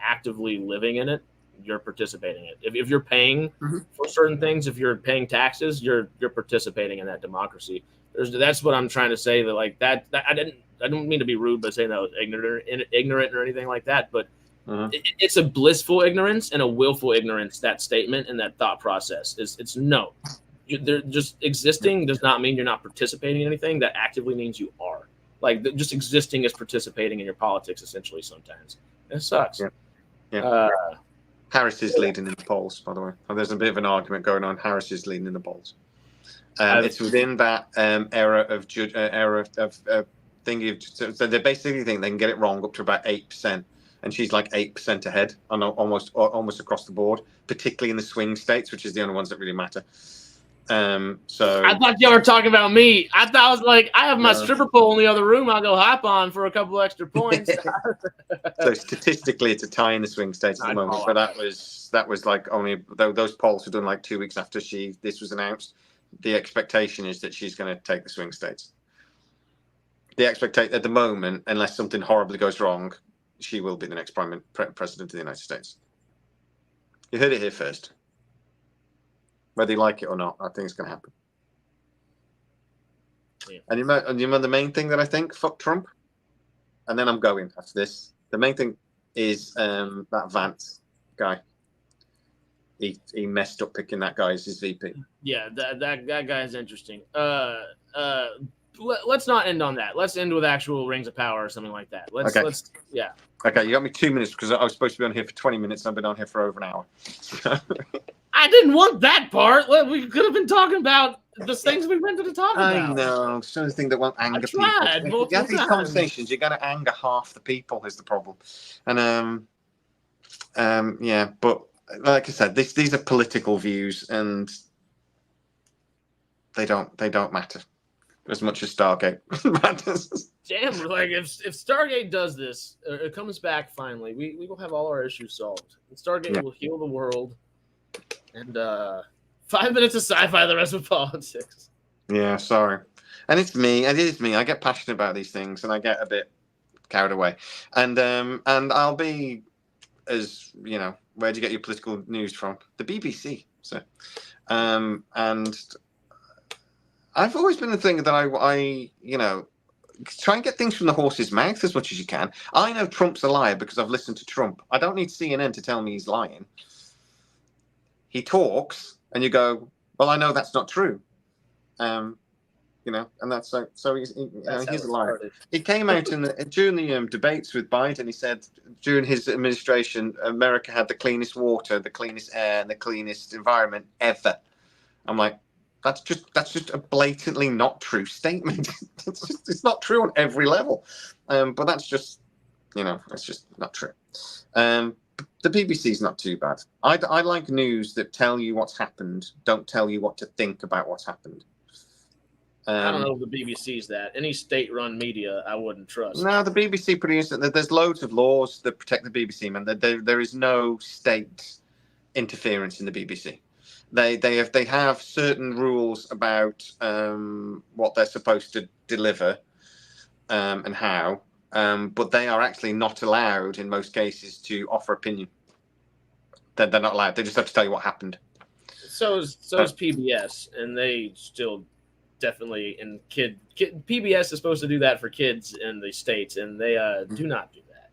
actively living in it, you're participating in it. If you're paying Mm-hmm. for certain things, if you're paying taxes, you're participating in that democracy. That's what I'm trying to say. That like that I don't mean to be rude by saying that I was ignorant or anything like that, but it's a blissful ignorance and a willful ignorance. That statement and that thought process it's no. They're just existing does not mean you're not participating in anything. That actively means you are. Like just existing is participating in your politics essentially. Sometimes it sucks. Yeah. Harris is leading in the polls, by the way. Oh, there's a bit of an argument going on. Harris is leading in the polls. It's within that era of thinking. So they basically think they can get it wrong up to about 8%, and she's like 8% ahead on almost across the board, particularly in the swing states, which is the only ones that really matter. So I thought y'all were talking about me. I thought I was like, I have my stripper pole in the other room. I'll go hop on for a couple extra points. So statistically, it's a tie in the swing states at the moment. But that was like only those polls were done like 2 weeks after this was announced. The expectation is that she's going to take the swing states. The expectation at the moment, unless something horribly goes wrong, she will be the next president of the United States. You heard it here first. Whether you like it or not, I think it's going to happen. Yeah. And you know the main thing that I think, fuck Trump, and then I'm going after this. The main thing is that Vance guy. He messed up picking that guy as his VP. Yeah, that guy is interesting. Let's not end on that. Let's end with actual rings of power or something like that. Let's Okay, you got me 2 minutes because I was supposed to be on here for 20 minutes. And I've been on here for over an hour. I didn't want that part. We could have been talking about the things we wanted to talk about. I know. It's the only thing that won't anger people. If you have these conversations, you're going to anger half the people is the problem. And yeah, but like I said, these are political views, and they don't matter as much as Stargate matters. Damn, like if Stargate does this, it comes back finally, we will have all our issues solved. Stargate will heal the world, and 5 minutes of sci-fi, the rest of politics. Yeah, sorry, and it is me. I get passionate about these things, and I get a bit carried away, and I'll be, as you know, where do you get your political news from? The BBC. So, and I've always been the thing that I try and get things from the horse's mouth as much as you can. I know Trump's a liar because I've listened to Trump. I don't need CNN to tell me he's lying. He talks, and you go, well, I know that's not true. And that's so he's a liar. He came out during the debates with Biden. He said during his administration, America had the cleanest water, the cleanest air, and the cleanest environment ever. I'm like, that's just a blatantly not true statement. It's not true on every level. But that's just, it's just not true. The BBC's not too bad. I like news that tell you what's happened, don't tell you what to think about what's happened. I don't know if the BBC's that. Any state-run media, I wouldn't trust. No, the BBC produces. There's loads of laws that protect the BBC, man. There is no state interference in the BBC. They have certain rules about what they're supposed to deliver and how, but they are actually not allowed in most cases to offer opinion. They're not allowed. They just have to tell you what happened. So is PBS, and they still definitely PBS is supposed to do that for kids in the States, and they do not do that.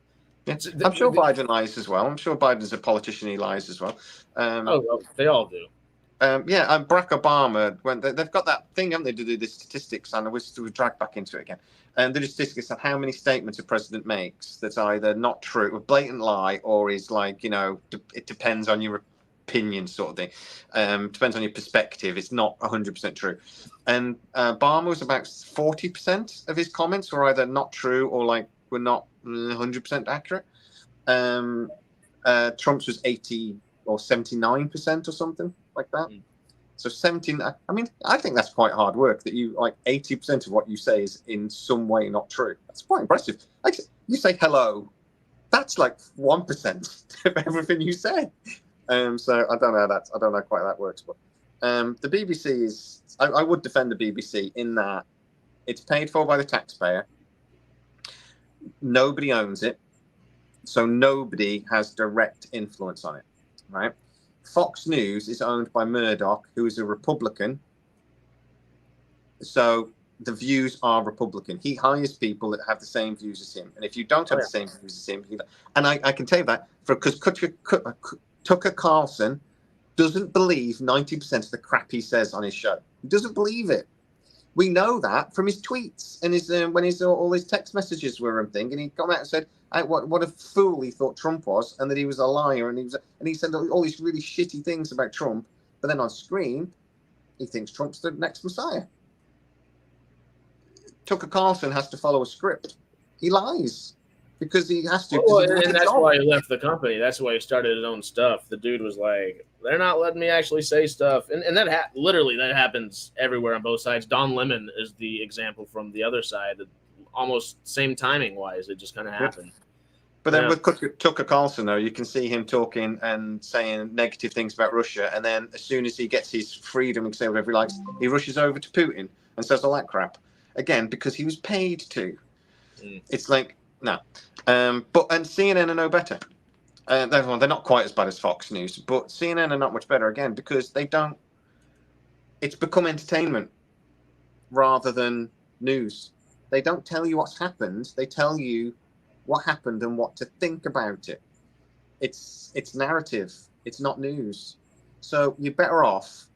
Yeah. I'm sure Biden lies as well. I'm sure Biden's a politician. He lies as well. They all do. Barack Obama, when they've got that thing, haven't they, to do the statistics, and we're dragged back into it again. And the statistics on how many statements a president makes that's either not true, a blatant lie, or is like, it depends on your opinion sort of thing. Depends on your perspective. It's not 100% true. And Obama was about 40% of his comments were either not true or like were not 100% accurate. Trump's was 80 or 79% or something like that. So 17. I mean, I think that's quite hard work. That you like 80% of what you say is in some way not true. That's quite impressive. Like you say hello, that's like 1% of everything you say. So I don't know quite how that works, but the BBC is. I would defend the BBC in that it's paid for by the taxpayer. Nobody owns it. So nobody has direct influence on it, right? Fox News is owned by Murdoch, who is a Republican. So the views are Republican. He hires people that have the same views as him. And if you don't have the same views as him, and I can tell you that because Tucker Carlson doesn't believe 90% of the crap he says on his show. He doesn't believe it. We know that from his tweets and his when all his text messages were and thing, and he'd come out and said what a fool he thought Trump was, and that he was a liar, and he said all these really shitty things about Trump. But then on screen, he thinks Trump's the next Messiah. Tucker Carlson has to follow a script. He lies because he has to. Well, and that's why he left the company. That's why he started his own stuff. The dude was like, they're not letting me actually say stuff. And that literally that happens everywhere on both sides. Don Lemon is the example from the other side. Almost same timing wise. It just kind of happened. But then with Tucker Carlson, though, you can see him talking and saying negative things about Russia. And then as soon as he gets his freedom and say whatever he likes, he rushes over to Putin and says all that crap. Again, because he was paid to. It's like, no. And CNN are no better. They're not quite as bad as Fox News, but CNN are not much better, again, because they don't. It's become entertainment rather than news. They don't tell you what's happened. They tell you what happened and what to think about it. It's narrative. It's not news. So you're better off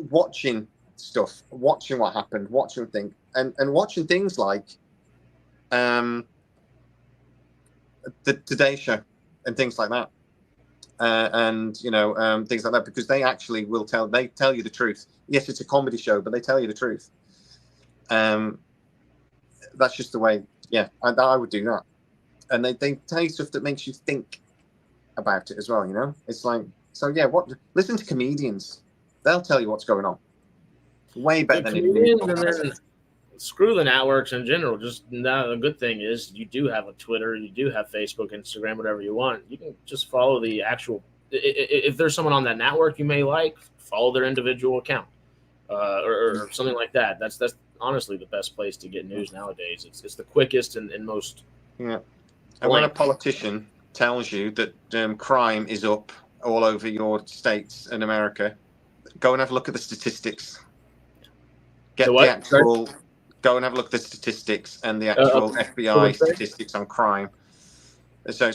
watching stuff, watching what happened, watching things, and watching things like the Today Show and things like that, and things like that, because they actually will tell you the truth. Yes, it's a comedy show, but they tell you the truth. That's just the way. Yeah, I would do that, and they tell you stuff that makes you think about it as well. It's like, so yeah. Listen to comedians; they'll tell you what's going on. Way better than comedians, and then screw the networks in general. Just the good thing is you do have a Twitter, you do have Facebook, Instagram, whatever you want. You can just follow the actual. If there's someone on that network you may like, follow their individual account, or something like that. That's honestly the best place to get news nowadays. It's the quickest and most. Yeah, and when a politician tells you that crime is up all over your states in America, go and have a look at the statistics. Go and have a look at the statistics and the actual FBI statistics on crime. So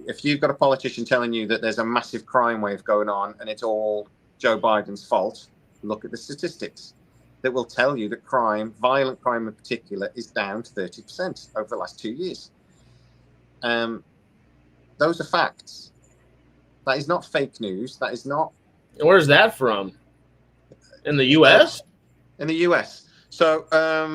if you've got a politician telling you that there's a massive crime wave going on and it's all Joe Biden's fault, look at the statistics that will tell you that violent crime in particular, is down to 30% over the last 2 years. Those are facts. That is not fake news. That is not. Where's that from? In the U.S.? In the US. So I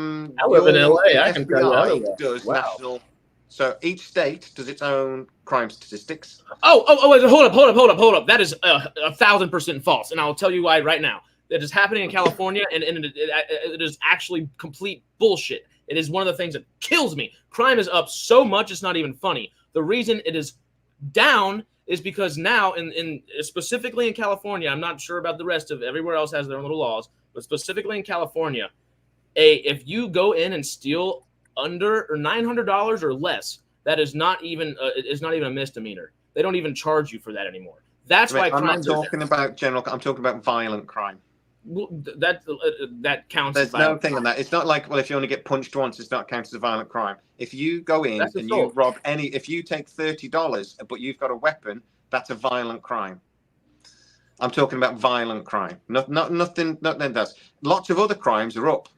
live in LA. I can tell you does national. So each state does its own crime statistics. Wait, hold up. That is 1,000% false, and I'll tell you why right now. That is happening in California, and it is actually complete bullshit. It is one of the things that kills me. Crime is up so much it's not even funny. The reason it is down is because now, in specifically in California, I'm not sure about the rest of everywhere else has their own little laws. But specifically in California, if you go in and steal under or $900 or less, that is not even a misdemeanor. They don't even charge you for that anymore. That's why I'm not talking about general. I'm talking about violent crime. Well, that counts. There's no thing on that. It's not like, well, if you only get punched once, it's not counted as a violent crime. If you go in and you rob if you take $30, but you've got a weapon, that's a violent crime. I'm talking about violent crime. Nothing else. Lots of other crimes are up.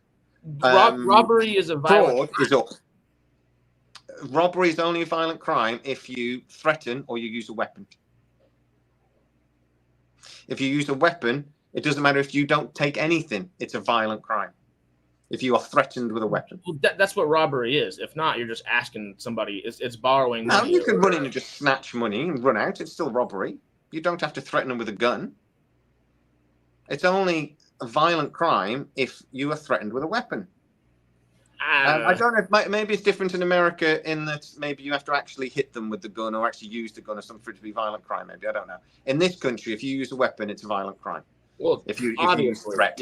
Robbery is a violent crime. Fraud is up. Robbery is only a violent crime if you threaten or you use a weapon. If you use a weapon, it doesn't matter if you don't take anything. It's a violent crime. If you are threatened with a weapon. Well, that's what robbery is. If not, you're just asking somebody. It's borrowing money. No, you can run in and just snatch money and run out. It's still robbery. You don't have to threaten them with a gun. It's only a violent crime if you are threatened with a weapon. I don't know. Maybe it's different in America in that maybe you have to actually hit them with the gun or actually use the gun or something for it to be violent crime. Maybe I don't know. In this country, if you use a weapon, it's a violent crime. Well, if you use threat,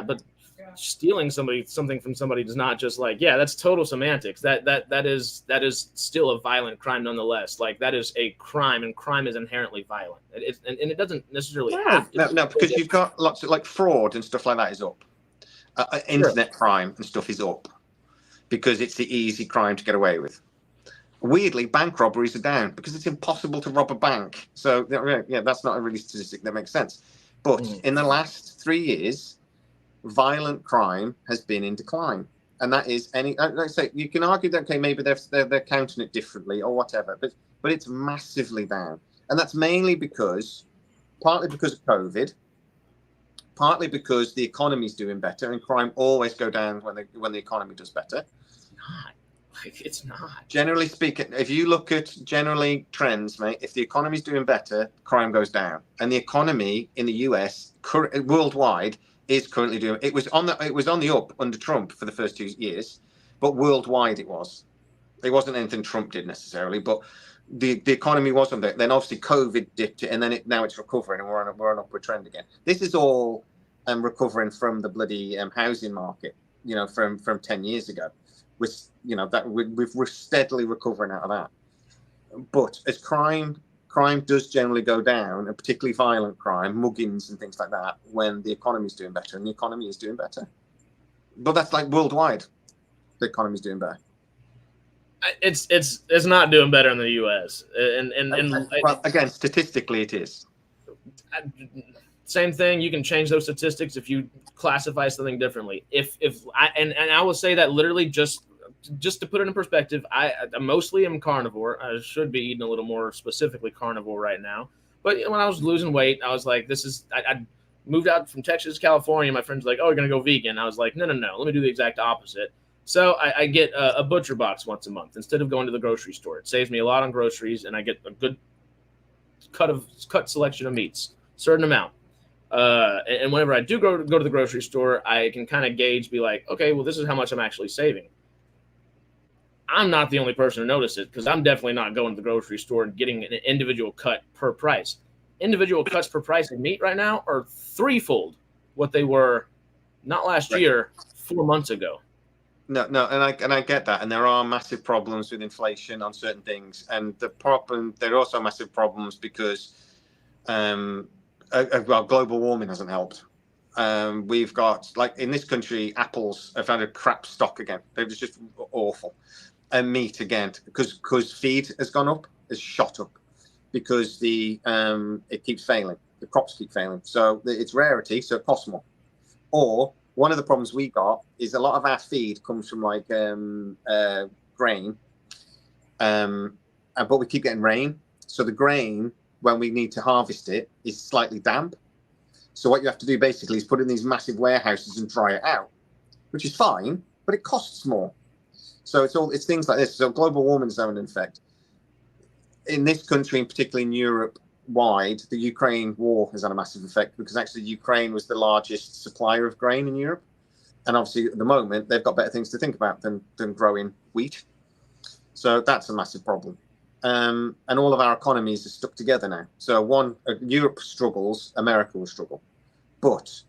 but stealing something from somebody does not just like, yeah, that's total semantics. That is still a violent crime nonetheless. Like that is a crime, and crime is inherently violent. And it doesn't necessarily have to. No, because you've got lots of like fraud and stuff like that is up. Internet crime and stuff is up because it's the easy crime to get away with. Weirdly, bank robberies are down because it's impossible to rob a bank. So yeah, that's not a really statistic that makes sense. But in the last 3 years, violent crime has been in decline, and that is like I say, you can argue that okay, maybe they're counting it differently or whatever, but it's massively down, and that's mainly partly because of COVID, partly because the economy's doing better, and crime always go down when the economy does better. It's not. Generally speaking, if you look at generally trends, mate, if the economy's doing better, crime goes down, and the economy in the US worldwide is currently doing. It was on the up under Trump for the first 2 years, but worldwide it wasn't anything Trump did necessarily, but the economy was on there. Then obviously COVID dipped it, and then now it's recovering, and we're on an upward trend again. This is all recovering from the bloody housing market, from 10 years ago. We're steadily recovering out of that. But as crime does generally go down, and particularly violent crime, muggings and things like that, when the economy is doing better, and the economy is doing better. But that's like worldwide, the economy is doing better. It's not doing better in the U.S. And well, again, statistically, it is. Same thing. You can change those statistics if you classify something differently. I will say that literally just to put it in perspective, I mostly am carnivore. I should be eating a little more specifically carnivore right now. But when I was losing weight, I was like, I moved out from Texas to California. My friends were like, oh, you're going to go vegan. I was like, no. Let me do the exact opposite. So I get a butcher box once a month instead of going to the grocery store. It saves me a lot on groceries, and I get a good cut selection of meats, certain amount. And whenever I do go to the grocery store, I can kind of gauge, be like, okay, well, this is how much I'm actually saving. I'm not the only person to notice it, because I'm definitely not going to the grocery store and getting an individual cut per price. Individual cuts per price of meat right now are threefold what they were not last year, 4 months ago. No, and I get that, and there are massive problems with inflation on certain things, and there are also massive problems because global warming hasn't helped. We've got, like in this country, apples have had a crap stock again. They're just awful. And meat again, because feed has gone up, has shot up, because it keeps failing. The crops keep failing, so it's rarity, so it costs more. Or one of the problems we got is a lot of our feed comes from like grain, but we keep getting rain, so the grain, when we need to harvest it, is slightly damp. So what you have to do basically is put it in these massive warehouses and dry it out, which is fine, but it costs more. So it's things like this. So global warming is having an effect. In this country, and particularly in Europe wide, the Ukraine war has had a massive effect, because actually Ukraine was the largest supplier of grain in Europe. And obviously at the moment, they've got better things to think about than growing wheat. So that's a massive problem. And all of our economies are stuck together now. So Europe struggles, America will struggle. But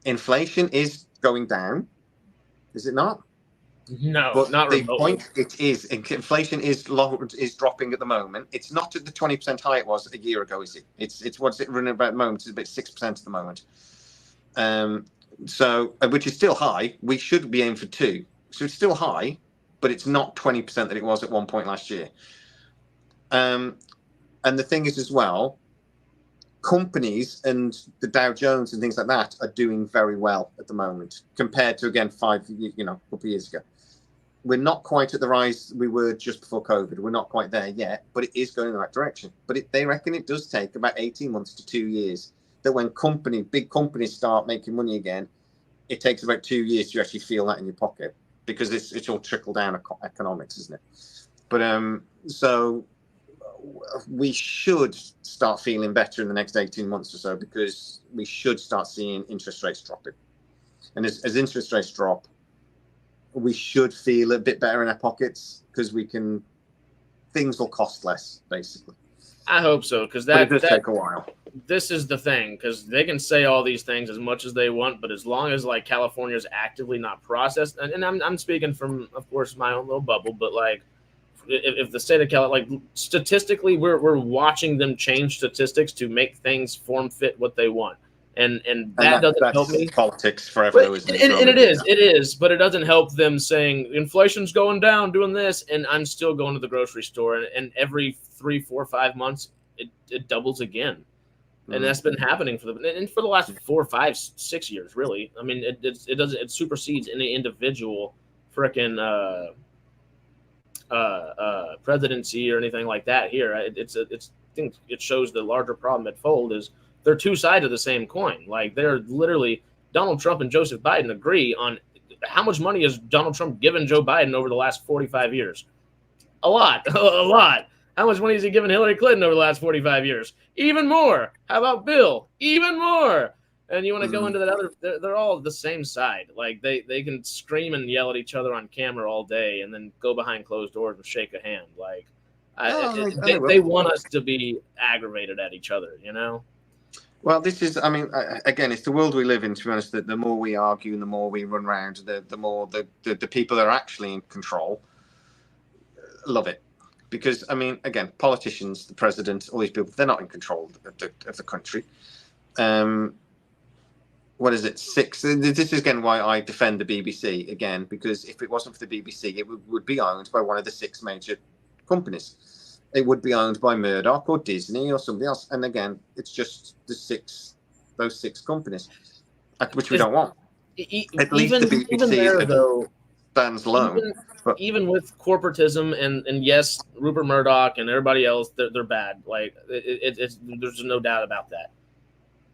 inflation is going down, is it not? No, but not the remotely. point it is, inflation is dropping at the moment. It's not at the 20% high it was a year ago, is it? It's what's it running about at the moment? It's about 6% at the moment. So which is still high. We should be aiming for 2. So it's still high, but it's not 20% that it was at one point last year. And the thing is as well, companies and the Dow Jones and things like that are doing very well at the moment compared to, again, a couple of years ago. We're not quite at the rise we were just before COVID. We're not quite there yet, but it is going in the right direction. But they reckon it does take about 18 months to 2 years. That when big companies start making money again, it takes about 2 years to actually feel that in your pocket, because it's all trickle down economics, isn't it? But so we should start feeling better in the next 18 months or so, because we should start seeing interest rates dropping. And as interest rates drop, we should feel a bit better in our pockets, because things will cost less, basically. I hope so, because it does take a while. this is the thing, because they can say all these things as much as they want, but as long as like California is actively not processed, and I'm speaking from, of course, my own little bubble, but like if the state of California, like statistically, we're watching them change statistics to make things form fit what they want, and that doesn't help me. Politics forever, though, isn't it? And it is, but it doesn't help them saying inflation's going down, doing this, and I'm still going to the grocery store, and every 3, 4, 5 months it doubles again. And that's been happening for the last 4, 5, 6 years, really. I mean, it supersedes any individual frickin' presidency or anything like that. Here, I think it shows the larger problem at fold is they're two sides of the same coin. Like they're literally Donald Trump and Joseph Biden agree on how much money has Donald Trump given Joe Biden over the last 45 years. A lot, a lot. How much money has he given Hillary Clinton over the last 45 years? Even more. How about Bill? Even more. And you want to go into that other, they're all the same side. Like they can scream and yell at each other on camera all day and then go behind closed doors and shake a hand. Like they want us to be aggravated at each other, you know? Well, this is, I mean, again, it's the world we live in, to be honest, that the more we argue and the more we run around, the more the people that are actually in control love it. Because, I mean, again, politicians, the president, all these people, they're not in control of the country. What is it? 6. This is, again, why I defend the BBC, again, because if it wasn't for the BBC, it would be owned by one of the 6 major companies. It would be owned by Murdoch or Disney or somebody else. And, again, it's just those 6 companies, which we don't want. At least the BBC stands alone. Even with corporatism and yes, Rupert Murdoch and everybody else, they're bad. Like there's no doubt about that.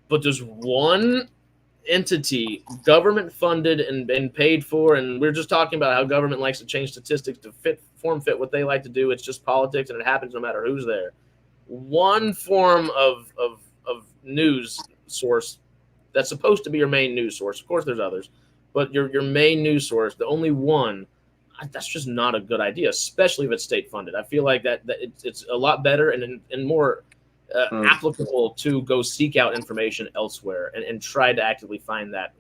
But there's one entity, government funded and paid for, and we're just talking about how government likes to change statistics to form fit what they like to do. It's just politics, and it happens no matter who's there. One form of news source that's supposed to be your main news source. Of course, there's others, but your main news source, the only one. That's just not a good idea, especially if it's state funded. I feel like that it's a lot better and more applicable to go seek out information elsewhere and try to actively find that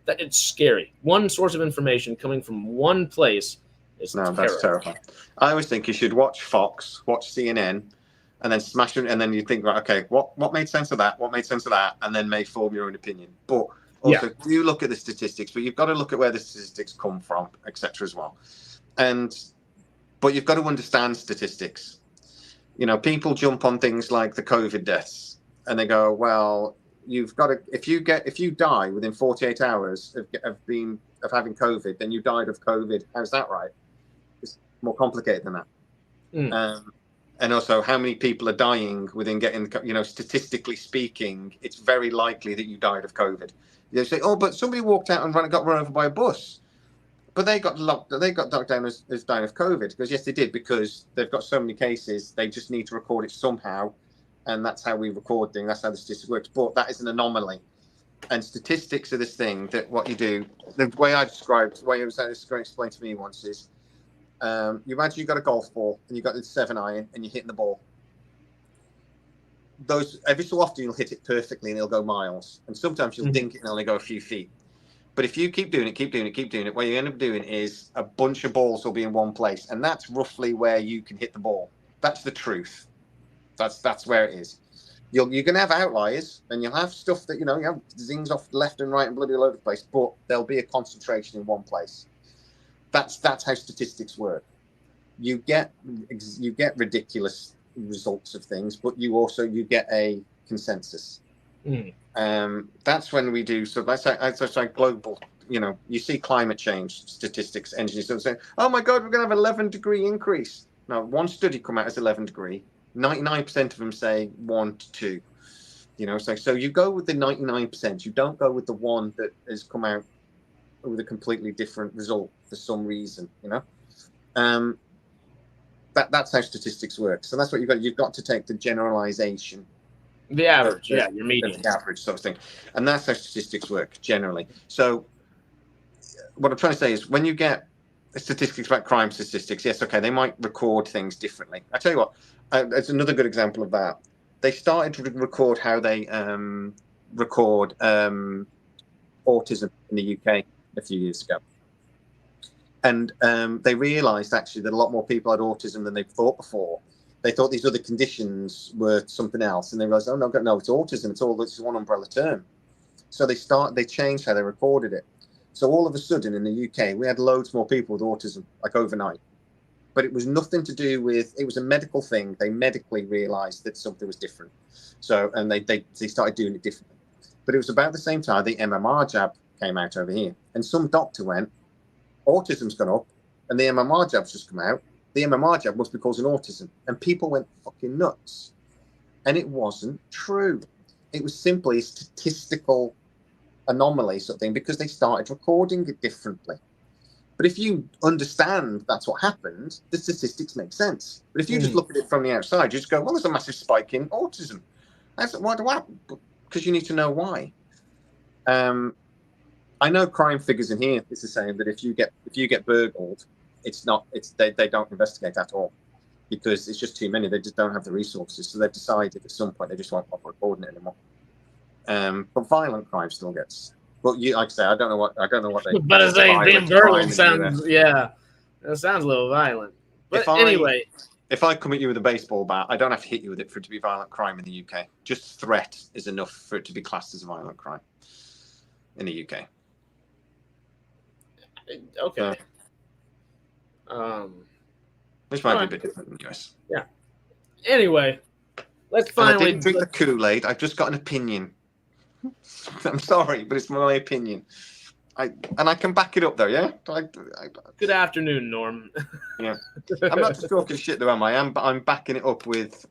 it's scary. One source of information coming from one place is that's terrifying. I always think you should watch Fox, watch CNN, and then smash it, and then you think, right, okay, what made sense of that? What made sense of that? And then may form your own opinion. But also, you look at the statistics, but you've got to look at where the statistics come from, etc. as well. But you've got to understand statistics. You know, people jump on things like the COVID deaths, and they go, "Well, you've got to if you die within 48 hours of having COVID, then you died of COVID." How's that right? It's more complicated than that. And also, how many people are dying within getting? You know, statistically speaking, it's very likely that you died of COVID. They say, "Oh, but somebody walked out and got run over by a bus," but they got knocked down as dying of COVID. Because yes, they did, because they've got so many cases. They just need to record it somehow, and that's how we record things. That's how the statistics works. But that is an anomaly, and statistics are this thing that what you do. The way I described, the way it was explained to me once is, you imagine you've got a golf ball and you've got the 7-iron and you're hitting the ball. Those every so often you'll hit it perfectly and it'll go miles, and sometimes you'll dink it and only go a few feet. But if you keep doing it, what you end up doing is a bunch of balls will be in one place, and that's roughly where you can hit the ball. That's the truth. That's where it is. You're going to have outliers, and you'll have stuff that you have zings off left and right and bloody all over the place, but there'll be a concentration in one place. That's how statistics work. You get ridiculous results of things, but you get a consensus. That's when we do. So let's say global. You see climate change statistics. Engineers saying, "Oh my God, we're going to have 11-degree increase." Now, one study come out as 11 degree. 99% of them say 1 to 2. So you go with the 99%. You don't go with the one that has come out with a completely different result for some reason. That's how statistics work. So that's what you've got to take the generalization, the average, your median, the average sort of thing, and that's how statistics work generally. So what I'm trying to say is, when you get statistics about crime statistics, yes, okay, they might record things differently. I tell you what, it's another good example of that. they started to record how they record autism in the UK a few years ago. And they realised actually that a lot more people had autism than they thought before. They thought these other conditions were something else, and they realised, oh no, it's autism. It's one umbrella term. So they changed how they recorded it. So all of a sudden in the UK, we had loads more people with autism, like overnight. But it was nothing to do with, it was a medical thing. They medically realised that something was different. So, and they started doing it differently. But it was about the same time the MMR jab came out over here. And some doctor went, autism's gone up, and the MMR jab's just come out. The MMR jab must be causing autism. And people went fucking nuts. And it wasn't true. It was simply a statistical anomaly sort of thing, because they started recording it differently. But if you understand that's what happened, the statistics make sense. But if you just look at it from the outside, you just go, well, there's a massive spike in autism. Why? Because you need to know why. I know crime figures in here is the same, that if you get burgled, they don't investigate at all, because it's just too many. They just don't have the resources. So they've decided at some point they just won't bother recording it anymore. But violent crime still gets. Well, like I say, I don't know what they. But as a damn burgle sounds, yeah, that sounds a little violent. But anyway, if I come at you with a baseball bat, I don't have to hit you with it for it to be violent crime in the UK. Just threat is enough for it to be classed as a violent crime in the UK. Okay. Which might be a bit different in the US. Yeah. Anyway, let's finally. I didn't drink the Kool-Aid. I've just got an opinion. I'm sorry, but it's my opinion. I can back it up though, yeah? Good afternoon, Norm. Yeah. I'm not just talking shit though, am I? I'm backing it up with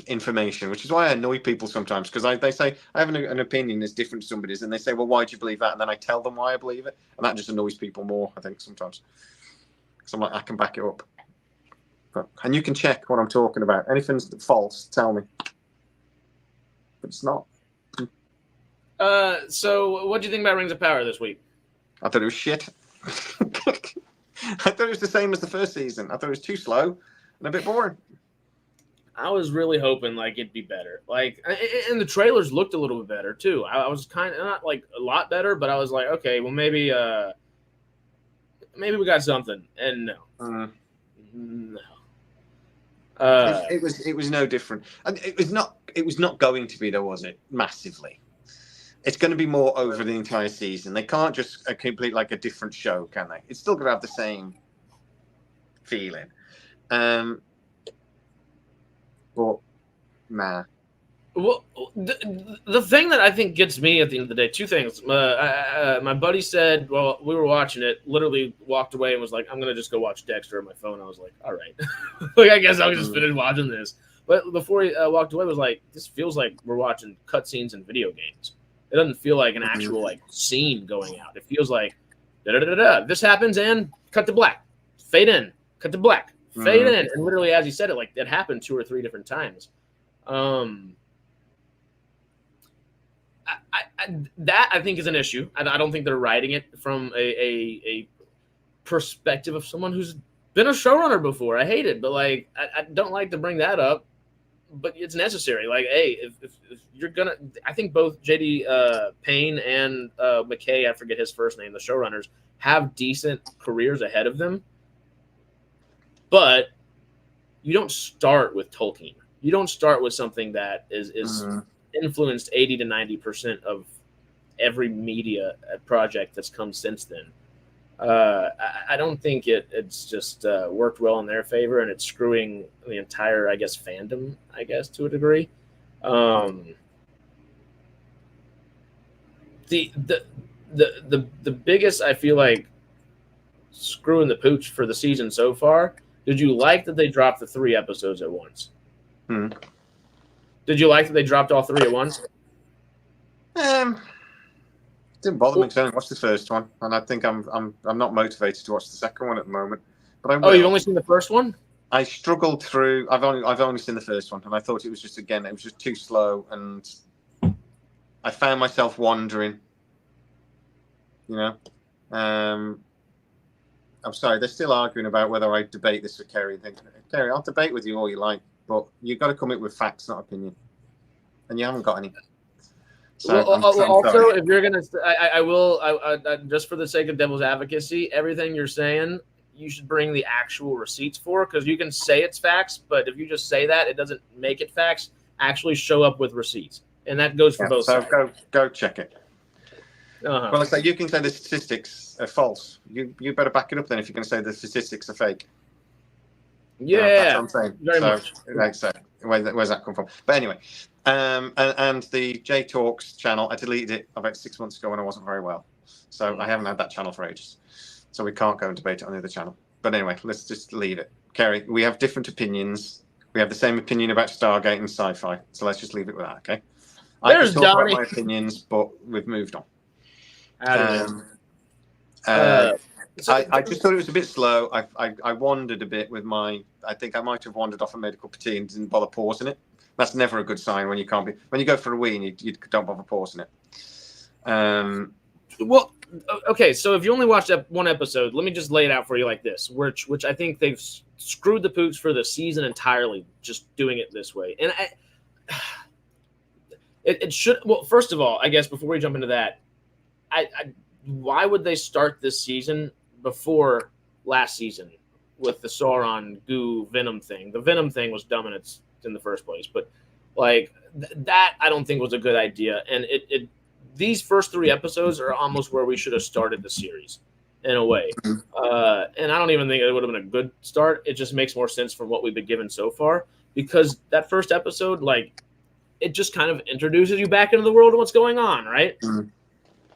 information, which is why I annoy people sometimes, because they say I have an opinion that's different to somebody's, and they say, well, why do you believe that? And then I tell them why I believe it, and that just annoys people more, I think, sometimes. Because I'm like, I can back it up. And you can check what I'm talking about. Anything's false, tell me. But it's not. So what do you think about Rings of Power this week? I thought it was shit. I thought it was the same as the first season. I thought it was too slow and a bit boring. I was really hoping like it'd be better. Like, and the trailers looked a little bit better too. I was kind of not like a lot better, but I was like, okay, well maybe we got something. And no, no. It was no different. And it was not going to be, though, was it? Massively. It's going to be more over the entire season. They can't just complete like a different show, can they? It's still going to have the same feeling. But nah. Well, the thing that I think gets me at the end of the day, two things. My buddy said, well, we were watching it, literally walked away and was like, I'm going to just go watch Dexter on my phone. I was like, all right. Like, I guess I'll just finish watching this. But before he walked away, was like, this feels like we're watching cutscenes in video games. It doesn't feel like an actual like scene going out. It feels like, da-da-da-da-da. This happens and cut to black. Fade in. Cut to black. Fade in. And literally, as he said it, like, it happened 2 or 3 different times. That I think is an issue. I don't think they're writing it from a perspective of someone who's been a showrunner before. I hate it, but like I don't like to bring that up, but it's necessary. Like, hey, if you're gonna, I think both JD Payne and McKay, I forget his first name, the showrunners, have decent careers ahead of them, but you don't start with Tolkien. You don't start with something that is influenced 80 to 90% of every media project that's come since then. I don't think it's just worked well in their favor, and it's screwing the entire, I guess, fandom, I guess, to a degree. The biggest, I feel like, screwing the pooch for the season so far. Did you like that they dropped the 3 episodes at once? Did you like that they dropped all 3 at once? Didn't bother me because I didn't watch the first one, and I think I'm not motivated to watch the second one at the moment. But I will. Oh, you've only seen the first one? I struggled through. I've only seen the first one, and I thought it was just too slow, and I found myself wandering. You know, I'm sorry, they're still arguing about whether I debate this with Kerry. Kerry, I'll debate with you all you like. but you've got to come up with facts, not opinion, and you haven't got any. So Well, I'm also, sorry. if you're gonna, I will, just for the sake of devil's advocacy, everything you're saying, you should bring the actual receipts for, because you can say it's facts, but if you just say that, it doesn't make it facts. Actually, show up with receipts, and that goes for both sides. So go check it. Uh-huh. Well, it's like you can say the statistics are false. You better back it up then if you're going to say the statistics are fake. Yeah, that's what I'm saying. very much. Like, so where's that come from? But anyway, and the J Talks channel, I deleted it about 6 months ago when I wasn't very well, so I haven't had that channel for ages. So we can't go and debate it on the other channel. But anyway, let's just leave it. Kerry, we have different opinions. We have the same opinion about Stargate and SciFi, so let's just leave it with that, okay? I can talk about my opinions, but we've moved on. I just thought it was a bit slow. I wandered a bit with my. I think I might have wandered off a medical tea and didn't bother pausing it. That's never a good sign when you can't be. When you go for a wee and you don't bother pausing it. Well, okay. So if you only watched one episode, let me just lay it out for you like this, which I think they've screwed the pooch for the season entirely, just doing it this way. And it should. Well, first of all, I guess before we jump into that, why would they start this season before last season with the Sauron goo Venom thing? The Venom thing was dumb in the first place, but like that I don't think was a good idea. And these first 3 episodes are almost where we should have started the series in a way. And I don't even think it would have been a good start. It just makes more sense from what we've been given so far, because that first episode, like, it just kind of introduces you back into the world and what's going on, right?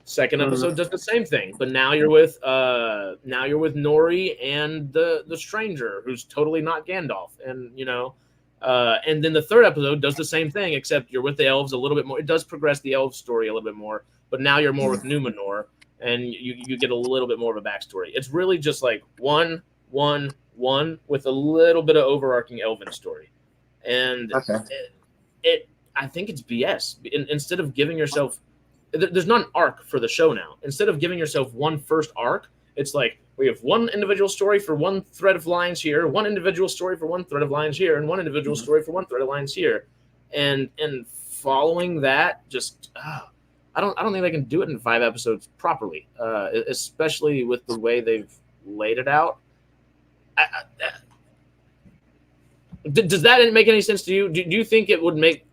Second episode does the same thing, but now you're with Nori and the stranger who's totally not Gandalf, and and then the third episode does the same thing, except you're with the elves a little bit more. It does progress the elf story a little bit more, but now you're more with Numenor, and you get a little bit more of a backstory. It's really just like one with a little bit of overarching elven story, and I think it's BS. Instead of giving yourself there's not an arc for the show now. Instead of giving yourself one first arc, it's like we have one individual story for one thread of lines here, one individual story for one thread of lines here, and one individual story for one thread of lines here. And following that, just I don't think they can do it in 5 episodes properly, especially with the way they've laid it out. Does that make any sense to you? Do you think it would make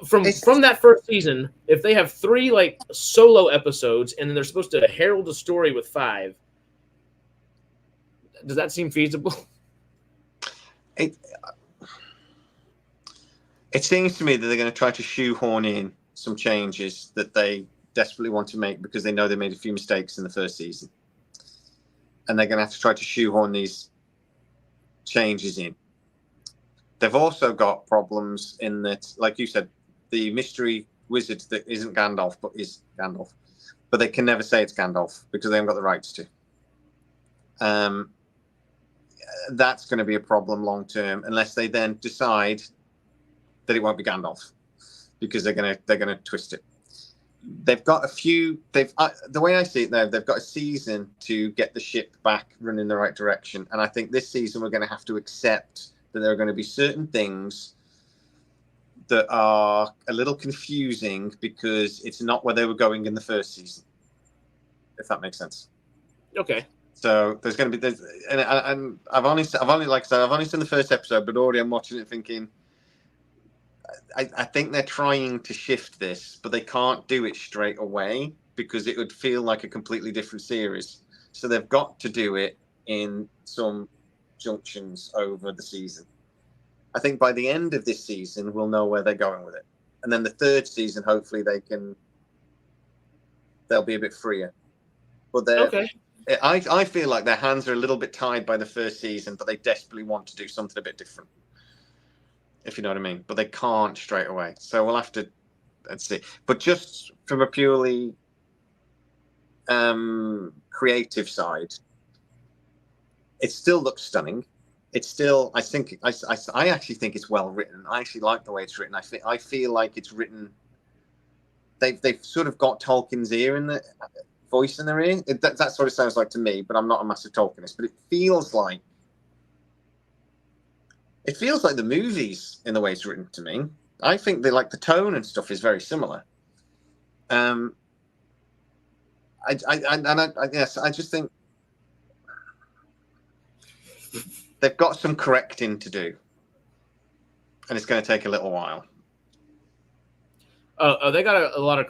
from that first season, if they have 3 like solo episodes and then they're supposed to herald a story with 5, does that seem feasible? It seems to me that they're going to try to shoehorn in some changes that they desperately want to make because they know they made a few mistakes in the first season, and they're going to have to try to shoehorn these changes in. They've also got problems in that, like you said, the mystery wizard that isn't Gandalf but is Gandalf, but they can never say it's Gandalf because they haven't got the rights to. That's going to be a problem long term unless they then decide that it won't be Gandalf, because they're going to twist it. They've got a few. The way I see it now, they've got a season to get the ship back running in the right direction, and I think this season we're going to have to accept that there are going to be certain things that are a little confusing because it's not where they were going in the first season, if that makes sense. Okay. So there's going to be and I've only like I said, I've only seen the first episode, but already I'm watching it thinking I think they're trying to shift this, but they can't do it straight away because it would feel like a completely different series. So they've got to do it in some junctions over the season. I think by the end of this season, we'll know where they're going with it. And then the third season, hopefully they'll be a bit freer. But I feel like their hands are a little bit tied by the first season, but they desperately want to do something a bit different, if you know what I mean. But they can't straight away. So we'll have to see. But just from a purely creative side, it still looks stunning. It's still, I actually think it's well written. I actually like the way it's written. I feel like it's written. They've sort of got Tolkien's ear in the voice in their ear. That's what it sounds like to me. But I'm not a massive Tolkienist. But it feels like It feels like the movies in the way it's written to me. I think the tone and stuff is very similar. I guess I just think they've got some correcting to do, and it's going to take a little while. Oh, they got a lot of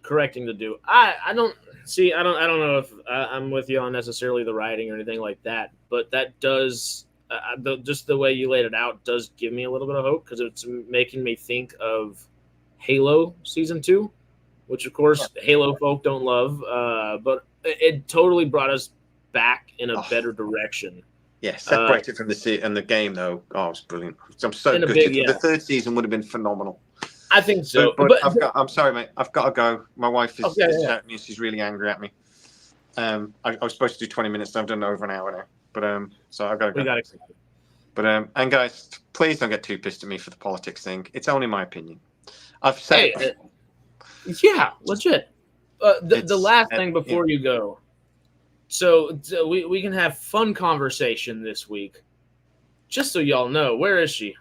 correcting to do. I don't know if I'm with you on necessarily the writing or anything like that, but that does just the way you laid it out does give me a little bit of hope, because it's making me think of Halo season 2, which of course Halo folk don't love, but it totally brought us back in a better direction. Yeah, separated from the game though. Oh, it's brilliant. I'm so good. The third season would have been phenomenal. I think so. But I'm sorry, mate. I've got to go. My wife is shouting me. She's really angry at me. I was supposed to do 20 minutes. I've done over an hour now. But so I've got to go. We got excited. But and guys, please don't get too pissed at me for the politics thing. It's only my opinion. I've said yeah, legit. The last thing before you go. So we can have fun conversation this week. Just so y'all know, where is she?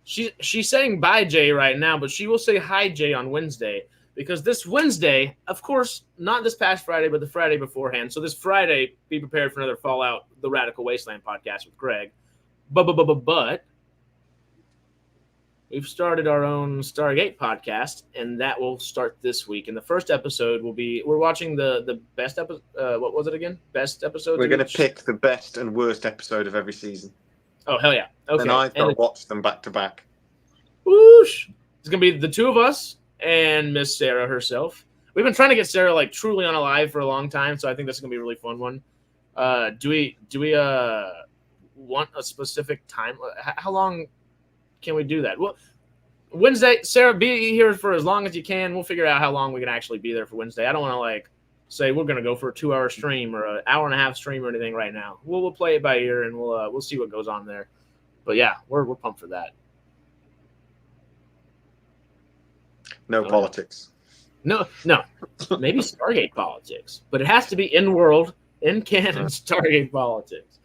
She's saying bye, Jay, right now, but she will say hi, Jay, on Wednesday, because this Wednesday, of course, not this past Friday, but the Friday beforehand. So this Friday, be prepared for another Fallout, the Radical Wasteland podcast with Greg. But we've started our own Stargate podcast, and that will start this week. And the first episode will be, we're watching the best episode. What was it again? Best episode? We're going to pick the best and worst episode of every season. Oh, hell yeah. Okay. And I've got to watch them back to back. Whoosh. It's going to be the two of us and Miss Sarah herself. We've been trying to get Sarah truly on a live for a long time, so I think this is going to be a really fun one. Do we want a specific time? How long can we do that? Well, Wednesday, Sarah, be here for as long as you can. We'll figure out how long we can actually be there for Wednesday. I don't want to say we're going to go for a 2-hour stream or an hour and a half stream or anything right now. We'll play it by ear, and we'll see what goes on there. But yeah, we're pumped for that. No politics. No. Maybe Stargate politics, but it has to be in world, in canon Stargate politics.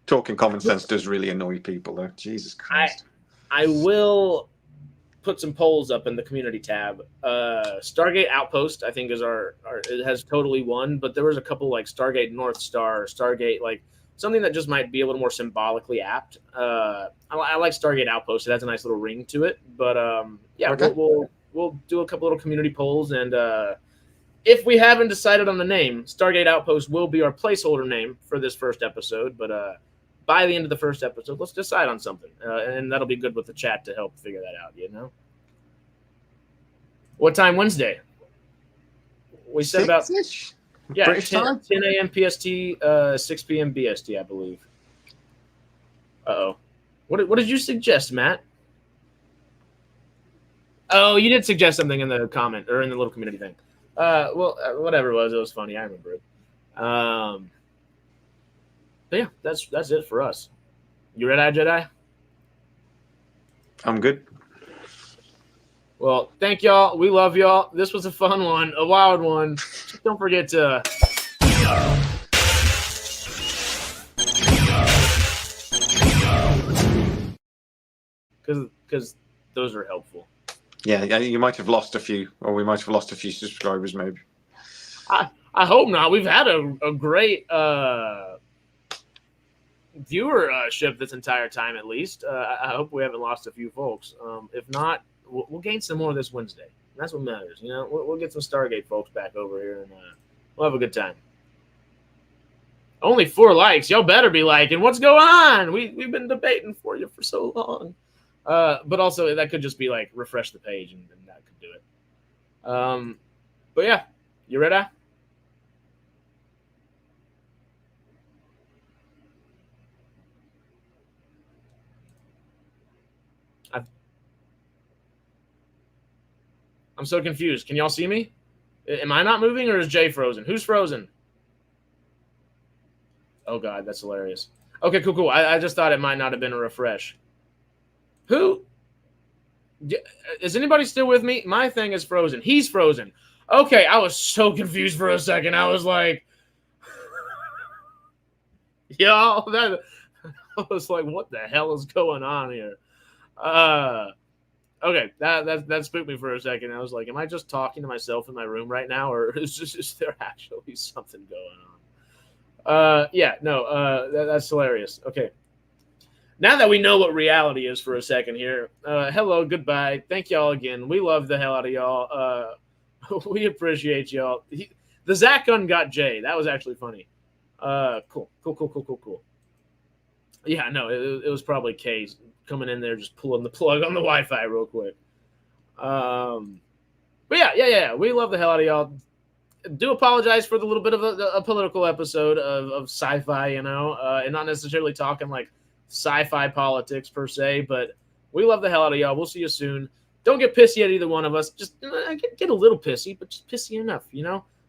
Talking common sense does really annoy people, though. Jesus Christ. I will put some polls up in the community tab. Stargate Outpost, I think, is our it has totally won, but there was a couple Stargate North Star, Stargate something that just might be a little more symbolically apt. I like Stargate Outpost. It has a nice little ring to it, but okay. We'll do a couple little community polls, and if we haven't decided on the name, Stargate Outpost will be our placeholder name for this first episode. But by the end of the first episode, let's decide on something, and that'll be good with the chat to help figure that out. What time Wednesday? We said about 10 a.m. PST, 6 p.m. BST, I believe. Uh-oh. What did you suggest, Matt? Oh, you did suggest something in the comment or in the little community thing. Whatever it was funny. I remember it. But yeah, that's it for us. You ready, Jedi? I'm good. Well, thank y'all. We love y'all. This was a fun one, a wild one. Just don't forget to because those are helpful. Yeah, you might have lost a few, or we might have lost a few subscribers, maybe. I hope not. We've had a great viewership this entire time, at least. I hope we haven't lost a few folks. If not, we'll gain some more this Wednesday. That's what matters. We'll get some Stargate folks back over here, and we'll have a good time. Only 4 likes. Y'all better be liking. What's going on? We've been debating for you for so long. But also that could just be refresh the page, and that could do it. But yeah, you ready? I'm so confused. Can y'all see me? Am I not moving, or is Jay frozen? Who's frozen? Oh God, that's hilarious. Okay, cool. I just thought it might not have been a refresh. Who? Is anybody still with me? My thing is frozen. He's frozen. Okay, I was so confused for a second. I was like, y'all, I was like, what the hell is going on here? Okay, that spooked me for a second. I was like, am I just talking to myself in my room right now, or is there actually something going on? Yeah, no, that's hilarious. Okay. Now that we know what reality is for a second here, hello, goodbye. Thank y'all again. We love the hell out of y'all. We appreciate y'all. The Zach gun got Jay. That was actually funny. Cool. Yeah, no, it was probably Kay coming in there just pulling the plug on the Wi-Fi real quick. But yeah. We love the hell out of y'all. Do apologize for the little bit of a political episode of sci-fi, and not necessarily talking like sci-fi politics per se, but we love the hell out of y'all. We'll see you soon. Don't get pissy at either one of us. Just get a little pissy, but just pissy enough,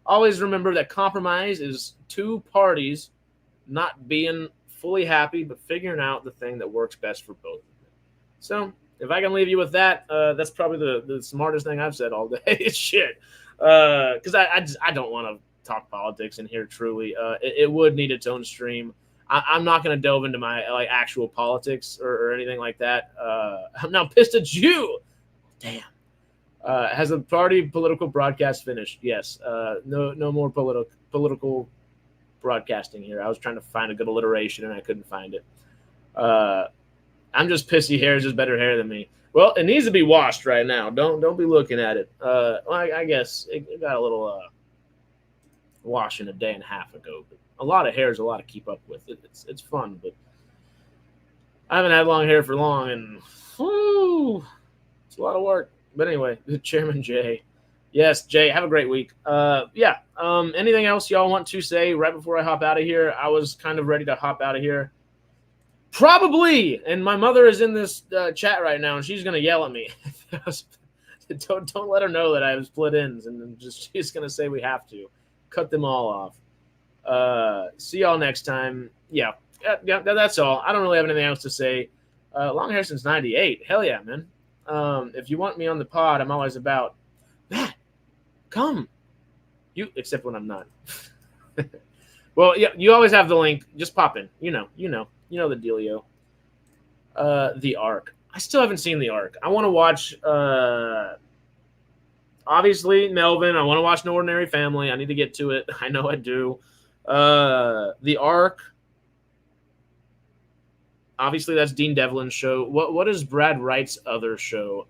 Always remember that compromise is two parties not being fully happy, but figuring out the thing that works best for both. So if I can leave you with that, that's probably the smartest thing I've said all day. Shit. Because I don't want to talk politics in here. Truly, it would need its own stream. I'm not going to delve into my actual politics or anything like that. I'm now pissed at you. Damn. Has the party political broadcast finished? Yes. No more political broadcasting here. I was trying to find a good alliteration and I couldn't find it. I'm just pissy. Hair's just better hair than me. Well, it needs to be washed right now. Don't be looking at it. I guess it got a little washing a day and a half ago. But a lot of hair is a lot to keep up with. It's fun, but I haven't had long hair for long, and it's a lot of work. But anyway, Chairman Jay. Yes, Jay, have a great week. Anything else y'all want to say right before I hop out of here? I was kind of ready to hop out of here. Probably. And my mother is in this chat right now, and she's going to yell at me. Don't let her know that I have split ends, and she's going to say we have to. Cut them all off. See y'all next time. Yeah, that's all. I don't really have anything else to say. Long hair since 98. Hell yeah, man. If you want me on the pod, I'm always about. Matt, come. Except when I'm not. Well, yeah, you always have the link. Just pop in. You know the dealio. The Ark. I still haven't seen The Ark. I want to watch. Obviously, Melvin. I want to watch An Ordinary Family. I need to get to it. I know I do. The Ark. Obviously, that's Dean Devlin's show. What is Brad Wright's other show?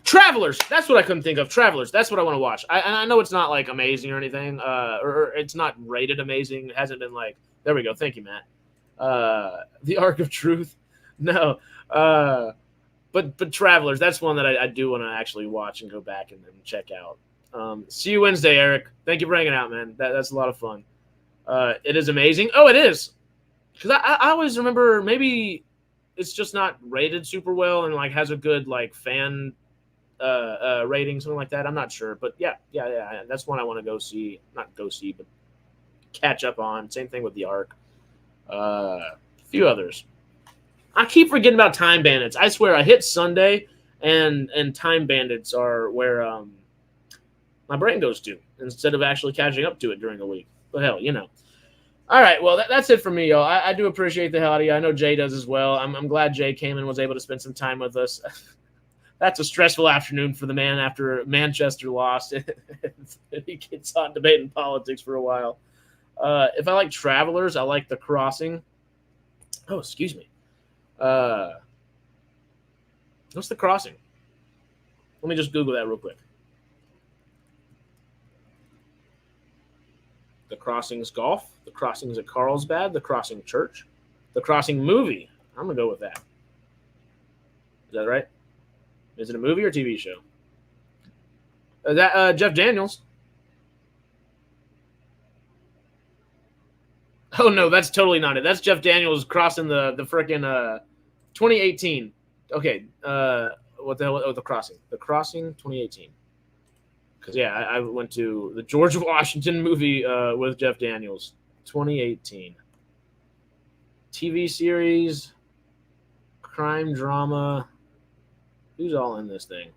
Travelers. That's what I couldn't think of. Travelers. That's what I want to watch. I know it's not like amazing or anything, or it's not rated amazing. It hasn't been like. There we go. Thank you, Matt. The Ark of Truth. No. But Travelers. That's one that I do want to actually watch and go back and check out. See you Wednesday, Eric. Thank you for hanging out, man. That's a lot of fun. It is amazing. Oh, it is. Because I always remember maybe it's just not rated super well and like has a good like fan rating, something like that. I'm not sure, but yeah. That's one I want to go see. Not go see, but catch up on. Same thing with The Ark. A few others. I keep forgetting about Time Bandits. I swear, I hit Sunday, and Time Bandits are where my brain goes to instead of actually catching up to it during the week. But hell, All right, well, that's it for me, y'all. I do appreciate the hell out of you. I know Jay does as well. I'm glad Jay came and was able to spend some time with us. That's a stressful afternoon for the man after Manchester lost. He gets on debating politics for a while. If I like Travelers, I like The Crossing. Oh, excuse me. What's The Crossing? Let me just Google that real quick. The Crossings Golf, The Crossings at Carlsbad, The Crossing Church, The Crossing Movie. I'm going to go with that. Is that right? Is it a movie or TV show? Jeff Daniels. Oh, no, that's totally not it. That's Jeff Daniels crossing the frickin' 2018. Okay, what the hell? Oh, The Crossing. The Crossing 2018. Because, yeah, I went to the George Washington movie with Jeff Daniels. 2018. TV series. Crime drama. Who's all in this thing?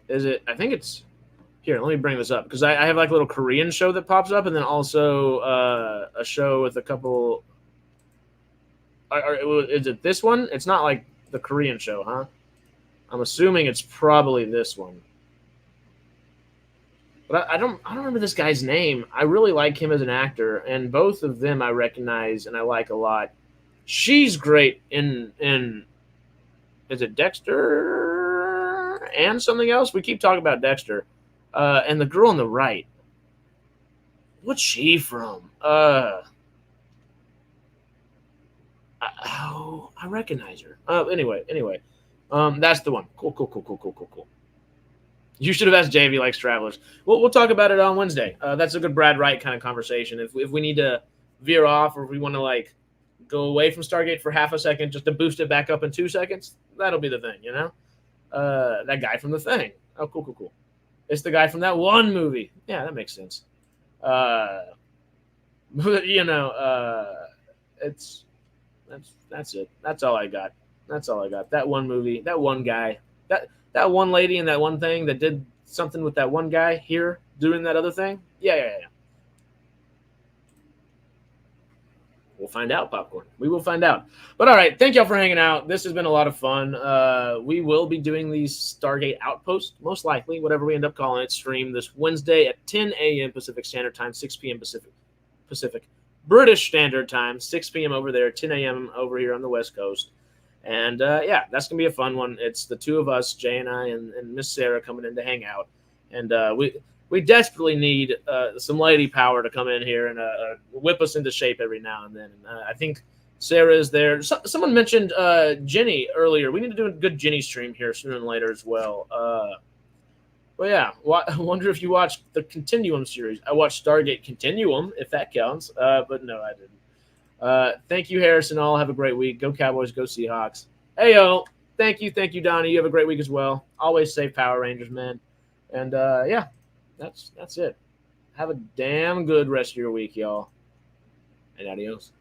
Is it? I think it's here. Let me bring this up because I have like a little Korean show that pops up, and then also a show with a couple. Is it this one? It's not like the Korean show, huh? I'm assuming it's probably this one. But I don't remember this guy's name. I really like him as an actor, and both of them I recognize and I like a lot. She's great in is it Dexter and something else? We keep talking about Dexter. And the girl on the right. What's she from? I recognize her. Anyway. That's the one. Cool. You should have asked Jay if he likes Travelers. We'll talk about it on Wednesday. That's a good Brad Wright kind of conversation. If we need to veer off or if we want to like go away from Stargate for half a second just to boost it back up in 2 seconds, that'll be the thing, you know? That guy from The Thing. Oh, cool. It's the guy from that one movie. Yeah, that makes sense. It's that's it. That's all I got. That one movie, that one guy, that one lady and that one thing that did something with that one guy here doing that other thing. Yeah. We'll find out, Popcorn. We will find out. But all right, thank y'all for hanging out. This has been a lot of fun. We will be doing these Stargate Outposts, most likely, whatever we end up calling it, stream this Wednesday at 10 a.m. Pacific Standard Time, 6 p.m. Pacific British Standard Time, 6 p.m. over there, 10 a.m. over here on the West Coast. And yeah, that's going to be a fun one. It's the two of us, Jay and I, and Miss Sarah coming in to hang out. And we desperately need some lady power to come in here and whip us into shape every now and then. And, I think Sarah is there. Someone mentioned Jenny earlier. We need to do a good Jenny stream here sooner than later as well. Well, yeah, I wonder if you watched the Continuum series. I watched Stargate Continuum, if that counts. But no, I didn't. Thank you, Harrison. All have a great week. Go Cowboys. Go Seahawks. Hey, yo. Thank you, Donnie. You have a great week as well. Always save Power Rangers, man. And yeah. That's it. Have a damn good rest of your week, y'all. And adios.